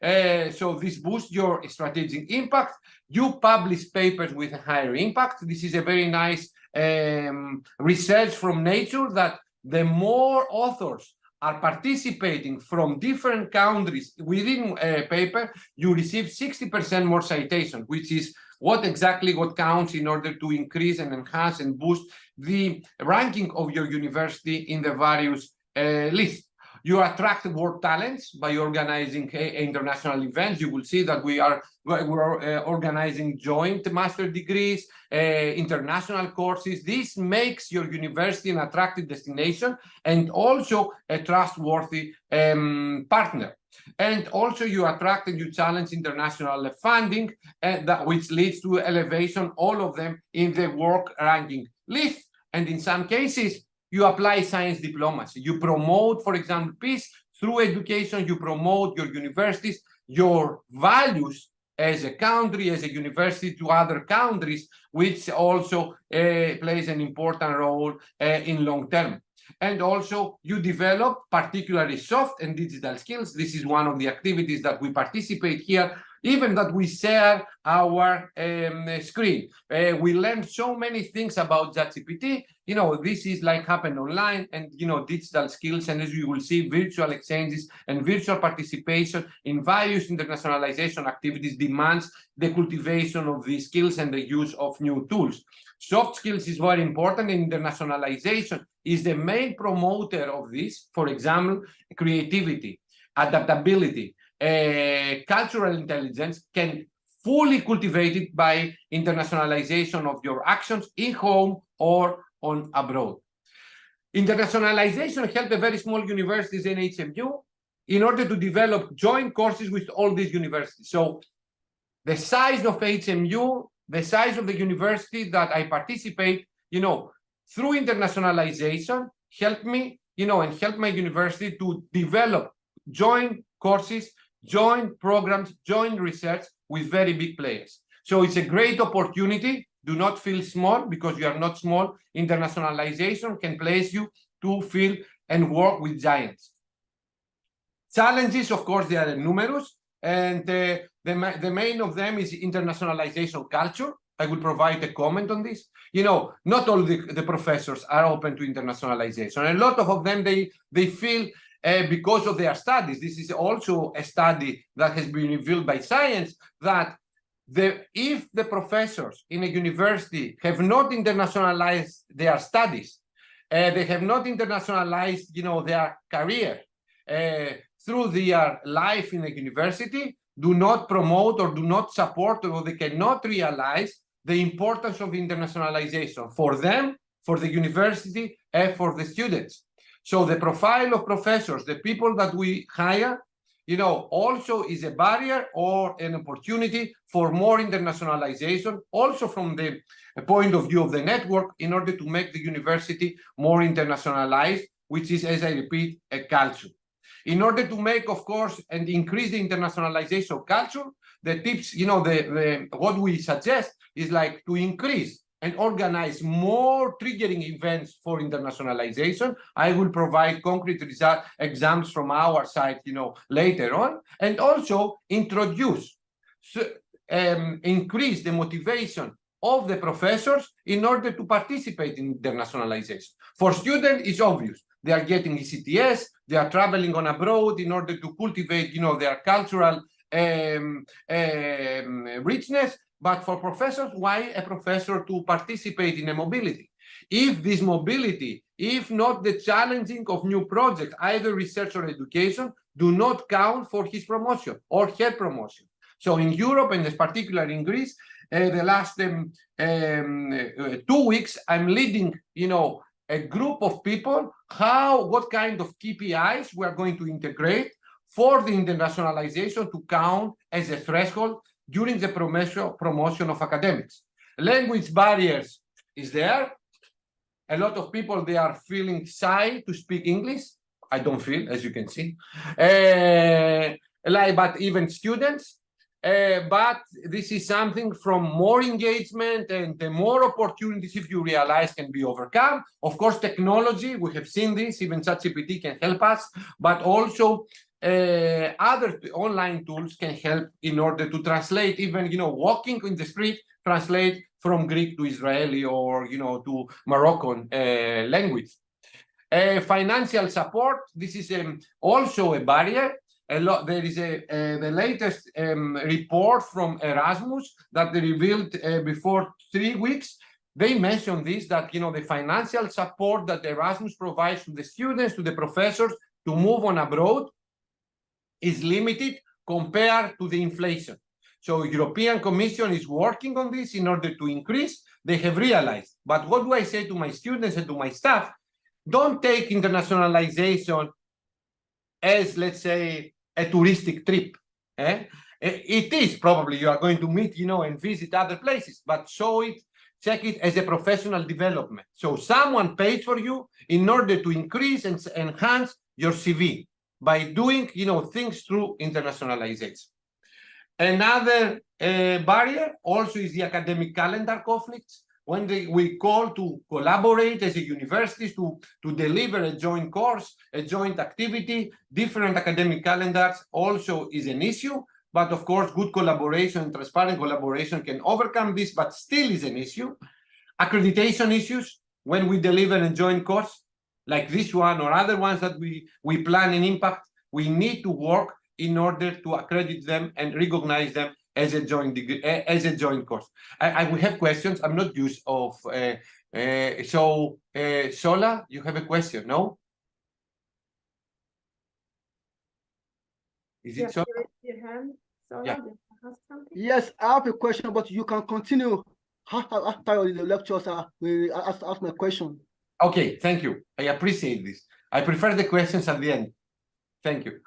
So this boosts your strategic impact. You publish papers with a higher impact. This is a very nice research from Nature, that the more authors are participating from different countries within a paper, you receive 60% more citations, which is what counts in order to increase and enhance and boost the ranking of your university in the various lists. You attract world talents by organizing international events. You will see that we're organizing joint master degrees, international courses. This makes your university an attractive destination and also a trustworthy partner. And also you attract and you challenge international funding, which leads to elevation, all of them in the work ranking list. And in some cases, you apply science diplomacy. You promote, for example, peace through education. You promote your universities, your values as a country, as a university, to other countries, which also plays an important role in long term. And also you develop particularly soft and digital skills. This is one of the activities that we participate here, even that we share our screen. We learned so many things about ChatGPT. You know, this is like happen online, and, you know, digital skills, and as you will see, virtual exchanges and virtual participation in various internationalization activities demands the cultivation of these skills and the use of new tools. Soft skills is very important, and internationalization is the main promoter of this. For example, creativity, adaptability, cultural intelligence can fully cultivated by internationalization of your actions in home or on abroad. Internationalization helped the very small universities in HMU in order to develop joint courses with all these universities. So the size of HMU, the size of the university that I participate, you know, through internationalization helped me, you know, and helped my university to develop joint courses, joint programs, joint research with very big players. So it's a great opportunity. Do not feel small, because you are not small. Internationalization can place you to feel and work with giants. Challenges, of course, they are numerous, and the main of them is internationalization culture. I will provide a comment on this. You know, not all the professors are open to internationalization. A lot of them, they feel because of their studies. This is also a study that has been revealed by science, that if the professors in a university have not internationalized their studies, they have not internationalized, you know, their career through their life in a university, do not promote or do not support, or they cannot realize the importance of internationalization for them, for the university, and for the students. So the profile of professors, the people that we hire, also is a barrier or an opportunity for more internationalization, also from the point of view of the network, in order to make the university more internationalized, which is, as I repeat, a culture. In order to make, of course, and increase the internationalization culture, the tips, what we suggest is like to increase and organize more triggering events for internationalization. I will provide concrete examples from our side, later on, and also introduce, increase the motivation of the professors in order to participate in internationalization. For students, it's obvious. They are getting ECTS, they are traveling on abroad in order to cultivate, their cultural richness. But for professors, why a professor to participate in a mobility? If this mobility, if not the challenging of new projects, either research or education, do not count for his promotion or her promotion. So in Europe, and in particular in Greece, the last 2 weeks, I'm leading, a group of people, what kind of KPIs we are going to integrate for the internationalization to count as a threshold during the promotion of academics. Language barriers is there. A lot of people, they are feeling shy to speak English. I don't feel, as you can see. But even students. But this is something from more engagement and the more opportunities, if you realize, can be overcome. Of course, technology, we have seen this, even ChatGPT can help us, but also other online tools can help in order to translate, even, walking in the street, translate from Greek to Israeli or, to Moroccan language. Financial support, this is also a barrier. There is the latest report from Erasmus that they revealed before 3 weeks. They mentioned this, that the financial support that Erasmus provides to the students, to the professors to move on abroad is limited compared to the inflation. So European Commission is working on this in order to increase. They have realized. But what do I say to my students and to my staff? Don't take internationalization as, let's say, a touristic trip. It is probably you are going to meet, and visit other places, but check it as a professional development. So someone pays for you in order to increase and enhance your CV by doing, things through internationalization. Another barrier also is the academic calendar conflicts. When we call to collaborate as a universities to deliver a joint course, a joint activity, different academic calendars also is an issue. But of course, good collaboration, transparent collaboration can overcome this, but still is an issue. Accreditation issues, when we deliver a joint course, like this one or other ones that we plan in Impact, we need to work in order to accredit them and recognize them as a joint degree, as a joint course. I will have questions. I'm not used of Sola, you have a question, no? Is it Sola? Your hand, Sola, Yeah. do you have something? Yes, I have a question, but you can continue after the lectures. We ask my question. Okay, thank you. I appreciate this. I prefer the questions at the end. Thank you.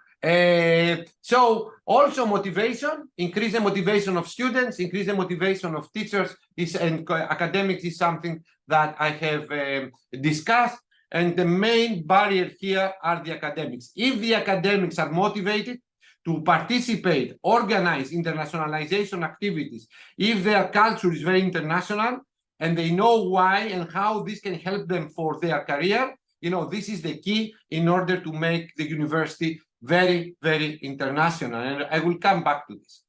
So also motivation, increase the motivation of students, increase the motivation of teachers and academics is something that I have discussed. And the main barrier here are the academics. If the academics are motivated to participate, organize internationalization activities, if their culture is very international and they know why and how this can help them for their career, this is the key in order to make the university very, very international. And I will come back to this.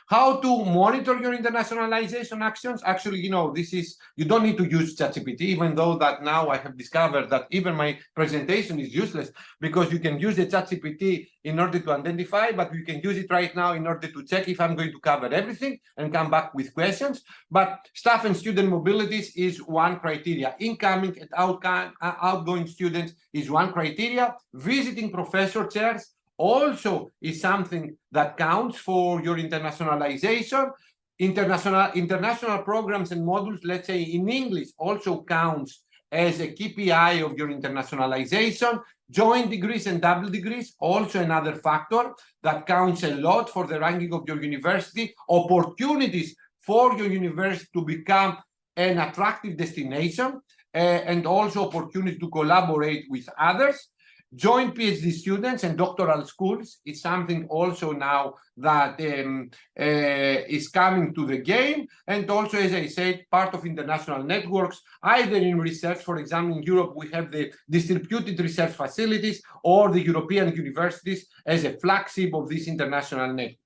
How to monitor your internationalization actions? Actually, you don't need to use ChatGPT, even though that now I have discovered that even my presentation is useless because you can use the ChatGPT in order to identify, but you can use it right now in order to check if I'm going to cover everything and come back with questions. But staff and student mobilities is one criteria. Incoming and outgoing students is one criteria. Visiting professor chairs also is something that counts for your internationalization. International programs and modules, let's say in English, also counts as a KPI of your internationalization. Joint degrees and double degrees, also another factor that counts a lot for the ranking of your university. Opportunities for your university to become an attractive destination, and also opportunities to collaborate with others. Joint PhD students and doctoral schools is something also now that is coming to the game. And also, as I said, part of international networks, either in research, for example, in Europe, we have the distributed research facilities or the European universities as a flagship of these international networks.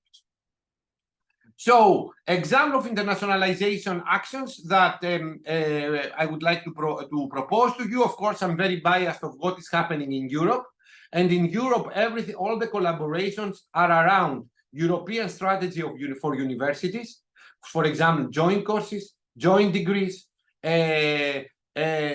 So, example of internationalization actions that I would like to propose to you. Of course, I'm very biased of what is happening in Europe. And in Europe, all the collaborations are around European strategy for universities. For example, joint courses, joint degrees,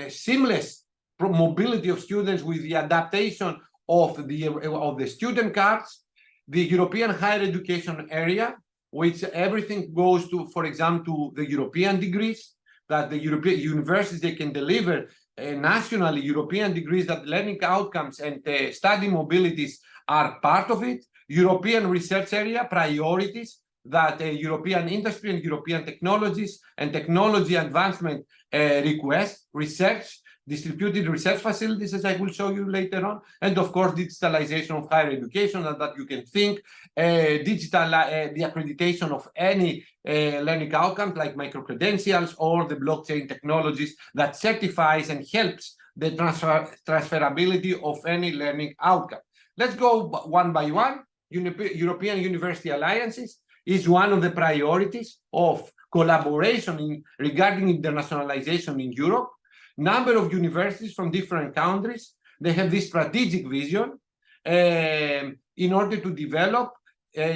seamless mobility of students with the adaptation of the student cards, the European higher education area, which everything goes to, for example, to the European degrees, that the European universities, they can deliver nationally European degrees, that learning outcomes and study mobilities are part of it. European research area priorities, that European industry and European technologies and technology advancement request research, distributed research facilities, as I will show you later on, and of course, digitalization of higher education, that you can think, the accreditation of any learning outcomes like micro-credentials or the blockchain technologies that certifies and helps the transferability of any learning outcome. Let's go one by one. European University Alliances is one of the priorities of collaboration regarding internationalization in Europe. Number of universities from different countries, they have this strategic vision in order to develop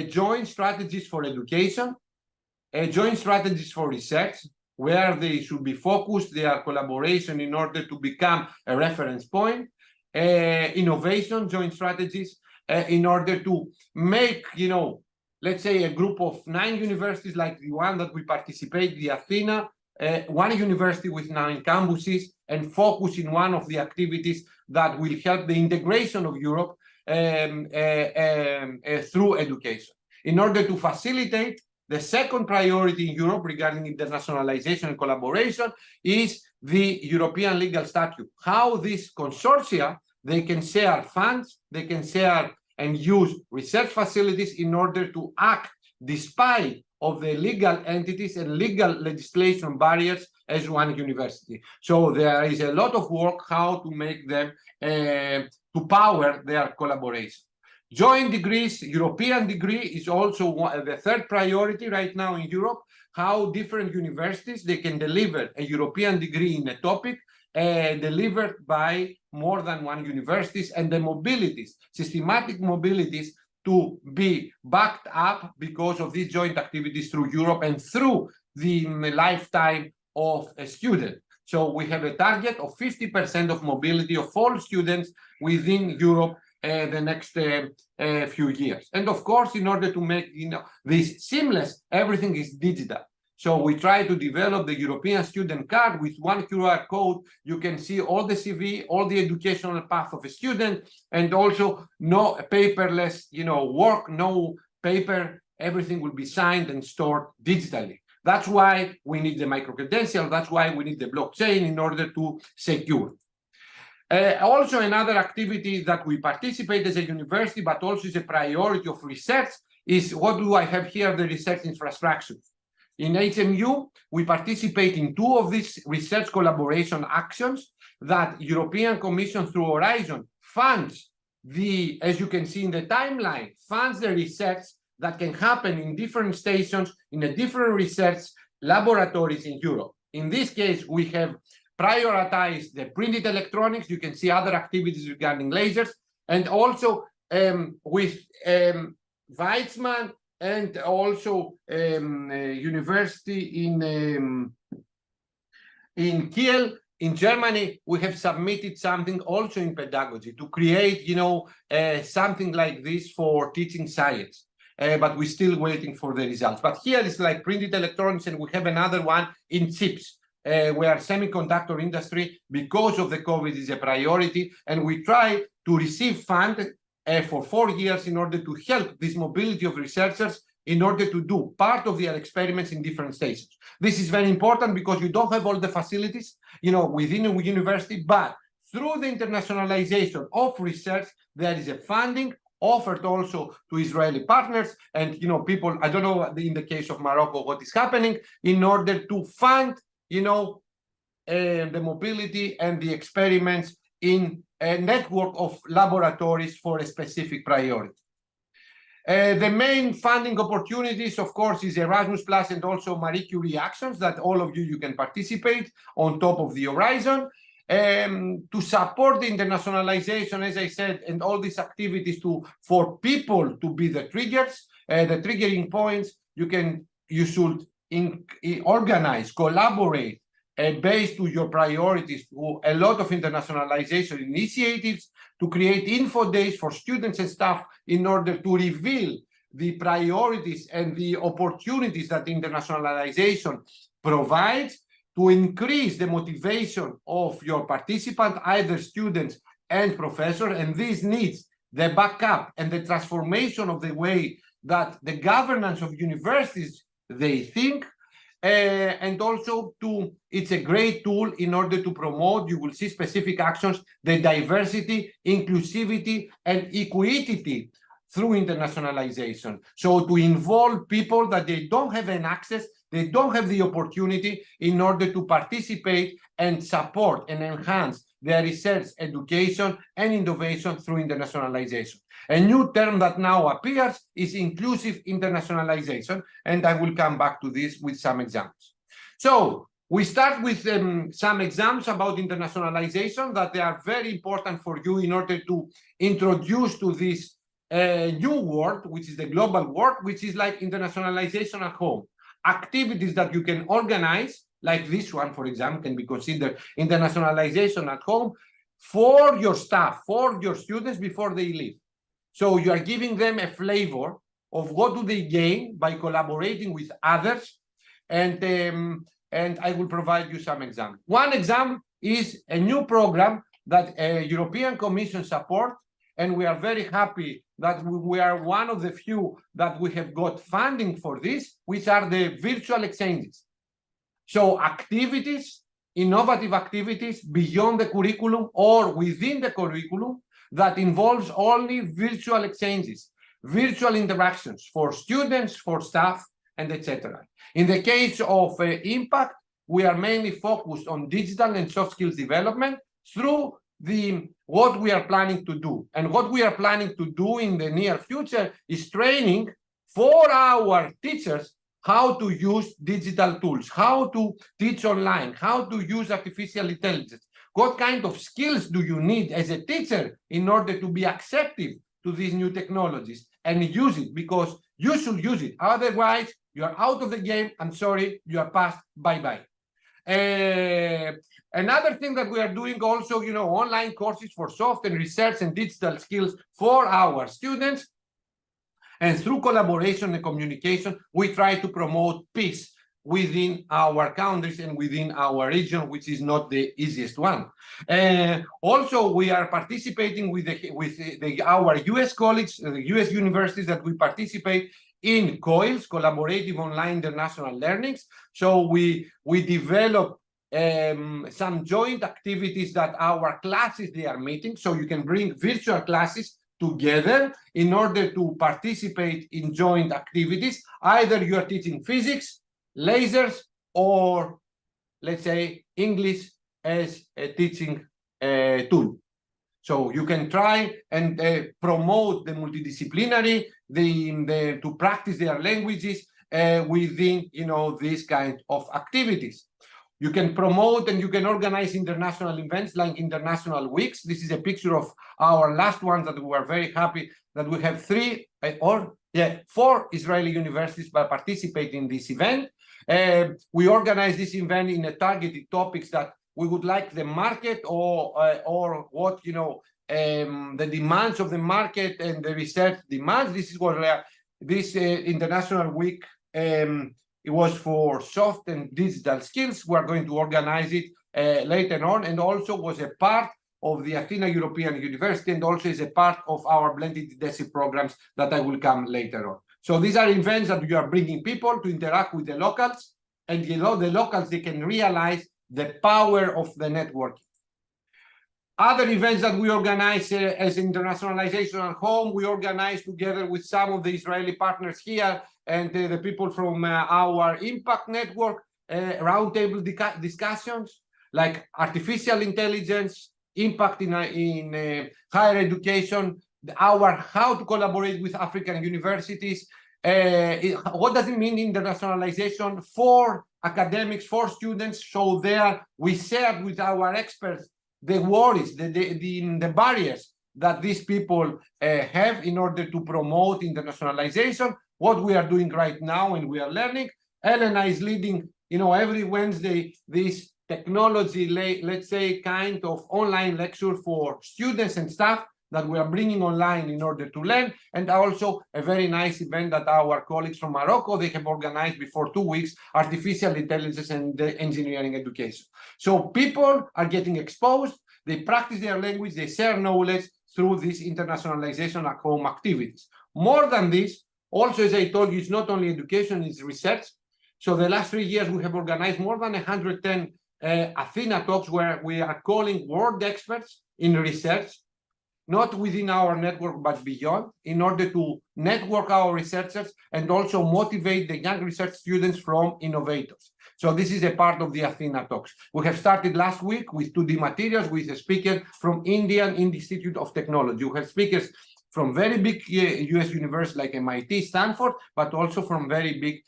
joint strategies for education, joint strategies for research, where they should be focused, their collaboration in order to become a reference point, innovation, joint strategies, in order to make, let's say a group of 9 universities like the one that we participate, the Athena, one university with 9 campuses, and focus in one of the activities that will help the integration of Europe through education. In order to facilitate, the second priority in Europe regarding internationalization and collaboration is the European legal statute. How these consortia, they can share funds, they can share and use research facilities in order to act despite of the legal entities and legal legislation barriers as one university. So there is a lot of work how to make them, to power their collaboration. Joint degrees, European degree is also the third priority right now in Europe, how different universities, they can deliver a European degree in a topic delivered by more than one universities, and the mobilities, systematic mobilities, to be backed up because of these joint activities through Europe and through the lifetime of a student. So we have a target of 50% of mobility of all students within Europe the next few years. And of course, in order to make this seamless, everything is digital. So we try to develop the European student card with one QR code. You can see all the CV, all the educational path of a student, and also no paperless, work, no paper. Everything will be signed and stored digitally. That's why we need the micro-credential. That's why we need the blockchain in order to secure. Also, another activity that we participate as a university, but also is a priority of research, is what do I have here, the research infrastructure. In HMU, we participate in 2 of these research collaboration actions that European Commission through Horizon funds as you can see in the timeline, funds the research that can happen in different stations, in a different research laboratories in Europe. In this case, we have prioritized the printed electronics. You can see other activities regarding lasers, and also with Weizmann and also university in Kiel, in Germany, we have submitted something also in pedagogy to create, something like this for teaching science. But we're still waiting for the results. But here is like printed electronics, and we have another one in chips, where semiconductor industry, because of the COVID, is a priority, and we try to receive funds for 4 years in order to help this mobility of researchers in order to do part of their experiments in different stations. This is very important because you don't have all the facilities, within a university, but through the internationalization of research, there is a funding offered also to Israeli partners and people. I don't know in the case of Morocco what is happening in order to fund the mobility and the experiments in a network of laboratories for a specific priority. The main funding opportunities, of course, is Erasmus Plus and also Marie Curie actions that all of you can participate on top of the horizon. To support the internationalization, as I said, and all these activities for people to be the triggers, the triggering points, you should organize, collaborate, based to your priorities, to a lot of internationalization initiatives, to create info days for students and staff in order to reveal the priorities and the opportunities that internationalization provides, to increase the motivation of your participant, either students and professors, and this needs the backup and the transformation of the way that the governance of universities they think, and also it's a great tool in order to promote, you will see specific actions, the diversity, inclusivity, and equity through internationalization. So to involve people that they don't have an access, they don't have the opportunity in order to participate and support and enhance their research, education, and innovation through internationalization. A new term that now appears is inclusive internationalization, and I will come back to this with some examples. So we start with some examples about internationalization that they are very important for you in order to introduce to this new world, which is the global world, which is like internationalization at home. Activities that you can organize, like this one, for example, can be considered internationalization at home for your staff, for your students before they leave. So you are giving them a flavor of what do they gain by collaborating with others, and I will provide you some examples. One example is a new program that European Commission support, and we are very happy that we are one of the few that we have got funding for this, which are the virtual exchanges. So activities, innovative activities beyond the curriculum or within the curriculum that involves only virtual exchanges, virtual interactions for students, for staff, and etc. In the case of Impact, we are mainly focused on digital and soft skills development through what we are planning to do. And what we are planning to do in the near future is training for our teachers how to use digital tools, how to teach online, how to use artificial intelligence. What kind of skills do you need as a teacher in order to be accepting to these new technologies and use it? Because you should use it. Otherwise, you are out of the game. I'm sorry, you are past. Bye-bye. Another thing that we are doing also, online courses for soft and research and digital skills for our students. And through collaboration and communication, we try to promote peace within our countries and within our region, which is not the easiest one. Also, we are participating with our US colleagues, the US universities that we participate in COILS, Collaborative Online International Learnings. So we develop some joint activities that our classes, they are meeting. So you can bring virtual classes together in order to participate in joint activities. Either you are teaching physics, lasers, or let's say English as a teaching tool. So you can try and promote the multidisciplinary, to practice their languages within this kind of activities. You can promote and you can organize international events like international weeks. This is a picture of our last one that we were very happy that we have 4 Israeli universities participating in this event. We organize this event in a targeted topics that we would like the market or what, the demands of the market and the research demands. This is what this International Week, it was for soft and digital skills. We are going to organize it later on, and also was a part of the Athena European University, and also is a part of our blended intensive programs that I will come later on. So these are events that we are bringing people to interact with the locals, and the locals, they can realize the power of the networking. Other events that we organize as Internationalization at Home, we organize together with some of the Israeli partners here and the people from our impact network, roundtable discussions like artificial intelligence, impact in higher education, how to collaborate with African universities. What does it mean internationalization for academics, for students? So there we shared with our experts the worries, the barriers that these people have in order to promote internationalization, what we are doing right now and we are learning. Elena is leading, every Wednesday, this technology, let's say, kind of online lecture for students and staff that we are bringing online in order to learn, and also a very nice event that our colleagues from Morocco, they have organized before 2 weeks, artificial intelligence and engineering education. So people are getting exposed, they practice their language, they share knowledge through these internationalization at home activities. More than this, also, as I told you, it's not only education, it's research. So the last 3 years, we have organized more than 110 Athena talks where we are calling world experts in research, not within our network, but beyond, in order to network our researchers and also motivate the young research students from innovators. So this is a part of the Athena talks. We have started last week with 2D materials with a speaker from Indian Institute of Technology. We have speakers from very big US universities like MIT, Stanford, but also from very big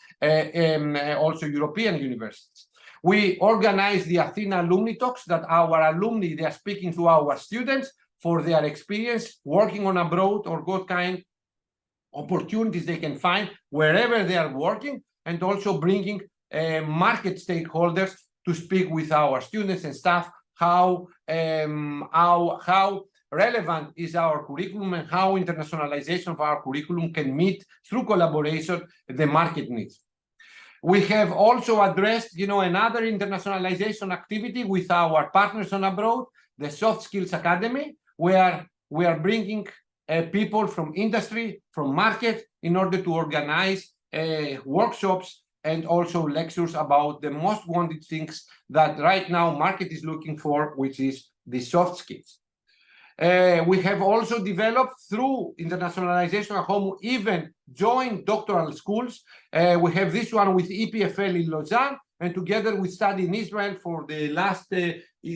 also European universities. We organize the Athena Alumni Talks that our alumni, they are speaking to our students for their experience working on abroad or what kind of opportunities they can find wherever they are working, and also bringing market stakeholders to speak with our students and staff how relevant is our curriculum and how internationalization of our curriculum can meet through collaboration the market needs. We have also addressed, another internationalization activity with our partners on abroad, the Soft Skills Academy, where we are bringing people from industry, from market, in order to organize workshops and also lectures about the most wanted things that right now market is looking for, which is the soft skills. We have also developed through internationalization at home, even joint doctoral schools. We have this one with EPFL in Lausanne, and together we study in Israel for the last,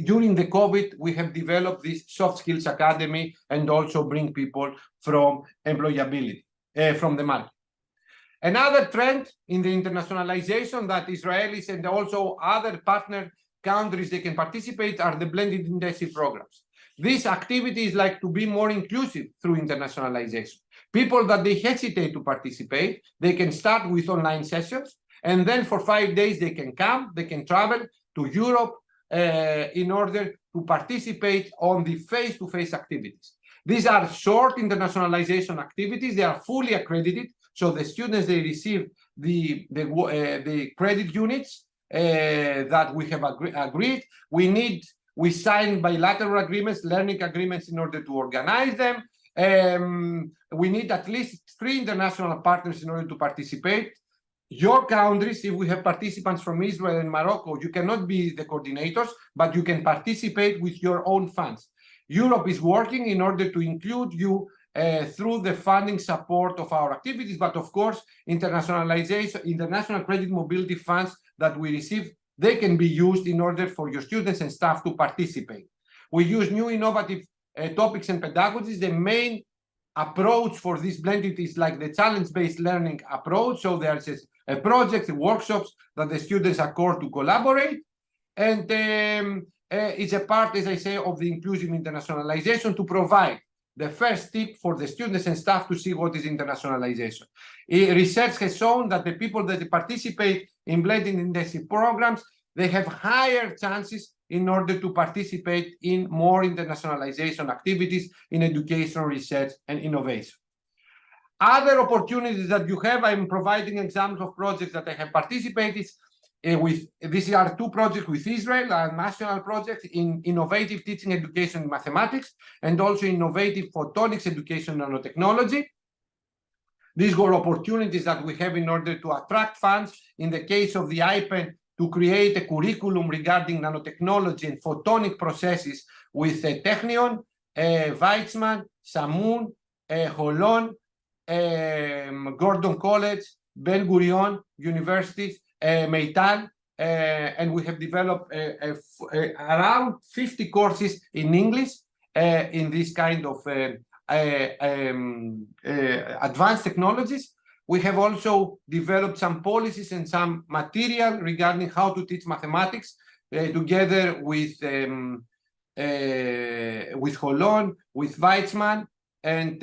during the COVID, we have developed this Soft Skills Academy and also bring people from employability, from the market. Another trend in the internationalization that Israelis and also other partner countries, they can participate are the blended intensive programs. This activity is like to be more inclusive through internationalization. People that they hesitate to participate, they can start with online sessions, and then for 5 days they can come, they can travel to Europe in order to participate on the face-to-face activities. These are short internationalization activities. They are fully accredited, so the students, they receive the credit units that we have agreed. We sign bilateral agreements, learning agreements in order to organize them. We need at least 3 international partners in order to participate. Your countries, if we have participants from Israel and Morocco, you cannot be the coordinators, but you can participate with your own funds. Europe is working in order to include you through the funding support of our activities, but of course, internationalization, international credit mobility funds that we receive, they can be used in order for your students and staff to participate. We use new innovative topics and pedagogies. The main approach for this blended is like the challenge-based learning approach. So there's a project, workshops that the students are called to collaborate. And it's a part, as I say, of the inclusive internationalization to provide the first tip for the students and staff to see what is internationalization. Research has shown that the people that participate in blended intensive programs, they have higher chances in order to participate in more internationalization activities in education, research, and innovation. Other opportunities that you have, I'm providing examples of projects that I have participated with. These are two projects with Israel, national projects in innovative teaching education in mathematics, and also innovative photonics education nanotechnology. These were opportunities that we have in order to attract funds. In the case of the IPEN, to create a curriculum regarding nanotechnology and photonic processes with Technion, Weizmann, Samun, Holon, Gordon College, Ben Gurion University, Meital, and we have developed around 50 courses in English in this kind of advanced technologies. We have also developed some policies and some material regarding how to teach mathematics together with Holon, with Weizmann, and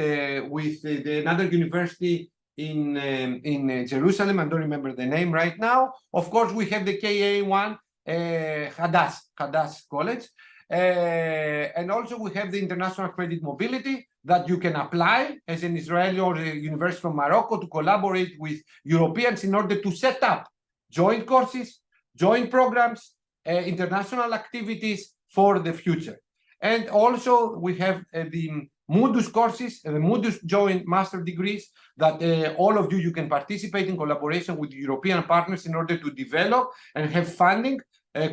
with another university in Jerusalem. I don't remember the name right now. Of course, we have the KA1 Hadass College. And also we have the international credit mobility that you can apply as an Israeli or a university from Morocco to collaborate with Europeans in order to set up joint courses, joint programs, international activities for the future. And also we have the Mundus courses, the Mundus joint master degrees that all of you can participate in collaboration with European partners in order to develop and have funding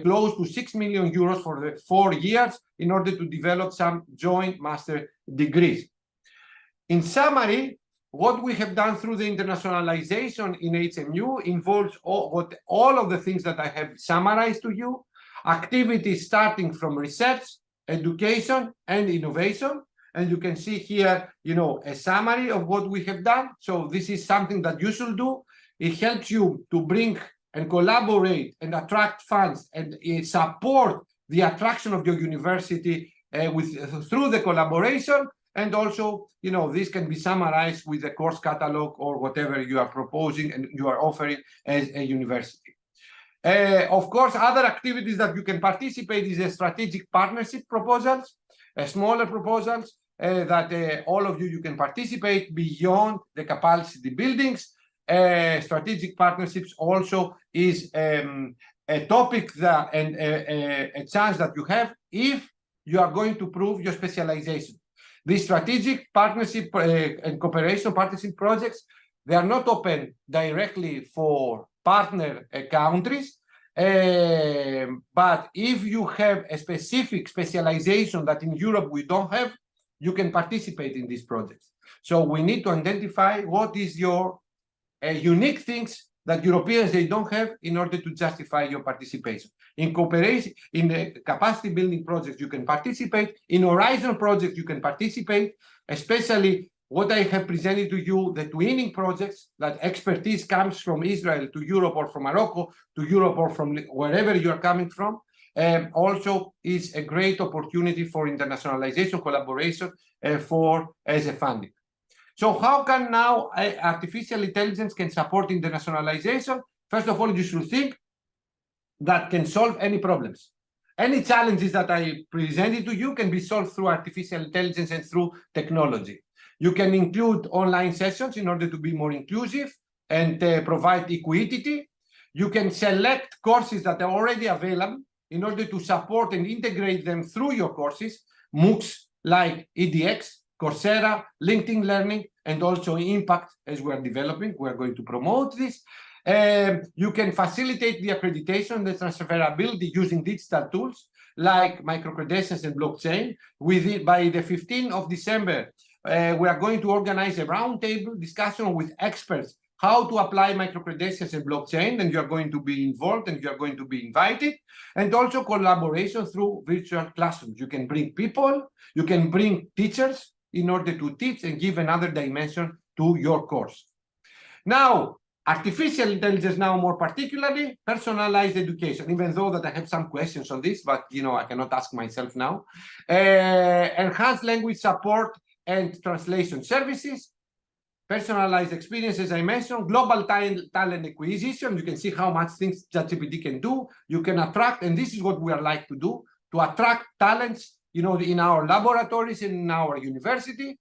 close to 6 million euros for the 4 years in order to develop some joint master degrees. In summary, what we have done through the internationalization in HMU involves all of the things that I have summarized to you, activities starting from research, education, and innovation. And you can see here, a summary of what we have done. So this is something that you should do. It helps you to bring and collaborate and attract funds and support the attraction of your university through the collaboration. And also, this can be summarized with the course catalog or whatever you are proposing and you are offering as a university. Of course, other activities that you can participate is a strategic partnership proposals, smaller proposals that all of you can participate beyond the capacity buildings. Strategic partnerships also is a topic that and a chance that you have if you are going to prove your specialization. These strategic partnership and cooperation partnership projects, they are not open directly for partner countries, but if you have a specific specialization that in Europe we don't have, you can participate in these projects. So we need to identify what is your unique things that Europeans they don't have in order to justify your participation. In cooperation, in the capacity building projects, you can participate. In Horizon projects, you can participate, especially what I have presented to you, the twinning projects, that expertise comes from Israel to Europe or from Morocco to Europe or from wherever you are coming from, also is a great opportunity for internationalization collaboration as a funding. So how can now artificial intelligence can support internationalization? First of all, you should think that can solve any problems. Any challenges that I presented to you can be solved through artificial intelligence and through technology. You can include online sessions in order to be more inclusive and provide equity. You can select courses that are already available in order to support and integrate them through your courses, MOOCs like EDX, Coursera, LinkedIn Learning, and also Impact as we are developing. We are going to promote this. You can facilitate the accreditation, the transferability using digital tools like microcredentials and blockchain. By the 15th of December, we are going to organize a roundtable discussion with experts how to apply microcredentials and blockchain, and you are going to be involved and you are going to be invited, and also collaboration through virtual classrooms. You can bring people, you can bring teachers in order to teach and give another dimension to your course. Now, artificial intelligence now more particularly, personalized education, even though that I have some questions on this, but I cannot ask myself now. Enhanced language support and translation services, personalized experiences I mentioned, global talent acquisition. You can see how much things ChatGPT can do. You can attract, and this is what we are like to do, to attract talents, you know, in our laboratories and in our university,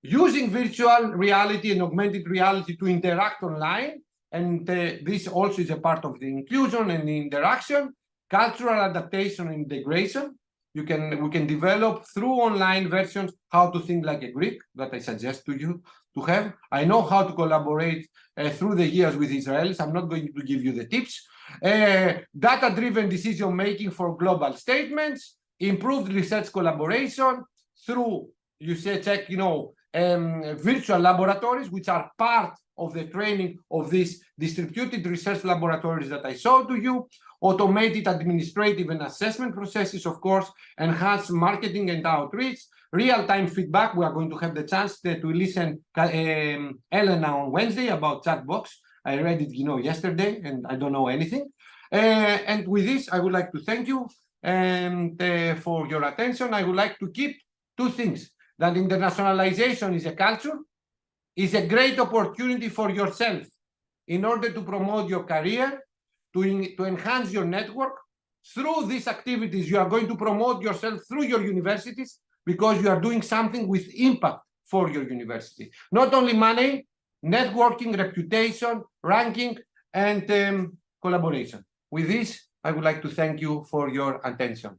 using virtual reality and augmented reality to interact online. And this also is a part of the inclusion and the interaction, cultural adaptation and integration. We can develop through online versions how to think like a Greek, that I suggest to you to have. I know how to collaborate through the years with Israelis. I'm not going to give you the tips. Data-driven decision-making for global statements, improved research collaboration through, you say, check, you know, virtual laboratories, which are part of the training of these distributed research laboratories that I showed to you, automated administrative and assessment processes, of course, enhanced marketing and outreach, real-time feedback. We are going to have the chance to listen Elena on Wednesday about chat box. I read it, you know, yesterday, and I don't know anything. And with this, I would like to thank you and for your attention. I would like to keep two things: that internationalization is a culture, is a great opportunity for yourself in order to promote your career, to enhance your network. Through these activities, you are going to promote yourself through your universities because you are doing something with impact for your university. Not only money, networking, reputation, ranking, and collaboration. With this, I would like to thank you for your attention.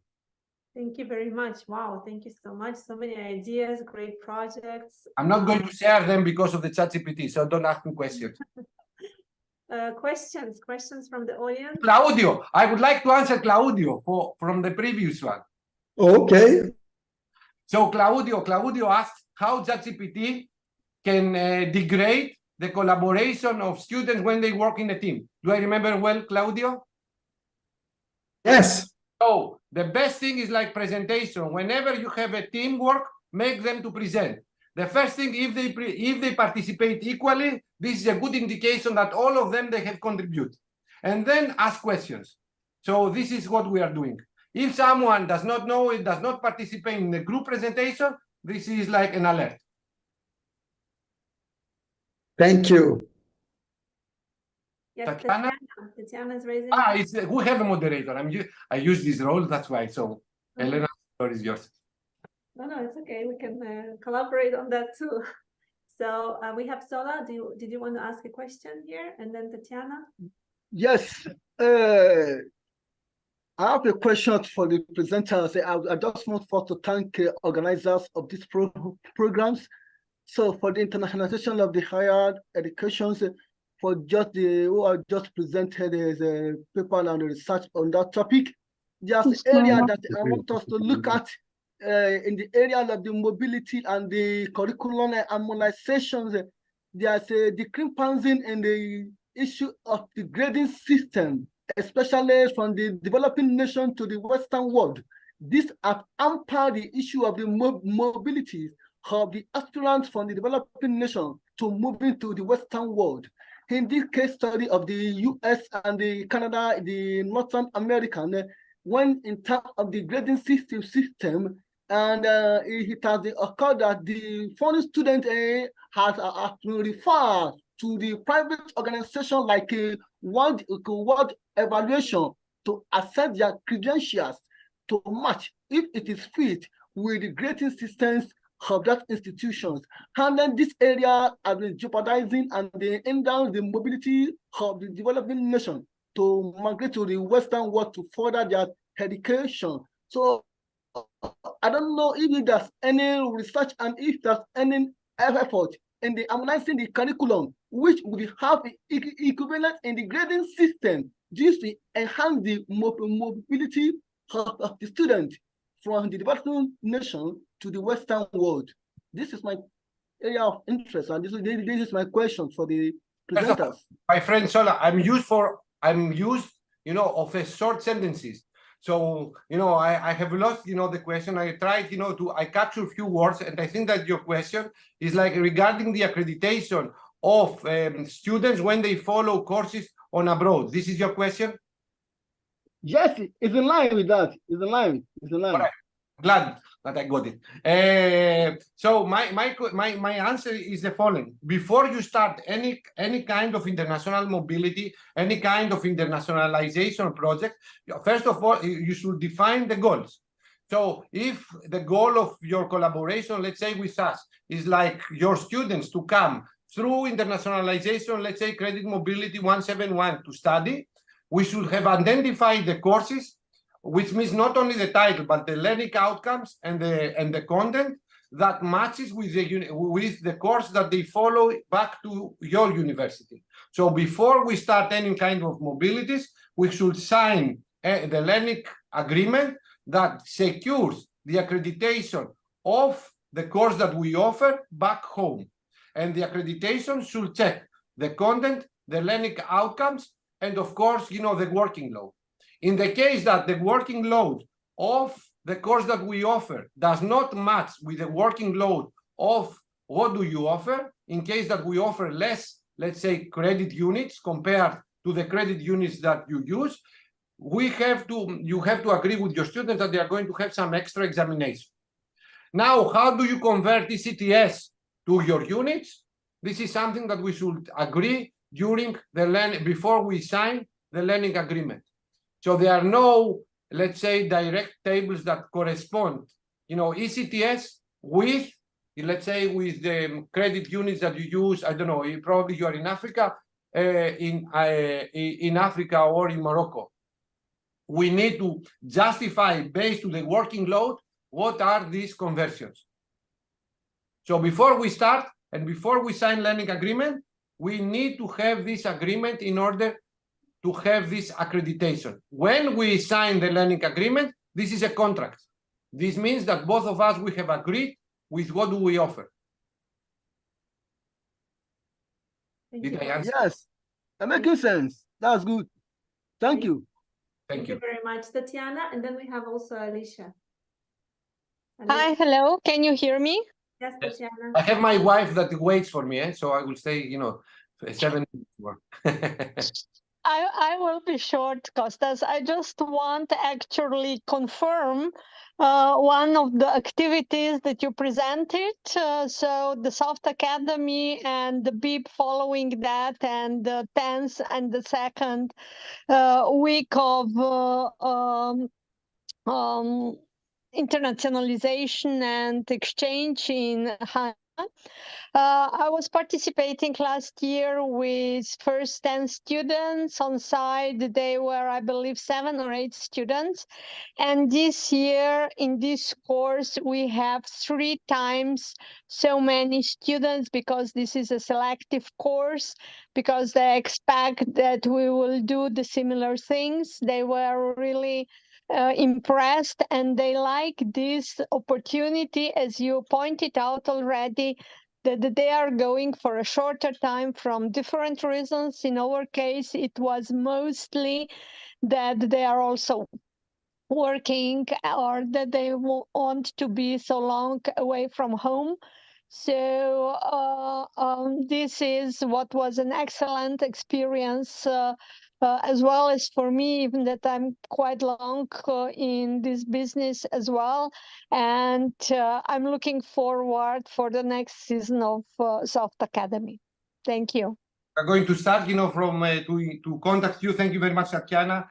Thank you very much. Wow, thank you so much. So many ideas, great projects. I'm not going to share them because of the ChatGPT, so don't ask me questions. Questions from the audience? Claudio, I would like to answer Claudio from the previous one. Okay. So Claudio asked how ChatGPT can degrade the collaboration of students when they work in a team. Do I remember well, Claudio? Yes. So the best thing is like presentation. Whenever you have a teamwork, make them to present. The first thing, if they participate equally, this is a good indication that all of them, they have contributed. And then ask questions. So this is what we are doing. If someone does not know it, does not participate in the group presentation, this is like an alert. Thank you. Yes, Tatiana? Tatiana is raising. We have a moderator. I use this role, that's why. So Elena, the floor is yours. No, it's okay. We can collaborate on that too. So we have Sola. Did you want to ask a question here? And then Tatiana? Yes. I have a question for the presenters. I just want to thank organizers of these programs. So for the internationalization of the higher education, for just who are just presented as a paper and research on that topic, just area that I want us to look at in the area of the mobility and the curriculum harmonizations. There's a discrepancy in the issue of the grading system, especially from the developing nation to the Western world. This have hampered the issue of the mobility of the aspirants from the developing nation to moving to the Western world. In this case study of the US and the Canada, the Northern American, when in terms of the grading system, and it has occurred that the foreign student has referred to the private organization like a world evaluation to assess their credentials to match if it is fit with the grading systems of that institutions. And then this area has been jeopardizing and they end down the mobility of the developing nation to migrate to the Western world to further their education. So I don't know if there's any research and if there's any effort in the harmonizing the curriculum, which will have equivalent in the grading system, just to enhance the mobility of the student from the developing nation to the Western world. This is my area of interest, and this is my question for the presenters. My friend Sola, I'm used, of a short sentences. So, I have lost, the question. I tried, I capture a few words, and I think that your question is like regarding the accreditation of students when they follow courses on abroad. This is your question? Yes, it's in line with that. It's in line. All right. Glad. but I got it. So my answer is the following: before you start any kind of international mobility, any kind of internationalization project, first of all, you should define the goals. So if the goal of your collaboration, let's say with us, is like your students to come through internationalization, let's say Credit Mobility 171 to study, we should have identified the courses, which means not only the title, but the learning outcomes and the content that matches with the course that they follow back to your university. So before we start any kind of mobilities, we should sign the learning agreement that secures the accreditation of the course that we offer back home. And the accreditation should check the content, the learning outcomes, and of course, you know, the working load. In the case that the working load of the course that we offer does not match with the working load of what do you offer, in case that we offer less, let's say, credit units compared to the credit units that you use, you have to agree with your students that they are going to have some extra examination. Now, how do you convert ECTS to your units? This is something that we should agree during the learning, before we sign the learning agreement. So there are no, let's say, direct tables that correspond, you know, ECTS with, let's say, with the credit units that you use. I don't know, probably you are in Africa, in Africa or in Morocco. We need to justify based on the working load, what are these conversions? So before we start and before we sign learning agreement, we need to have this agreement in order to have this accreditation. When we sign the learning agreement, this is a contract. This means that both of us, we have agreed with what do we offer. Did I answer? Yes, that makes sense. That's good. Thank you. Thank you very much, Tatiana. And then we have also Alicia. Hi, hello. Can you hear me? Yes, Tatiana. I have my wife that waits for me, so I will stay, you know, 7 minutes more. I will be short, Costas. I just want to actually confirm one of the activities that you presented. So the Soft Academy and the BIP following that, and the 10th and the second week of internationalization and exchange in Hana. I was participating last year with first 10 students on site. They were, I believe, 7 or 8 students. And this year in this course, we have 3 times so many students because this is a selective course, because they expect that we will do the similar things. They were really impressed, and they like this opportunity, as you pointed out already, that they are going for a shorter time from different reasons. In our case, it was mostly that they are also working, or that they want to be so long away from home. So this is what was an excellent experience, as well as for me, even that I'm quite long in this business as well. And I'm looking forward for the next season of Soft Academy. Thank you. I'm going to start, you know, from to contact you. Thank you very much, Tatiana,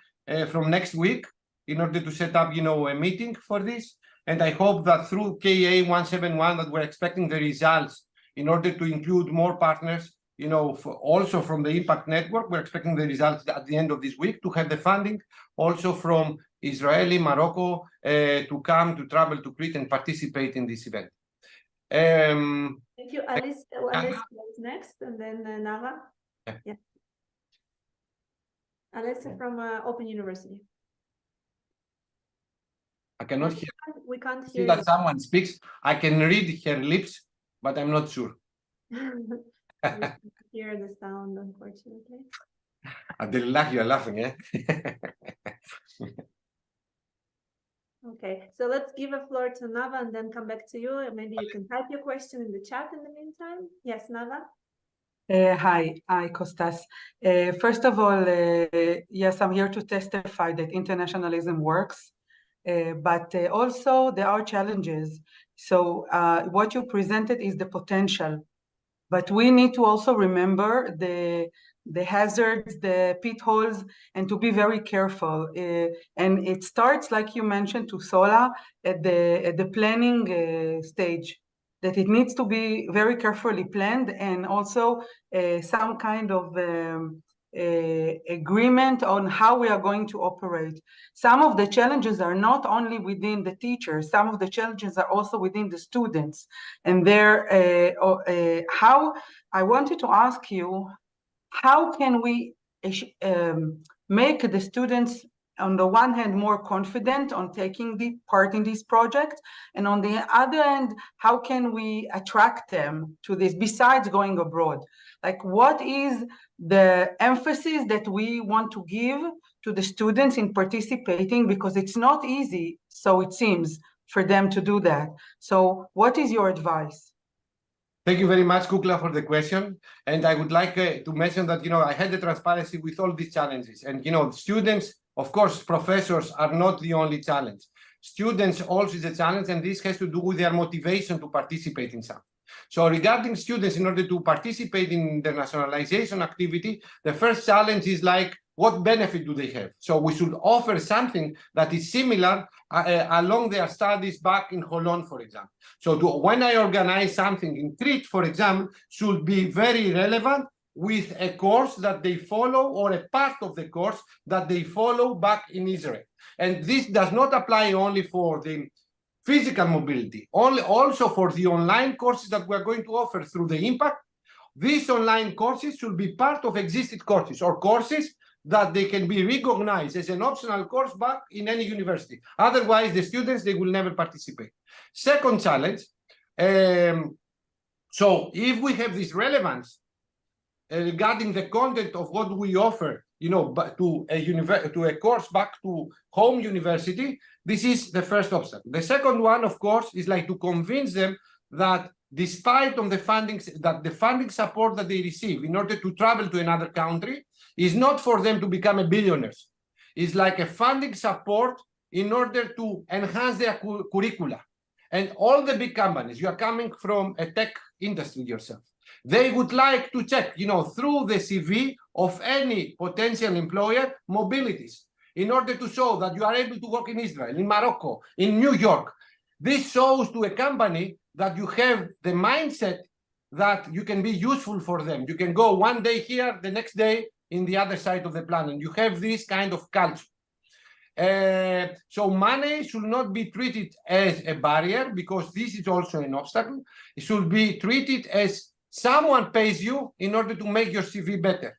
from next week in order to set up, you know, a meeting for this. And I hope that through KA 171 that we're expecting the results in order to include more partners, you know, also from the Impact Network. We're expecting the results at the end of this week to have the funding also from Israeli, Morocco, to come, to travel to Crete and participate in this event. Thank you, Alice. Alice is next, and then Nava. Yeah. Alice from Open University. I cannot hear. We can't See hear that you. someone speaks. I can read her lips, but I'm not sure. We can't hear the sound, unfortunately. Abdullah, you're laughing, eh? Okay, so let's give a floor to Nava and then come back to you. And maybe you can type your question in the chat in the meantime. Yes, Nava. Hi, Costas. First of all, yes, I'm here to testify that internationalism works. but also there are challenges. So what you presented is the potential, but we need to also remember the hazards, the pitfalls, and to be very careful. And it starts, like you mentioned, to Sola at the planning stage, that it needs to be very carefully planned, and also some kind of agreement on how we are going to operate. Some of the challenges are not only within the teachers, some of the challenges are also within the students. And how I wanted to ask you, how can we make the students, on the one hand, more confident on taking the part in this project, and on the other hand, how can we attract them to this besides going abroad? Like, what is the emphasis that we want to give to the students in participating? Because it's not easy, so it seems, for them to do that. So what is your advice? Thank you very much, Kukla, for the question. And I would like to mention that, I had the transparency with all these challenges. And, students, of course, professors are not the only challenge. Students also is a challenge, and this has to do with their motivation to participate in something. So regarding students, in order to participate in internationalization activity, the first challenge is like, what benefit do they have? So we should offer something that is similar along their studies back in Holon, for example. So when I organize something in Crete, for example, should be very relevant with a course that they follow, or a part of the course that they follow back in Israel. And this does not apply only for the physical mobility, also for the online courses that we're going to offer through the impact. These online courses should be part of existing courses, or courses that they can be recognized as an optional course back in any university. Otherwise, the students, they will never participate. Second challenge, so if we have this relevance regarding the content of what we offer, to a course back to home university, this is the first obstacle. The second one, of course, is like to convince them that despite of the funding support that they receive in order to travel to another country is not for them to become a billionaires. It's like a funding support in order to enhance their curricula. And all the big companies, you are coming from a tech industry yourself, they would like to check, through the CV of any potential employer, mobilities, in order to show that you are able to work in Israel, in Morocco, in New York. This shows to a company that you have the mindset that you can be useful for them. You can go one day here, the next day in the other side of the planet. You have this kind of culture. So money should not be treated as a barrier, because this is also an obstacle. It should be treated as someone pays you in order to make your CV better.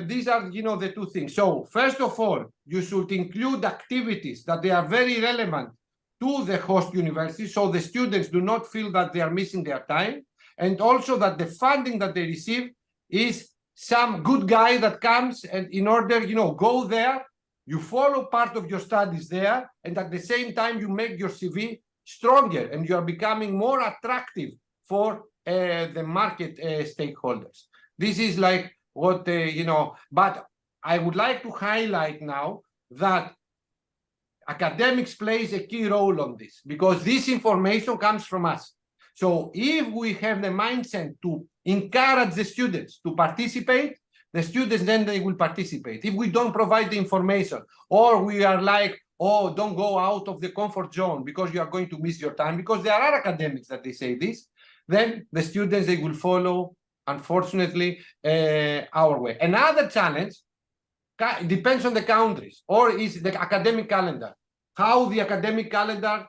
These are, the two things. So first of all, you should include activities that they are very relevant to the host university, so the students do not feel that they are missing their time, and also that the funding that they receive is some good guy that comes and in order, go there, you follow part of your studies there, and at the same time you make your CV stronger and you are becoming more attractive for the market stakeholders. This is like what, but I would like to highlight now that academics plays a key role on this, because this information comes from us. So if we have the mindset to encourage the students to participate, the students then they will participate. If we don't provide the information, or we are like, oh, don't go out of the comfort zone because you are going to miss your time, because there are academics that they say this, then the students, they will follow, unfortunately, our way. Another challenge depends on the countries, or is the academic calendar, how the academic calendar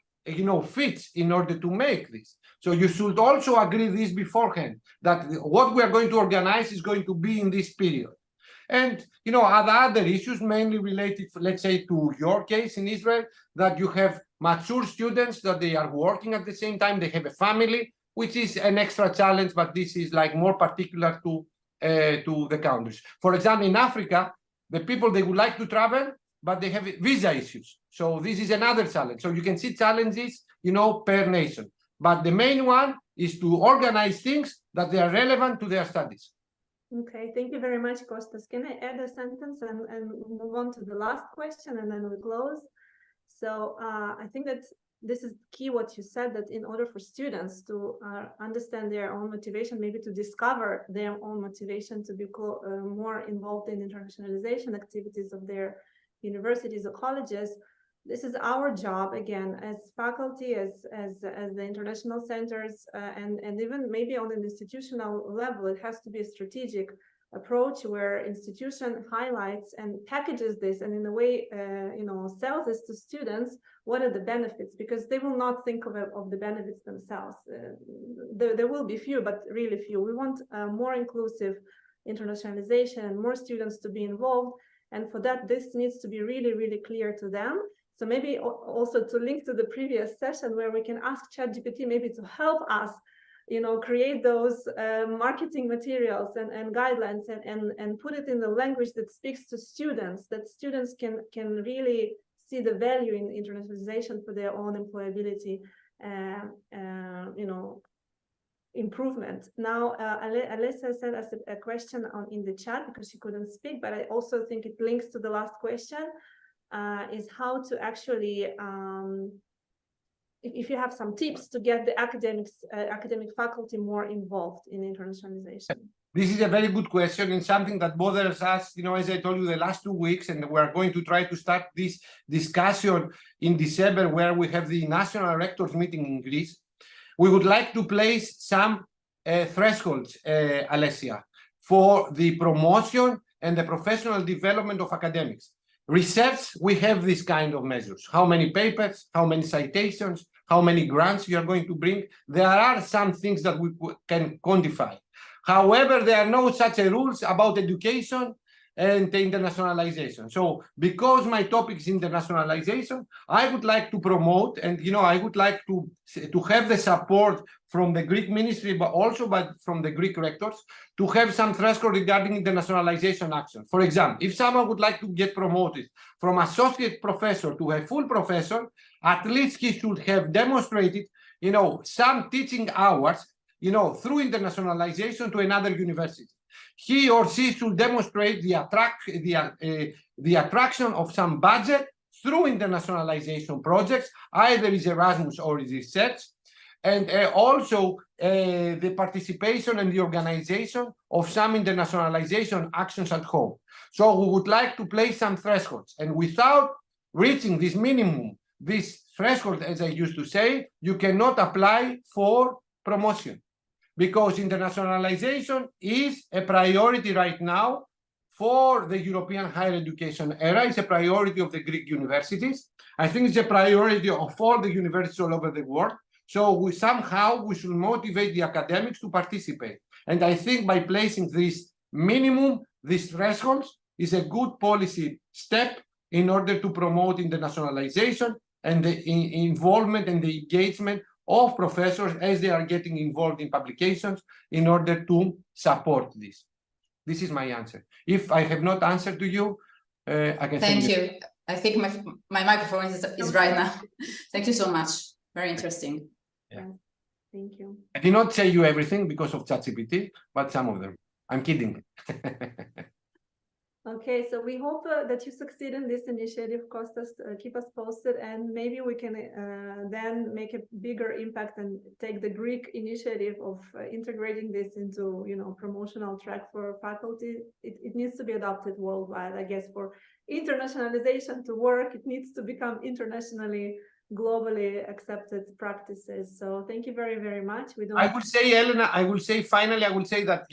fits in order to make this. So you should also agree this beforehand, that what we are going to organize is going to be in this period. And other issues mainly related, let's say, to your case in Israel, that you have mature students that they are working at the same time, they have a family, which is an extra challenge, but this is like more particular to the countries. For example, in Africa, the people, they would like to travel, but they have visa issues. So this is another challenge. So you can see challenges, per nation. But the main one is to organize things that they are relevant to their studies. Okay, thank you very much, Kostas. Can I add a sentence and move on to the last question, and then we close? So I think that this is key what you said, that in order for students to understand their own motivation, maybe to discover their own motivation to be more involved in internationalization activities of their universities or colleges, this is our job, again, as faculty, as the international centers, and even maybe on an institutional level. It has to be a strategic approach where institution highlights and packages this, and in a way, sells this to students. What are the benefits? Because they will not think of the benefits themselves. There will be few, but really few. We want more inclusive internationalization and more students to be involved. And for that, this needs to be really, really clear to them. So maybe also to link to the previous session where we can ask ChatGPT maybe to help us, create those marketing materials and guidelines and put it in the language that speaks to students, that students can really see the value in internationalization for their own employability, improvement. Now, Alessa sent us a question in the chat because she couldn't speak, but I also think it links to the last question, is how to actually, if you have some tips to get the academic faculty more involved in internationalization. This is a very good question and something that bothers us, as I told you, the last 2 weeks, and we're going to try to start this discussion in December where we have the National Rectors meeting in Greece. We would like to place some thresholds, Alessia, for the promotion and the professional development of academics. Research, we have this kind of measures. How many papers, how many citations, how many grants you are going to bring. There are some things that we can quantify. However, there are no such rules about education and internationalization. So because my topic is internationalization, I would like to promote, and I would like to have the support from the Greek ministry, but also from the Greek rectors, to have some threshold regarding internationalization action. For example, if someone would like to get promoted from associate professor to a full professor, at least he should have demonstrated, some teaching hours, through internationalization to another university. He or she should demonstrate the attraction of some budget through internationalization projects, either is Erasmus or is research, and also the participation and the organization of some internationalization actions at home. So we would like to place some thresholds, and without reaching this minimum, this threshold, as I used to say, you cannot apply for promotion. Because internationalization is a priority right now for the European higher education era. It's a priority of the Greek universities. I think it's a priority of all the universities all over the world. So we should motivate the academics to participate. And I think by placing this minimum, these thresholds, is a good policy step in order to promote internationalization and the involvement and the engagement of professors as they are getting involved in publications in order to support this. This is my answer. If I have not answered to you, I can Thank you. I think my microphone is right now. Thank you so much. Very interesting. Yeah. Thank you. I did not say you everything because of ChatGPT, but some of them. I'm kidding. Okay, so we hope that you succeed in this initiative, Kostas. Keep us posted, and maybe we can then make a bigger impact and take the Greek initiative of integrating this into, promotional track for faculty. It needs to be adopted worldwide, I guess. For internationalization to work, it needs to become internationally, globally accepted practices. So thank you very, very much. I will say, Elena, finally, I will say that,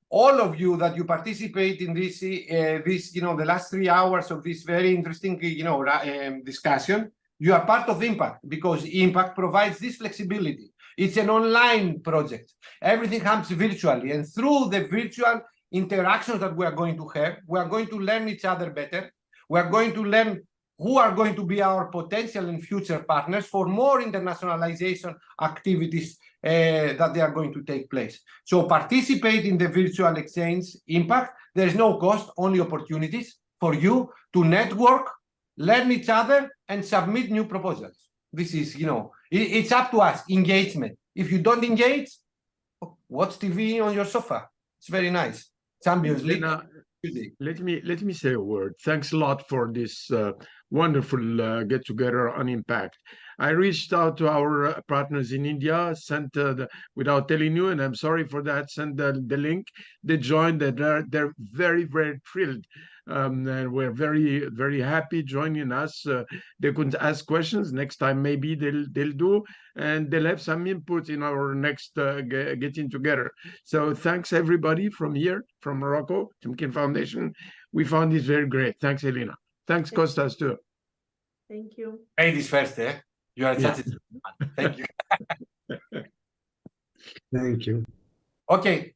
all of you that you participate in this, the last 3 hours of this very interesting, discussion, you are part of Impact, because Impact provides this flexibility. It's an online project. Everything happens virtually, and through the virtual interactions that we are going to have, we are going to learn each other better. We are going to learn who are going to be our potential and future partners for more internationalization activities that they are going to take place. So participate in the virtual exchange Impact. There is no cost, only opportunities for you to network, learn each other, and submit new proposals. This is, it's up to us, engagement. If you don't engage, watch TV on your sofa. It's very nice. Champions League. let me say a word. Thanks a lot for this wonderful get together on impact. I reached out to our partners in India, sent without telling you, and I'm sorry for that. Sent the link. They joined. They're very thrilled. And we're very happy joining us. They couldn't ask questions. Next time maybe they'll do, and they'll have some input in our next getting together. So thanks everybody from here, from Morocco, Timken Foundation. We found this very great. Thanks, Elena. Thanks, Costas, too. Thank you. Ladies first, eh? You are such a man. Thank you. Thank you. Okay.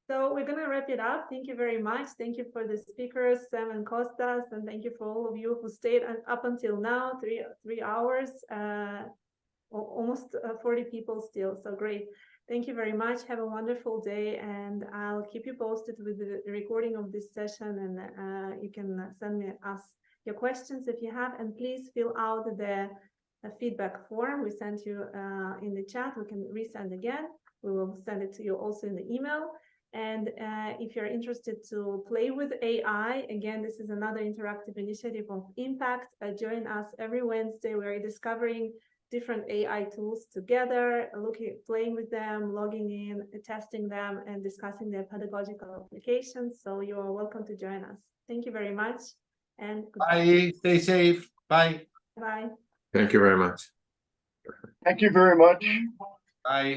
So we're going to wrap it up. Thank you very much. Thank you for the speakers, Sam and Costas, and thank you for all of you who stayed up until now, three hours, almost 40 people still. So great. Thank you very much. Have a wonderful day, and I'll keep you posted with the recording of this session, and you can send us your questions if you have, and please fill out the feedback form we sent you in the chat. We can resend again. We will send it to you also in the email. And if you're interested to play with AI, again, this is another interactive initiative of Impact. Join us every Wednesday. We're discovering different AI tools together, playing with them, logging in, testing them, and discussing their pedagogical applications. So you are welcome to join us. Thank you very much, and goodbye. Bye. Stay safe. Bye. Bye. Thank you very much. Thank you very much. Bye.